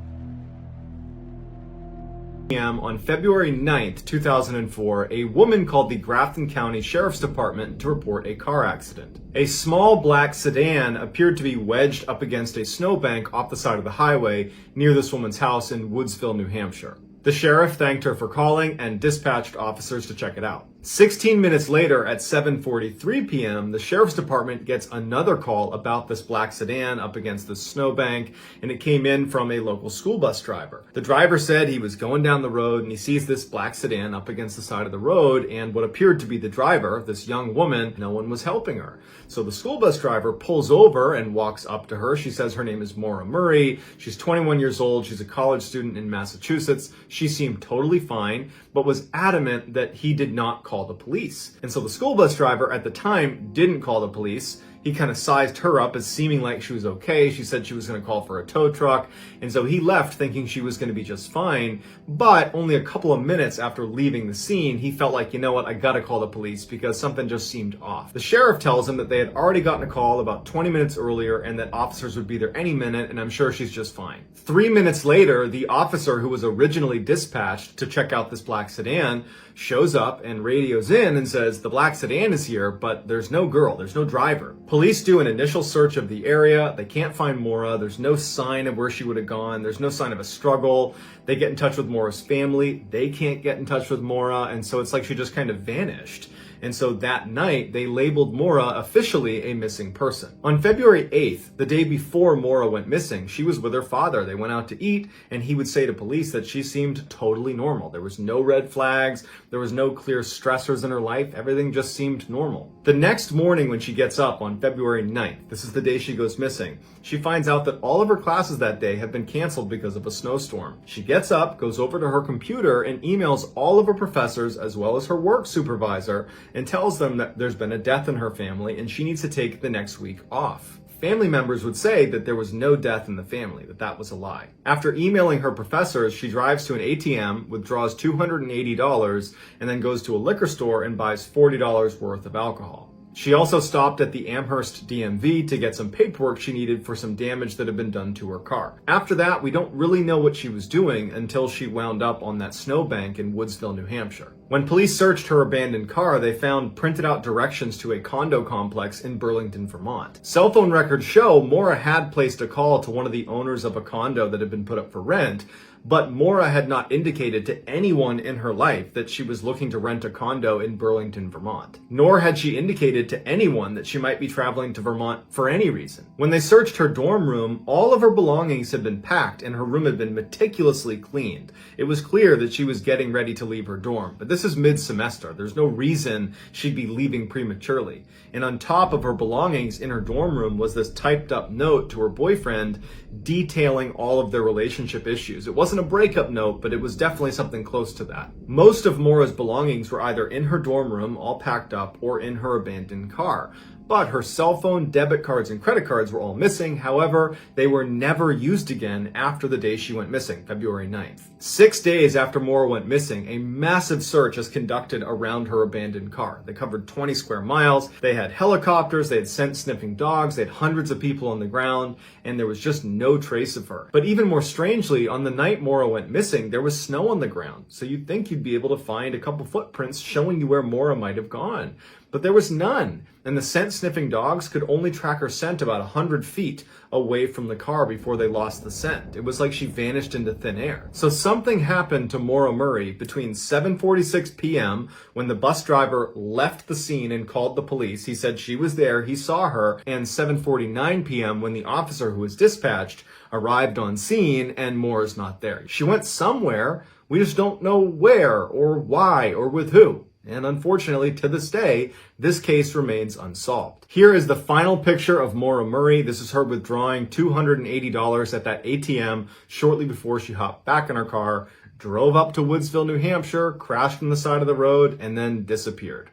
On February 9th, 2004, a woman called the Grafton County Sheriff's Department to report a car accident. A small black sedan appeared to be wedged up against a snowbank off the side of the highway near this woman's house in Woodsville, New Hampshire. The sheriff thanked her for calling and dispatched officers to check it out. 16 minutes later, at 7:43 p.m., the sheriff's department gets another call about this black sedan up against the snowbank, and it came in from a local school bus driver. The driver said he was going down the road and he sees this black sedan up against the side of the road, and what appeared to be the driver, this young woman, no one was helping her. So the school bus driver pulls over and walks up to her. She says her name is Maura Murray. She's 21 years old. She's a college student in Massachusetts. She seemed totally fine, but was adamant that he did not call the police. And so the school bus driver at the time didn't call the police. He kind of sized her up as seeming like she was okay. She said she was going to call for a tow truck. And so he left thinking she was going to be just fine. But only a couple of minutes after leaving the scene, he felt like, you know what, I got to call the police because something just seemed off. The sheriff tells him that they had already gotten a call about 20 minutes earlier and that officers would be there any minute, and I'm sure she's just fine. 3 minutes later, the officer who was originally dispatched to check out this black sedan shows up and radios in and says, the black sedan is here, but there's no girl, there's no driver. Police do an initial search of the area. They can't find Maura. There's no sign of where she would have gone. There's no sign of a struggle. They get in touch with Maura's family. They can't get in touch with Maura. And so it's like she just kind of vanished. And so that night, they labeled Maura officially a missing person. On February 8th, the day before Maura went missing, she was with her father. They went out to eat, and he would say to police that she seemed totally normal. There was no red flags. There was no clear stressors in her life. Everything just seemed normal. The next morning when she gets up on February 9th, this is the day she goes missing, she finds out that all of her classes that day have been canceled because of a snowstorm. She gets up, goes over to her computer, and emails all of her professors as well as her work supervisor and tells them that there's been a death in her family and she needs to take the next week off. Family members would say that there was no death in the family, that was a lie. After emailing her professors, she drives to an ATM, withdraws $280, and then goes to a liquor store and buys $40 worth of alcohol. She also stopped at the Amherst DMV to get some paperwork she needed for some damage that had been done to her car. After that, we don't really know what she was doing until she wound up on that snowbank in Woodsville, New Hampshire. When police searched her abandoned car, they found printed out directions to a condo complex in Burlington, Vermont. Cell phone records show Maura had placed a call to one of the owners of a condo that had been put up for rent, but Maura had not indicated to anyone in her life that she was looking to rent a condo in Burlington, Vermont. Nor had she indicated to anyone that she might be traveling to Vermont for any reason. When they searched her dorm room, all of her belongings had been packed and her room had been meticulously cleaned. It was clear that she was getting ready to leave her dorm, but this is mid-semester. There's no reason she'd be leaving prematurely. And on top of her belongings in her dorm room was this typed up note to her boyfriend detailing all of their relationship issues. It wasn't a breakup note, but it was definitely something close to that. Most of Maura's belongings were either in her dorm room, all packed up, or in her abandoned car. But her cell phone, debit cards, and credit cards were all missing. However, they were never used again after the day she went missing, February 9th. 6 days after Maura went missing, a massive search is conducted around her abandoned car. They covered 20 square miles. They had helicopters. They had scent sniffing dogs. They had hundreds of people on the ground, and there was just no trace of her. But even more strangely, on the night Maura went missing, there was snow on the ground. So you'd think you'd be able to find a couple footprints showing you where Maura might have gone. but there was none. And the scent-sniffing dogs could only track her scent about 100 feet away from the car before they lost the scent. It was like she vanished into thin air. So something happened to Maura Murray between 7:46 p.m. when the bus driver left the scene and called the police. He said she was there, he saw her, and 7:49 p.m. when the officer who was dispatched arrived on scene and Maura's not there. She went somewhere, we just don't know where or why or with who. And unfortunately, to this day, this case remains unsolved. Here is the final picture of Maura Murray. This is her withdrawing $280 at that ATM shortly before she hopped back in her car, drove up to Woodsville, New Hampshire, crashed on the side of the road, and then disappeared.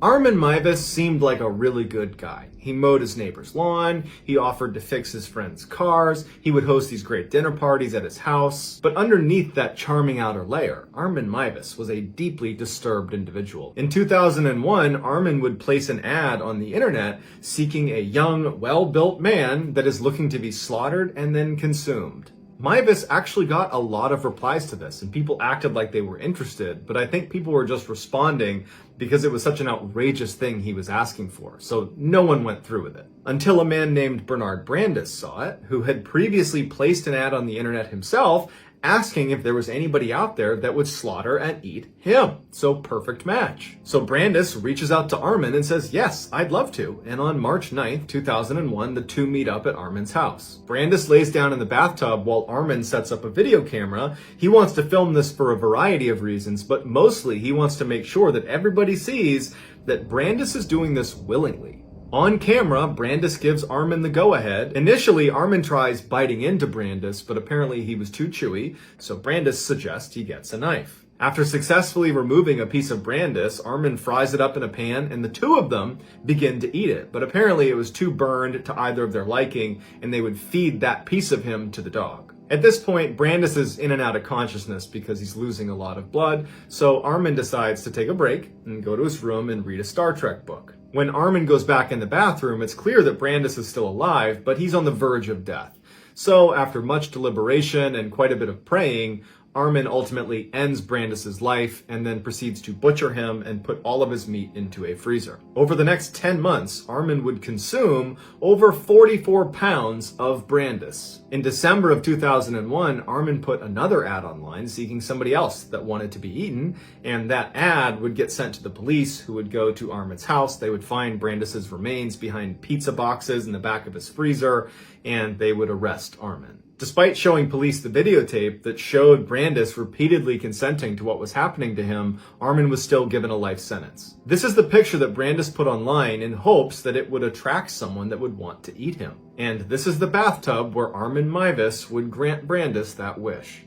Armin Meiwes seemed like a really good guy. He mowed his neighbor's lawn, he offered to fix his friends' cars, he would host these great dinner parties at his house. But underneath that charming outer layer, Armin Meiwes was a deeply disturbed individual. In 2001, Armin would place an ad on the internet seeking a young, well-built man that is looking to be slaughtered and then consumed. Meiwes actually got a lot of replies to this, and people acted like they were interested, but I think people were just responding because it was such an outrageous thing he was asking for, so no one went through with it. Until a man named Bernard Brandis saw it, who had previously placed an ad on the internet himself, asking if there was anybody out there that would slaughter and eat him. So perfect match. So Brandis reaches out to Armin and says, yes, I'd love to. And on March 9th, 2001, the two meet up at Armin's house. Brandis lays down in the bathtub while Armin sets up a video camera. He wants to film this for a variety of reasons, but mostly he wants to make sure that everybody sees that Brandis is doing this willingly. On camera, Brandis gives Armin the go-ahead. Initially, Armin tries biting into Brandis, but apparently he was too chewy, so Brandis suggests he gets a knife. After successfully removing a piece of Brandis, Armin fries it up in a pan, and the two of them begin to eat it. But apparently it was too burned to either of their liking, and they would feed that piece of him to the dog. At this point, Brandis is in and out of consciousness because he's losing a lot of blood, so Armin decides to take a break and go to his room and read a Star Trek book. When Armin goes back in the bathroom, it's clear that Brandis is still alive, but he's on the verge of death. So, after much deliberation and quite a bit of praying, Armin ultimately ends Brandis's life and then proceeds to butcher him and put all of his meat into a freezer. Over the next 10 months, Armin would consume over 44 pounds of Brandis. In December of 2001, Armin put another ad online seeking somebody else that wanted to be eaten, and that ad would get sent to the police, who would go to Armin's house. They would find Brandis's remains behind pizza boxes in the back of his freezer, and they would arrest Armin. Despite showing police the videotape that showed Brandis repeatedly consenting to what was happening to him, Armin was still given a life sentence. This is the picture that Brandis put online in hopes that it would attract someone that would want to eat him. And this is the bathtub where Armin Meiwes would grant Brandis that wish.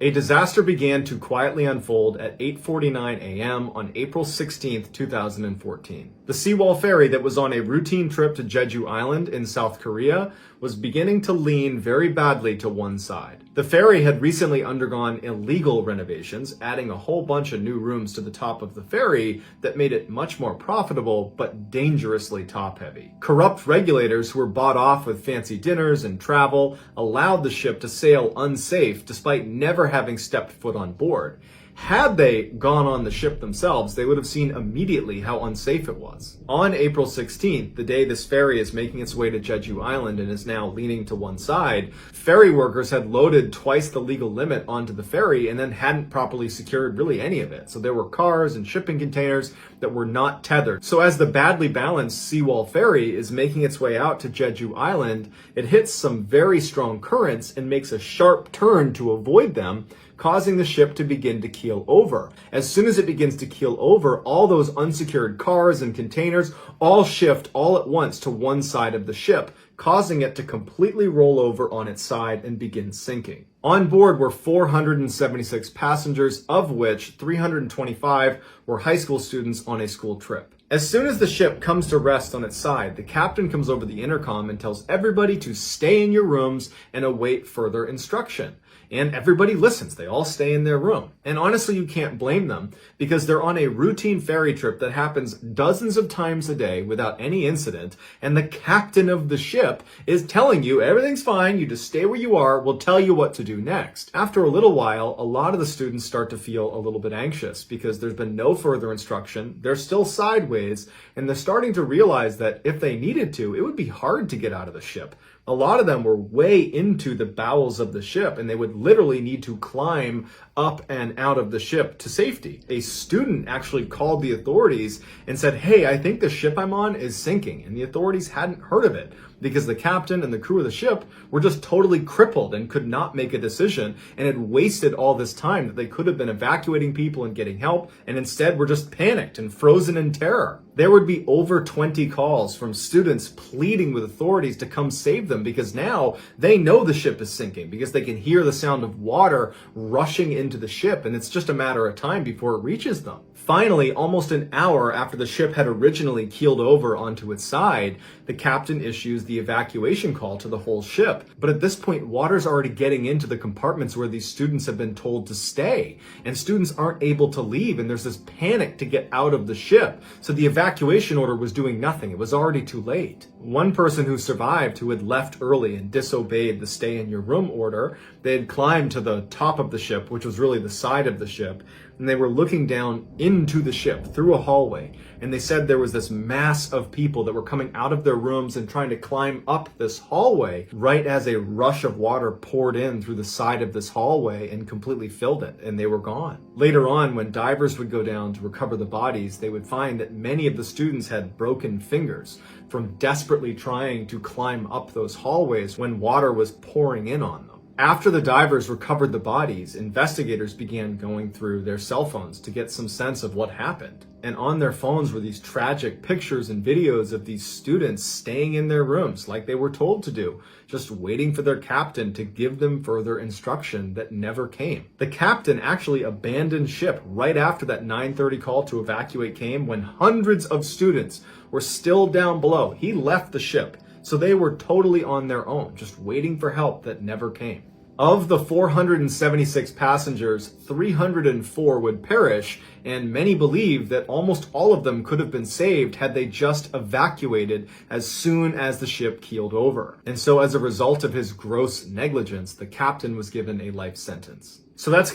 A disaster began to quietly unfold at 8:49 a.m. on April 16, 2014. The Seawall ferry that was on a routine trip to Jeju Island in South Korea was beginning to lean very badly to one side. The ferry had recently undergone illegal renovations, adding a whole bunch of new rooms to the top of the ferry that made it much more profitable, but dangerously top-heavy. Corrupt regulators who were bought off with fancy dinners and travel allowed the ship to sail unsafe despite never having stepped foot on board. Had they gone on the ship themselves, they would have seen immediately how unsafe it was. On April 16th, the day this ferry is making its way to Jeju Island and is now leaning to one side, ferry workers had loaded twice the legal limit onto the ferry and then hadn't properly secured really any of it. So there were cars and shipping containers that were not tethered. So as the badly balanced Seawall ferry is making its way out to Jeju Island, it hits some very strong currents and makes a sharp turn to avoid them, causing the ship to begin to keel over. As soon as it begins to keel over, all those unsecured cars and containers all shift all at once to one side of the ship, causing it to completely roll over on its side and begin sinking. On board were 476 passengers, of which 325 were high school students on a school trip. As soon as the ship comes to rest on its side, the captain comes over the intercom and tells everybody to stay in your rooms and await further instruction. And everybody listens. They all stay in their room. And honestly, you can't blame them because they're on a routine ferry trip that happens dozens of times a day without any incident. And the captain of the ship is telling you everything's fine. You just stay where you are. We'll tell you what to do next. After a little while, a lot of the students start to feel a little bit anxious because there's been no further instruction. They're still sideways, and they're starting to realize that if they needed to, it would be hard to get out of the ship. A lot of them were way into the bowels of the ship, and they would literally need to climb up and out of the ship to safety. A student actually called the authorities and said, "Hey, I think the ship I'm on is sinking." And the authorities hadn't heard of it because the captain and the crew of the ship were just totally crippled and could not make a decision and had wasted all this time that they could have been evacuating people and getting help, and instead were just panicked and frozen in terror. There would be over 20 calls from students pleading with authorities to come save them because now they know the ship is sinking because they can hear the sound of water rushing into the ship, and it's just a matter of time before it reaches them. Finally, almost an hour after the ship had originally keeled over onto its side, the captain issues the evacuation call to the whole ship. But at this point, water's already getting into the compartments where these students have been told to stay, and students aren't able to leave, and there's this panic to get out of the ship. So the evacuation order was doing nothing. It was already too late. One person who survived, who had left early and disobeyed the stay in your room order, they had climbed to the top of the ship, which was really the side of the ship, and they were looking down into the ship through a hallway. And they said there was this mass of people that were coming out of their rooms and trying to climb up this hallway right as a rush of water poured in through the side of this hallway and completely filled it, and they were gone. Later on, when divers would go down to recover the bodies, they would find that many of the students had broken fingers from desperately trying to climb up those hallways when water was pouring in on them. After the divers recovered the bodies, investigators began going through their cell phones to get some sense of what happened. And on their phones were these tragic pictures and videos of these students staying in their rooms like they were told to do, just waiting for their captain to give them further instruction that never came. The captain actually abandoned ship right after that 9:30 call to evacuate came when hundreds of students were still down below. He left the ship. So they were totally on their own, just waiting for help that never came. Of the 476 passengers, 304 would perish, and many believe that almost all of them could have been saved had they just evacuated as soon as the ship keeled over. And so as a result of his gross negligence, the captain was given a life sentence. So that's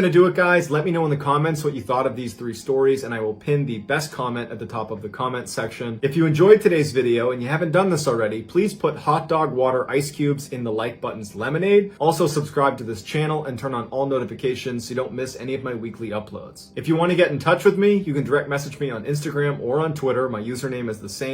Gonna do it, guys. Let me know in the comments what you thought of these 3 stories, and I will pin the best comment at the top of the comment section. If you enjoyed today's video and you haven't done this already, please put hot dog water ice cubes in the like button's lemonade. Also subscribe to this channel and turn on all notifications so you don't miss any of my weekly uploads. If you want to get in touch with me, you can direct message me on Instagram or on Twitter. My username is the same.